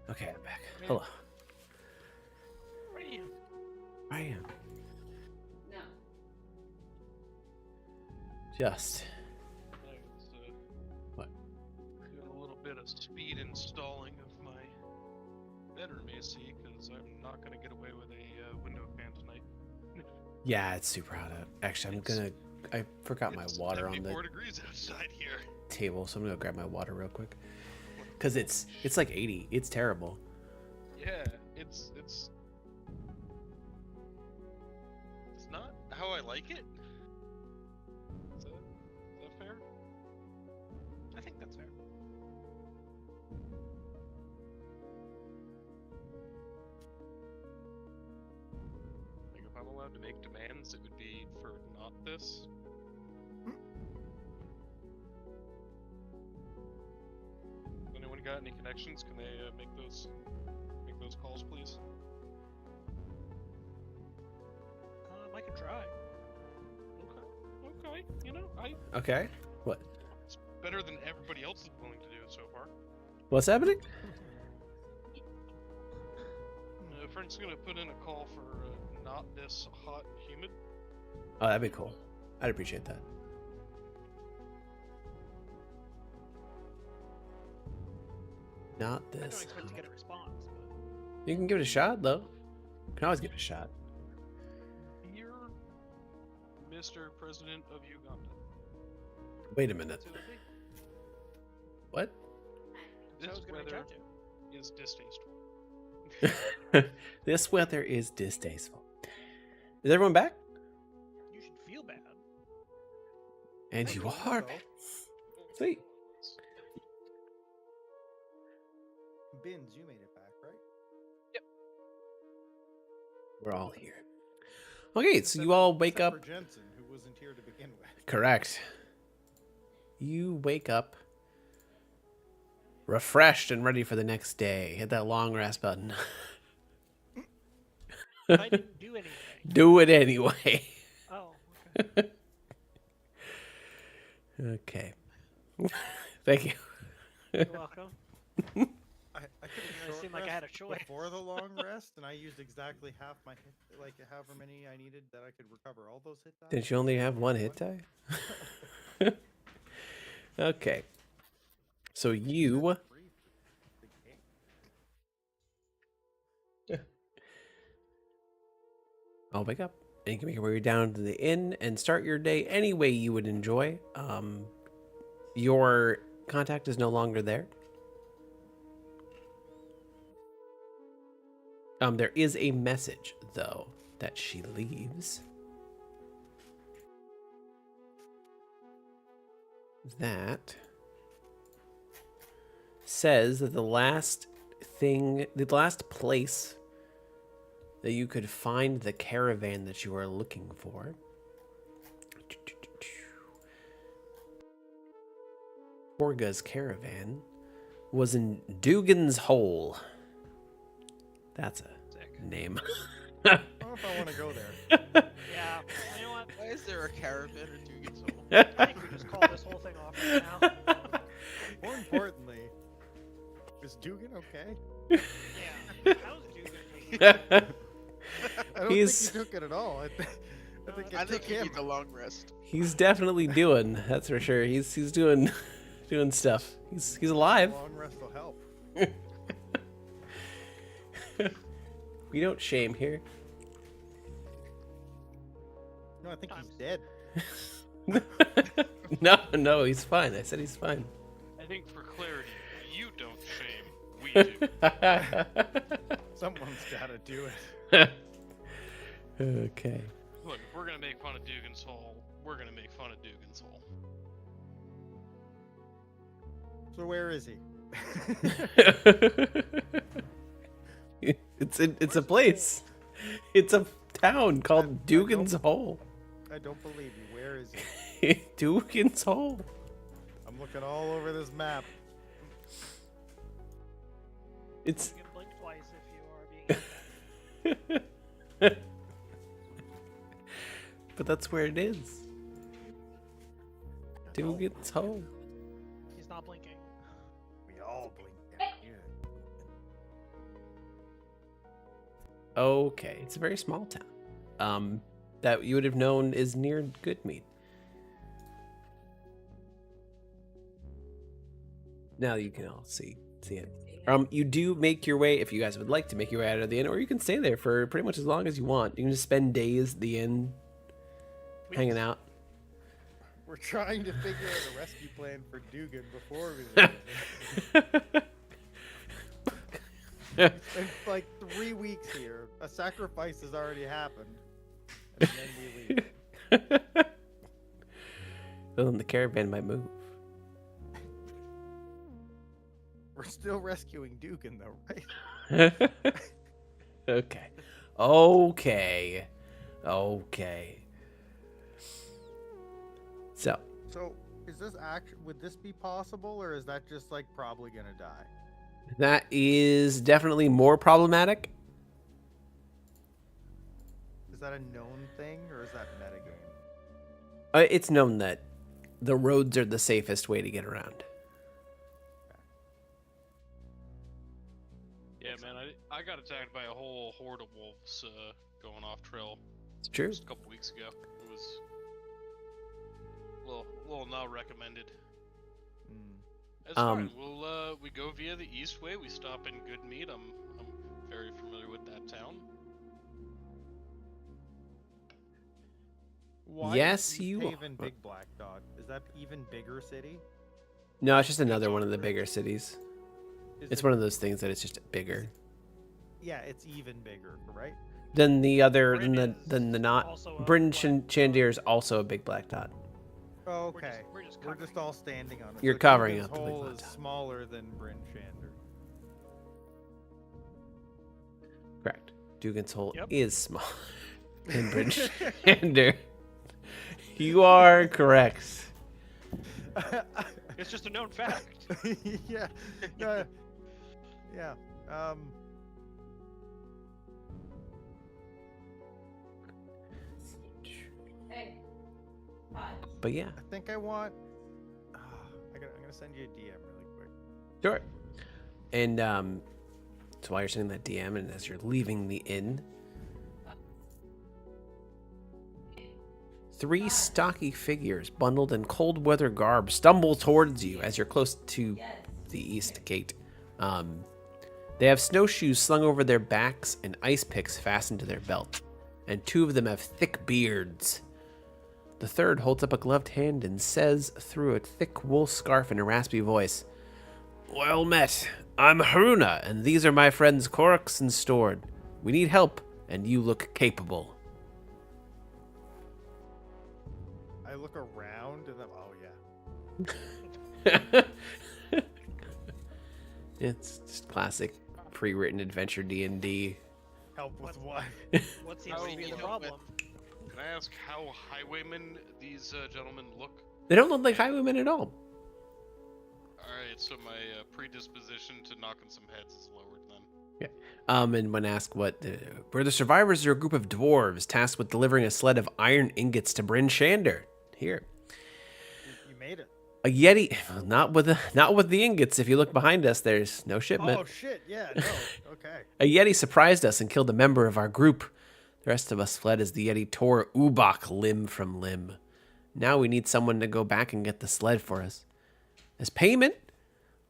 Okay, I'm back. Yeah. Hello. Bam! I am. No. Just. I was, What? doing a little bit of speed installing of my better, Macy, because I'm not gonna get away with a window fan tonight. Yeah, it's super hot out. Actually, I forgot my It's water on 74 the degrees outside here. table, so I'm gonna go grab my water real quick. Cause it's like 80. It's terrible. Yeah, it's not how I like it. Is that fair? I think that's fair. Like, if I'm allowed to make demands, it would be for not this. Anyone got any connections? Can they make those calls, please? I can try. Okay. You know, Okay. What? it's better than everybody else is willing to do so far. What's happening? Frank's gonna put in a call for not this hot and humid. Oh, that'd be cool. I'd appreciate that. Not I don't this. expect to get a response. You can give it a shot, though. You can always give it a shot. Dear Mr. President of Uganda, Wait a minute. Absolutely. What? So I this was gonna reach weather out to you. is distasteful. This weather is distasteful. Is everyone back? You should feel bad. And I you think are. so. Sweet. Bins, you made it back, right? We're all here. Okay, so you all wake Except up. for Jensen, who wasn't here to begin with. Correct. You wake up refreshed and ready for the next day. Hit that long rest button. I didn't do anything. Do it anyway. Oh, okay. Okay. Thank you. You're welcome. I could It have seemed like I had a choice. before the long rest, and I used exactly half my hit, like however many I needed that I could recover all those hit dice. Didn't you only have one hit die? Okay. So you all wake up and you can make your way down to the inn and start your day any way you would enjoy. Your contact is no longer there. There is a message though that she leaves. That says that the last place that you could find the caravan that you are looking for Forga's caravan was in Dugan's Hole. That's a Sick. name. I don't know if I want to go there. Yeah. You know what? Why is there a caravan or Dugan's Hole? I think we just call this whole thing off right now. More importantly, is Dugan okay? Yeah. How's Dugan? I don't He's- think he took it at all. I think I it think took you him. need the long rest. He's definitely doing. That's for sure. He's doing stuff. He's alive. Long rest will help. We don't shame here. No, I think he's dead. No, he's fine. I said he's fine. I think for clarity, you don't shame, we do. Someone's got to do it. Okay. Look, if we're gonna make fun of Dugan's Hole, we're gonna make fun of Dugan's Hole. So where is he? It's a place. It's a town called Dugan's Hole. I don't believe you. Where is he? Dugan's Hole. I'm looking all over this map. It's You can blink twice if you are being. but that's where it is. Dugan's Hole. He's not blinking. We all blink down here. Okay, it's a very small town. That you would have known is near Goodmead. Now you can all see It's the end. You do make your way, if you guys would like to make your way out of the inn, or you can stay there for pretty much as long as you want. You can just spend days at the inn, hanging out. We're trying to figure out a rescue plan for Dugan before we leave. It's like 3 weeks here. A sacrifice has already happened. And then we leave. Well, then the caravan might move. We're still rescuing Dugan, though, right? Okay. Okay. Okay. So, is this would this be possible, or is that just like probably gonna die? that is definitely more problematic. Is that a known thing, or is that metagame? It's known that the roads are the safest way to get around. Yeah, man, I got attacked by a whole horde of wolves going off trail It's true. just a couple weeks ago. It was a little not recommended. It's fine. We go via the east way. We stop in Goodmead. I'm very familiar with that town. Why Yes, is you Haven are. Big Black Dot? Is that even bigger city? No, it's just another one of the bigger cities. Is It's it- one of those things that it's just bigger Yeah, it's even bigger, right? than the other Bryn than the is not. also a Bryn black Chandir is also a big black dot. Oh, We're okay. we're just We're covering just all standing on it. You're So covering Dugan's up the big hole black is dot. smaller than Bryn Shander. Correct. Dugan's hole Yep. is small. And Bryn Chandir. You are correct. It's just a known fact. yeah. Yeah. Hey. Hi. But yeah, I think I want. I'm gonna send you a DM really quick. sure. And so while you're sending that DM, and as you're leaving the inn, 3 stocky figures bundled in cold weather garb stumble towards you as you're close to Yes. the east gate. They have snowshoes slung over their backs and ice picks fastened to their belt, and 2 of them have thick beards. The third holds up a gloved hand and says through a thick wool scarf in a raspy voice, "Well met. I'm Haruna, and these are my friends Korix and Stord. We need help, and you look capable." I look around and I'm. Oh yeah. It's just classic pre-written adventure D&D. Help with what? What seems How to be do the you problem? Can I ask how highwaymen these gentlemen look? They don't look like highwaymen at all. Alright, so my predisposition to knocking some heads is lowered then. And when asked we're the survivors are a group of dwarves tasked with delivering a sled of iron ingots to Bryn Shander. Here. You made it. A Yeti, not with the ingots. If you look behind us, there's no shipment. Oh shit! Yeah. No. Okay. A Yeti surprised us and killed a member of our group. The rest of us fled as the Yeti tore Ubak limb from limb. Now we need someone to go back and get the sled for us. As payment,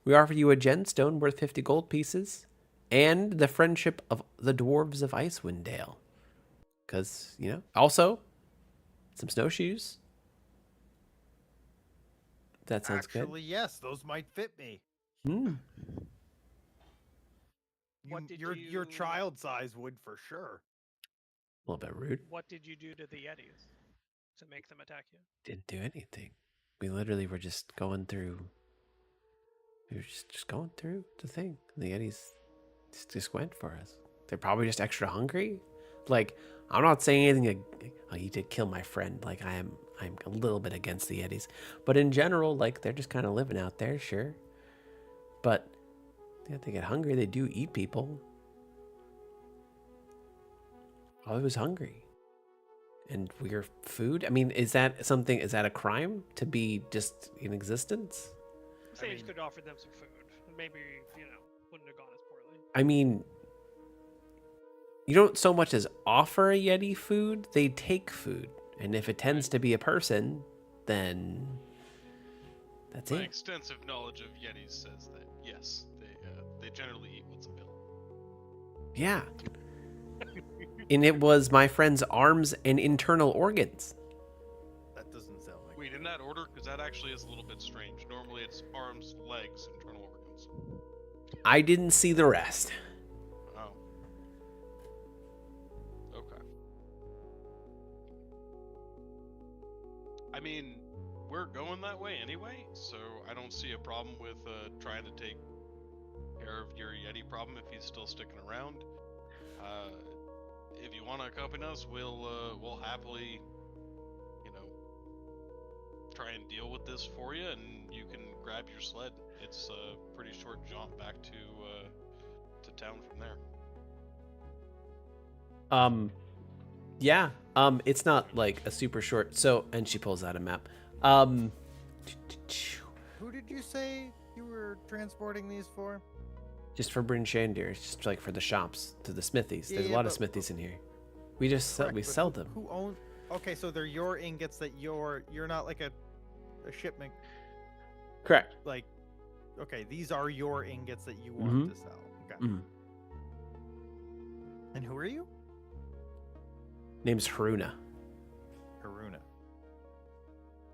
we offer you a gemstone worth 50 gold pieces and the friendship of the dwarves of Icewind Dale. Because, also, some snowshoes. That sounds Actually, yes, those might fit me. good. What did your you- child size would for sure. A little bit rude. What did you do to the Yetis to make them attack you? Didn't do anything. We literally were just going through. We were just going through the thing. And the Yetis just went for us. They're probably just extra hungry. Like, I'm not saying anything. Oh, you did kill my friend. Like, I'm a little bit against the Yetis. But in general, like, they're just kind of living out there, sure. But yeah, they get hungry. They do eat people. I was hungry. And we're food? I mean, is that a crime to be just in existence? Sage mean- could offer them some food. Maybe, wouldn't have gone as poorly. I mean, you don't so much as offer a Yeti food, they take food. And if it tends to be a person, then that's My it. extensive knowledge of Yetis says that, yes, they generally eat what's available. Yeah. And it was my friend's arms and internal organs. That doesn't sound like. Wait, in that order? Because that actually is a little bit strange. Normally it's arms, legs, internal organs. I didn't see the rest. Oh. Okay. I mean, we're going that way anyway, so I don't see a problem with trying to take care of your Yeti problem if he's still sticking around. If you want to accompany us, we'll happily, try and deal with this for you, and you can grab your sled. It's a pretty short jaunt back to town from there. Yeah. It's not like a super short. So, and she pulls out a map. Who did you say you were transporting these for? Just for Bryn Shandir. It's just like for the shops, to the smithies. There's a lot of smithies in here. We just sell, Correct, we but sell them. Who owns? Okay, so they're your ingots that you're not like a shipment. Correct. Like, okay, these are your ingots that you want to sell. Okay. Mhm. And who are you? Name's Haruna. Haruna.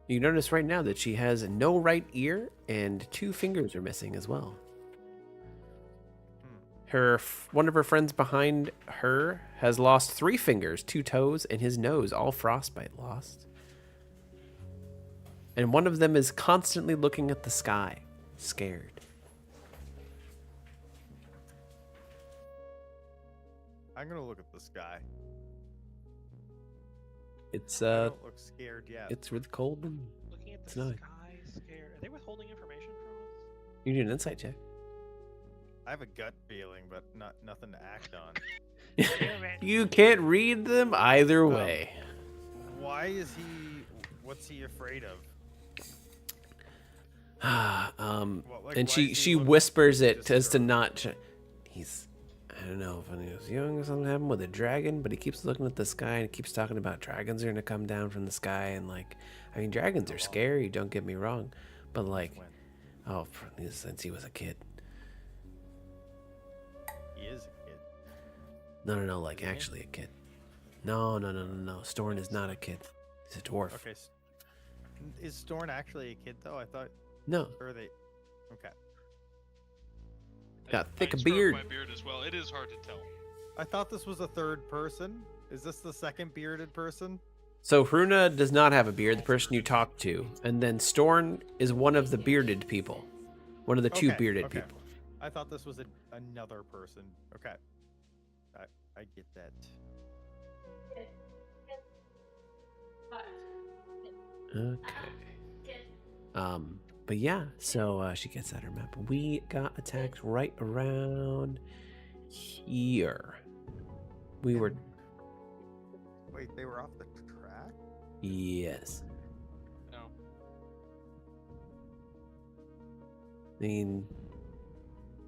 You notice right now that she has no right ear and 2 fingers are missing as well. One of her friends behind her has lost 3 fingers, 2 toes, and his nose, all frostbite lost. And one of them is constantly looking at the sky, scared. I'm gonna look at the sky. It's I don't look scared yet. it's really cold and Looking at It's the not. sky, scared. Are they withholding information from us? you need an insight check. I have a gut feeling, but nothing to act on. You can't read them either way. Why is he? What's he afraid of? What, like, And why she is he looking whispers it as to disturbed? not. He's, I don't know if when he was young something happened with a dragon, but he keeps looking at the sky and keeps talking about dragons are gonna come down from the sky and like, I mean dragons are scary. Don't get me wrong, but like, When since he was a kid. he is a kid. No, like actually a kid. No. Storn is not a kid. He's a dwarf. Okay. Is Storn actually a kid though? I thought. No, Or are they? Okay. got I thick stroke beard. my beard as well. It is hard to tell. I thought this was a third person. Is this the second bearded person? So Hruna does not have a beard, the person you talked to, and then Storn is one of the bearded people, one of the 2 bearded okay. people. I thought this was another person. Okay. I get that. Okay. But yeah, so she gets out her map. We got attacked right around here. We were, Wait, they were off the track? yes. No. I mean,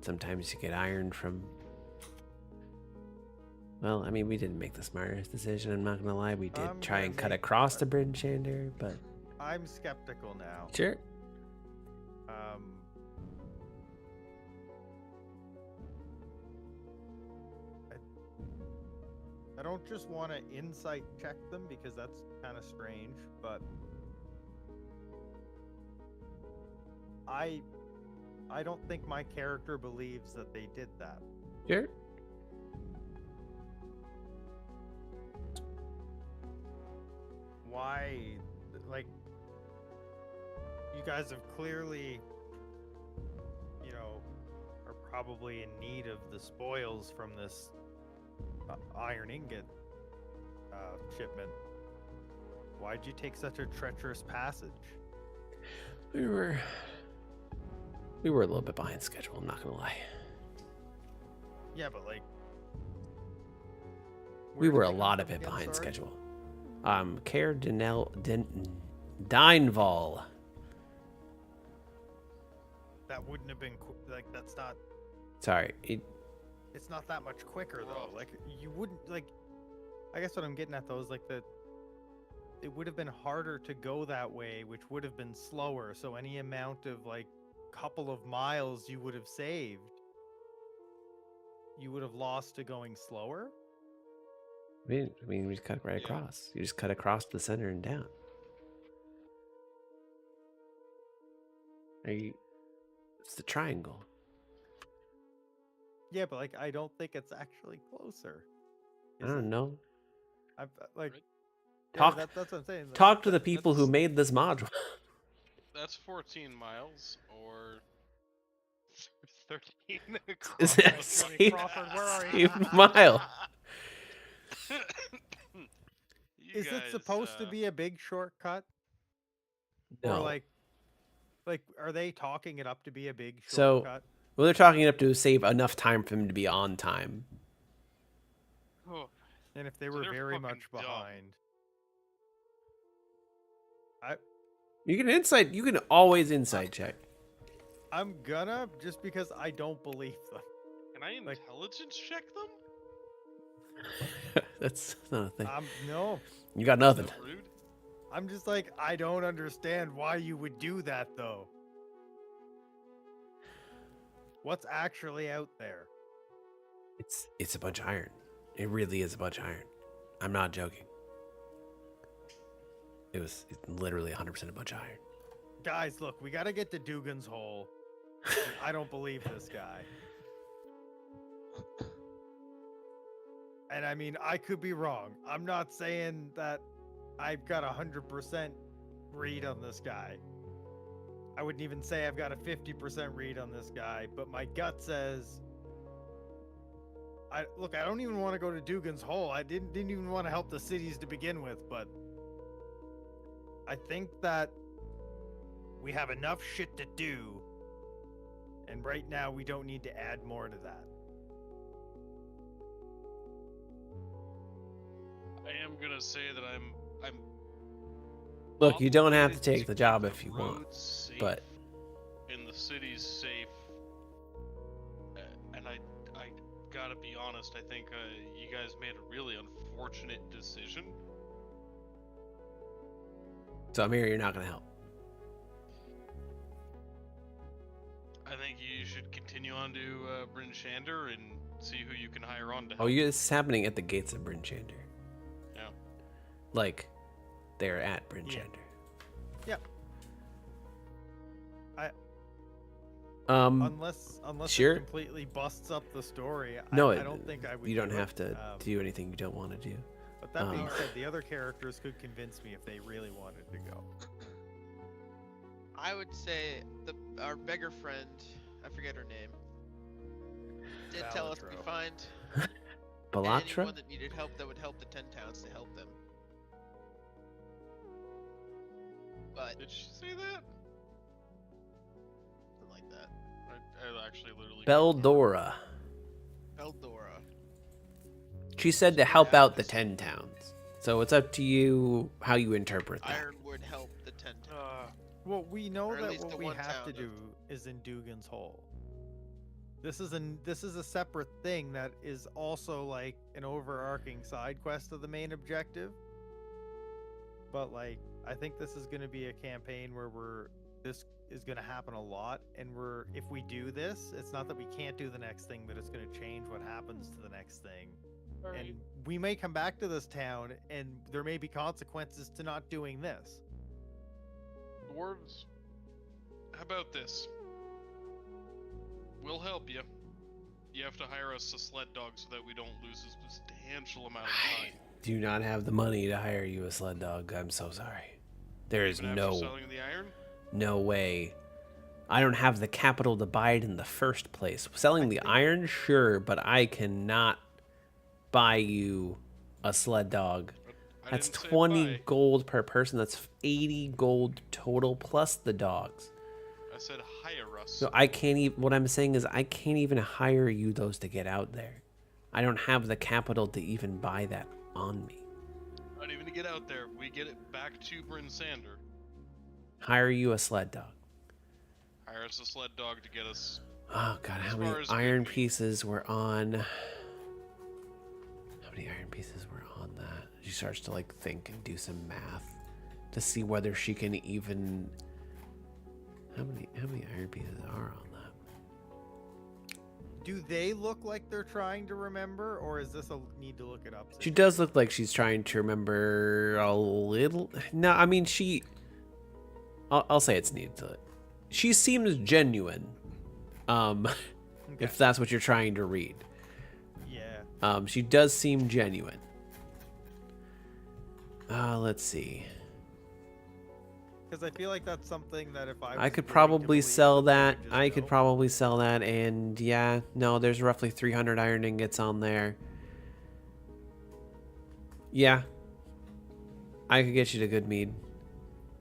sometimes you get iron from. Well, I mean, we didn't make the smartest decision. I'm not gonna lie. We did I'm try gonna and cut make- across the Bryn Shandir, but I'm skeptical now. sure. I don't just want to insight check them because that's kind of strange, but I don't think my character believes that they did that. Sure. Why, like, you guys have clearly, are probably in need of the spoils from this iron ingot shipment. Why'd you take such a treacherous passage? We were a little bit behind schedule. I'm not gonna lie. Yeah, but like, We where were did a they lot come of from it again, behind sorry? schedule. Care Dinevall. That wouldn't have been like, that's not. Sorry, It's not that much quicker though. Like, you wouldn't like. I guess what I'm getting at though is like it would have been harder to go that way, which would have been slower. So any amount of like couple of miles you would have saved you would have lost to going slower. I mean, we just cut right Yeah. across. You just cut across the center and down. It's the triangle. Yeah, but like I don't think it's actually closer. I Is don't it? know. I'm like Right. yeah, Talk- that's what I'm saying. Like, Talk to the people who that's- made this module. That's 14 miles or 13 Is it a across. safe, Crawford, where are safe you? mile? You Is it guys, supposed to be a big shortcut? No. Or like are they talking it up to be a big So- shortcut? Well, they're talking it up to save enough time for him to be on time. Oh, And if they so were they're very fucking much dumb. behind. You can insight. You can always insight check. I'm gonna just because I don't believe them. can I Like- intelligence check them? That's not a thing. No. You got Is nothing. that rude? I'm just like I don't understand why you would do that though. What's actually out there? It's a bunch of iron. It really is a bunch of iron. I'm not joking. It's literally 100% a bunch of iron. Guys, look, we gotta get to Dugan's Hole. I don't believe this guy. And I mean, I could be wrong. I'm not saying that I've got 100% read on this guy. I wouldn't even say I've got a 50% read on this guy, but my gut says I don't even want to go to Dugan's Hole. I didn't even want to help the cities to begin with, but I think that we have enough shit to do, and right now we don't need to add more to that. I am gonna say that I'm Look, you don't have to obligated take the keep job if you roads want, safe but and the city's safe. And I gotta be honest. I think you guys made a really unfortunate decision. so I'm here. You're not gonna help. I think you should continue on to Bryn Shander and see who you can hire on to Oh, help. this is happening at the gates of Bryn Shander. Yeah. Like, they're at Bryn Yeah. Shander. Yep. Um, Unless sure. it completely busts up the story. no, I don't think I would. You don't do it. have to do anything you don't want to do. But that being um, said, the other characters could convince me if they really wanted to go. I would say our beggar friend, I forget her name, did tell us to Balatro. find Balatra? anyone that needed help that would help the 10 towns to help them. But Did she say that? something like that. I actually literally. Beldora. Eldora. She said to help out the 10 towns. So it's up to you how you interpret that. Iron would help the 10 towns. Well, we know Or at that least what the we one have to town do is in Dugan's Hole. This is a separate thing that is also like an overarching side quest of the main objective. But like, I think this is going to be a campaign where this is going to happen a lot, and if we do this, it's not that we can't do the next thing, but it's going to change what happens to the next thing. And we may come back to this town, and there may be consequences to not doing this. Dwarves, how about this? We'll help you. You have to hire us a sled dog so that we don't lose a substantial amount of time. Do not have the money to hire you a sled dog. I'm so sorry. There is Even after no selling the iron? no way. I don't have the capital to buy it in the first place. Selling the iron, sure, but I cannot buy you a sled dog. I That's didn't say 20 buy. gold per person. That's 80 gold total plus the dogs. I said hire us. So I can't even, what I'm saying is I can't even hire you those to get out there. I don't have the capital to even buy that on me. Not even to get out there. We get it back to Bryn Sander. Hire you a sled dog. Hire us a sled dog to get us. Oh god, As how far many as iron maybe- pieces were on? How many iron pieces were on that? She starts to like think and do some math to see whether she can even. How many iron pieces are on that? Do they look like they're trying to remember, or is this a need to look it up? She does look like she's trying to remember a little. No, I mean I'll say it's needed to. She seems genuine. Okay. If that's what you're trying to read. Yeah. She does seem genuine. Let's see. Because I feel like that's something that if I was could willing to probably believe, sell then that. just I could go. probably sell that, and yeah, no, there's roughly 300 iron ingots on there. Yeah, I could get you to good mead.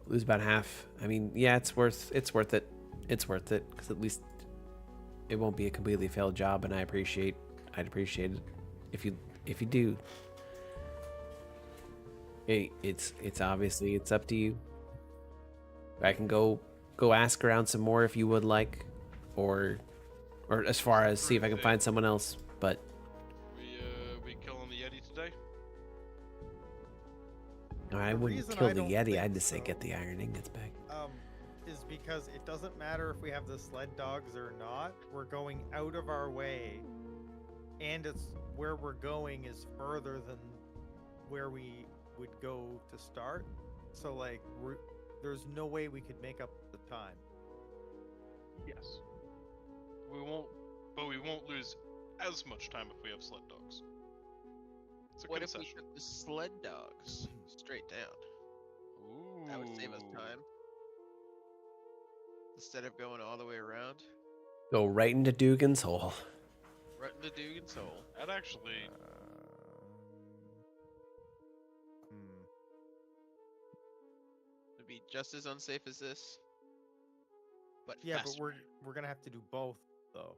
Lose about half. I mean, yeah, it's worth it. It's worth it because at least it won't be a completely failed job, and I'd appreciate it if you do. It's obviously it's up to you. I can go ask around some more if you would like, or as far as see if I can find someone else. But We killing the Yeti today? I The wouldn't reason kill I the don't Yeti. think I'd just say so- get the iron ingots back. Is because it doesn't matter if we have the sled dogs or not. We're going out of our way, and it's where we're going is further than where we would go to start. So like, there's no way we could make up the time. Yes. We won't lose as much time if we have sled dogs. It's a What if we concession. took the sled dogs straight down? Ooh. That would save us time. Instead of going all the way around. Go right into Dugan's hole. Right in the Dugan's hole. That actually. It'd be just as unsafe as this. But Yeah, faster. but we're gonna have to do both though.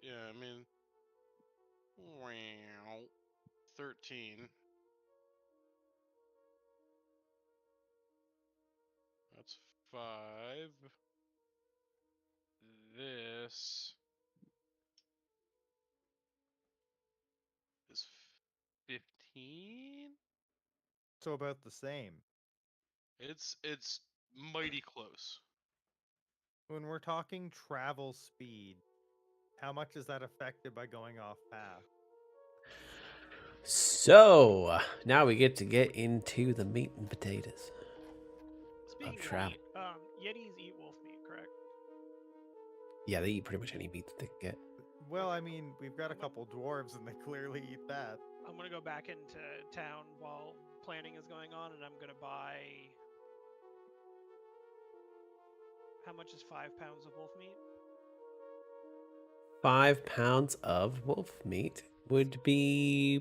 Yeah, I mean. Wow. 13. That's 5. This is 15. So about the same. It's mighty close. When we're talking travel speed, how much is that affected by going off path? So now we get into the meat and potatoes. Speaking of travel. meat, Yetis eat wolf meat, correct? Yeah, they eat pretty much any meat that they can get. Well, I mean, we've got a couple dwarves and they clearly eat that. I'm gonna go back into town while planning is going on, and I'm gonna buy. How much is 5 pounds of wolf meat? 5 pounds of wolf meat would be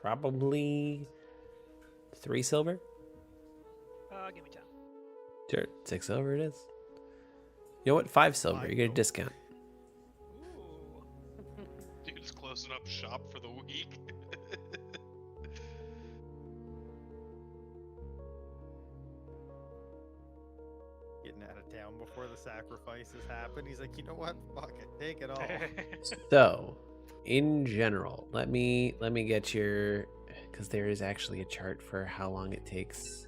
probably 3 silver. Give me 10. Sure, 6 silver it is. You know what? 5 silver. Five You get a silver. discount. Ooh. Dude's closing up shop for the week. Getting out of town before the sacrifices happen. He's like, you know what? Fuck it. Take it all. So, in general, let me get your, because there is actually a chart for how long it takes.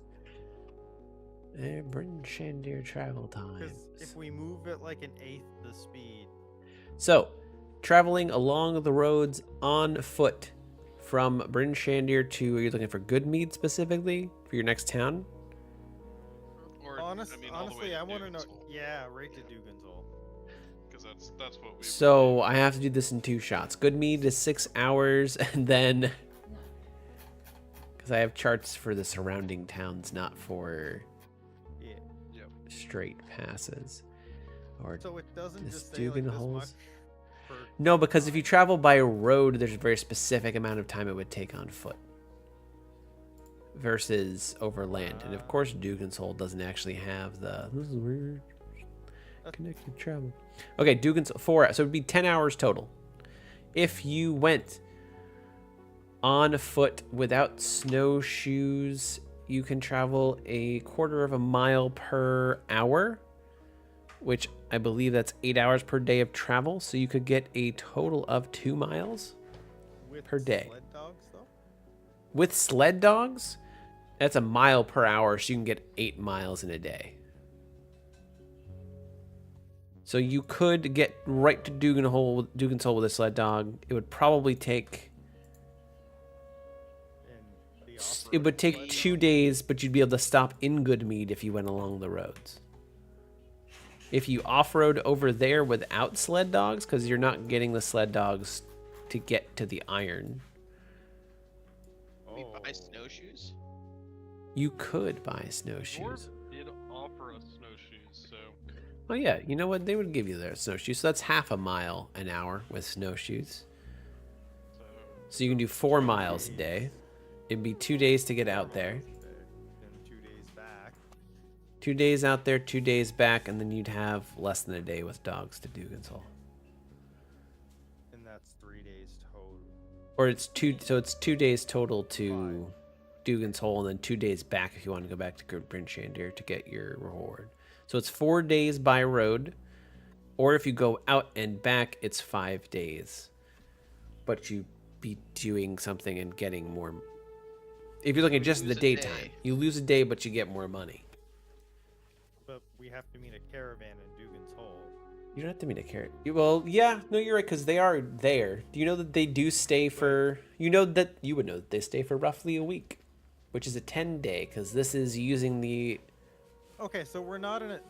Bryn Shandir travel Because times. if we move at like an eighth the speed, So, traveling along the roads on foot from Bryn Shandir to, are you looking for Goodmead specifically for your next town? Or, honestly, all the way I want to know. Dugan's Hole, Yeah, right to Dugan's Hole. 'cause that's what we. So, I have to do this in 2 shots. Goodmead is 6 hours, and then, because I have charts for the surrounding towns, not for Yeah. straight passes. Or So it doesn't This just say like Dugan this holes? much. Per no, because if you time. travel by road, there's a very specific amount of time it would take on foot versus over land. And of course, Dugan's Hole doesn't actually have the this is weird connected travel. Okay, Dugan's 4, so it'd be 10 hours total. If you went on foot without snowshoes, you can travel a quarter of a mile per hour, which I believe that's 8 hours per day of travel. So you could get a total of 2 miles With per day. Sled dogs though. with sled dogs. That's a mile per hour, so you can get 8 miles in a day. So you could get right to Dugan's Hole with a sled dog. It would probably take... And the It would off-road take sled 2 dog? days, but you'd be able to stop in Goodmead if you went along the roads. If you off-road over there without sled dogs, because you're not getting the sled dogs to get to the iron, We Oh. buy snowshoes. you could buy snowshoes. Dwarf did offer us snowshoes, so Oh yeah, you know what? They would give you their snowshoes. So that's half a mile an hour with snowshoes. So you can do 4 miles a day. It'd be 2 days to get out there. And 2 days back. 2 days out there, 2 days back, and then you'd have less than a day with dogs to Dugan's Hole. And that's 3 days total. Or it's 2, so it's 2 days total to Dugan's Hole, and then 2 days back if you want to go back to Bryn Shandir to get your reward. So it's 4 days by road, or if you go out and back, it's 5 days. But you be doing something and getting more. If you're looking at just the lose a daytime, day. you lose a day, but you get more money. But we have to meet a caravan in Dugan's Hole. You don't have to meet a carrot. Well, yeah, no, you're right, because they are there. Do you know that they do stay for? You know that you would know that they stay for roughly a week, which is a 10-day, because this is using the. Okay, so we're not in a.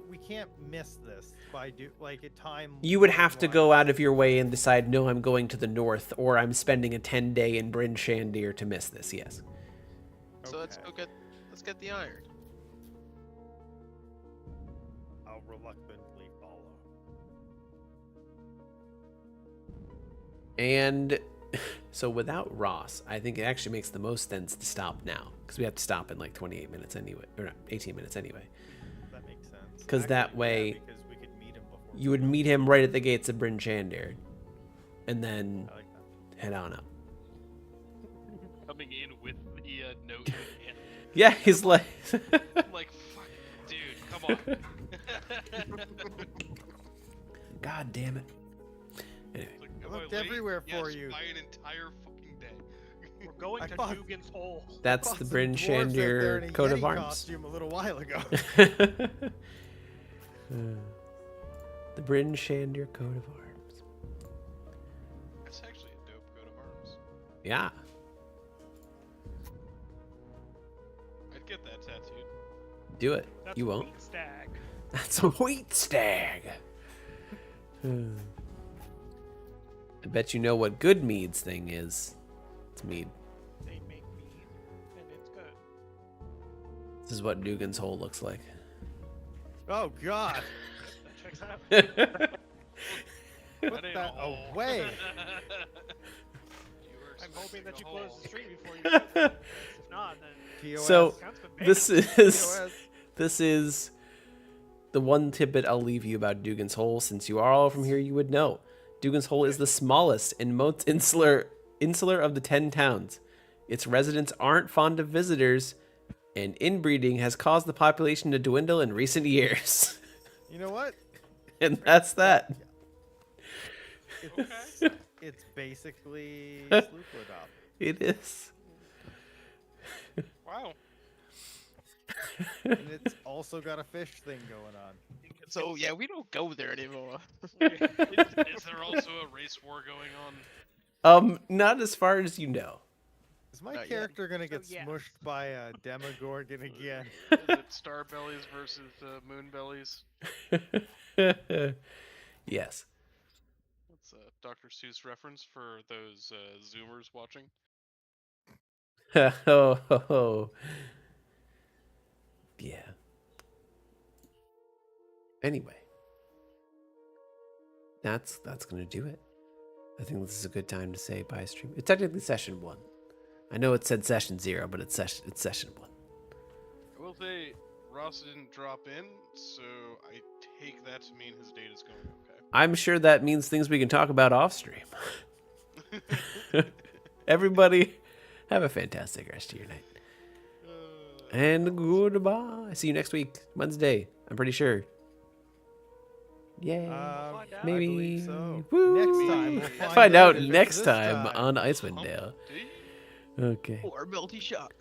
We can't miss this by a time. You would have to go out of your way and decide, no, I'm going to the north, or I'm spending a 10-day in Bryn Shandir to miss this. Yes. So let's Okay. let's get the iron. I'll reluctantly follow. And so without Ross, I think it actually makes the most sense to stop now, because we have to stop in like 28 minutes anyway, or not, 18 minutes anyway. That makes sense. 'Cause that Actually, way yeah, because we could meet him before. You would meet him right at the gates of Bryn Shandir, and then I like that. head on up. coming in with the note in hand. Yeah, he's like. I'm like, fuck, dude, come on. God damn it. Anyway, Like, I am looked late? everywhere for Yes, you. by an entire fucking day. We're going I to thought- Dugan's Hole. that's Bought the some Bryn dwarves out there in Shandir a coat of Yeti arms. costume a little while ago. The Bryn Shandir coat of arms. That's actually a dope coat of arms. Yeah. I'd get that tattooed. Do it. That's You a won't. wheat stag. That's a wheat stag. I bet you know what good mead's thing is. It's mead. They make mead, and it's good. This is what Dugan's Hole looks like. Oh God! That checks out. Put That ain't that a hole. away. You were I'm supposed hoping to that you go close hole. the stream before you do that. If not, then TOS. So accounts been banned. this is the one tidbit I'll leave you about Dugan's Hole. Since you are all from here, you would know. Dugan's Hole is the smallest and most insular of the 10 towns. Its residents aren't fond of visitors, and inbreeding has caused the population to dwindle in recent years. You know what? And that's that. It's basically Sloopladop. It is. Wow. And it's also got a fish thing going on. So yeah, we don't go there anymore. Is there also a race war going on? Not as far as you know. Is my Not yet. character gonna get yes. smushed by a Demogorgon again? Is it star bellies versus moon bellies? Yes. That's a Dr. Seuss reference for those Zoomers watching. Oh. Yeah. Anyway, that's gonna do it. I think this is a good time to say bye stream. It's technically session 1. I know it said session 0, but it's session 1. I will say Ross didn't drop in, so I take that to mean his date is going okay. I'm sure that means things we can talk about off stream. Everybody, have a fantastic rest of your night. And goodbye. See you next week, Wednesday. I'm pretty sure. Yay. Maybe. I believe so. Woo. Next time, we'll Find out if it's next this time on Icewind Dale. Hump day? Okay. Or melty shot.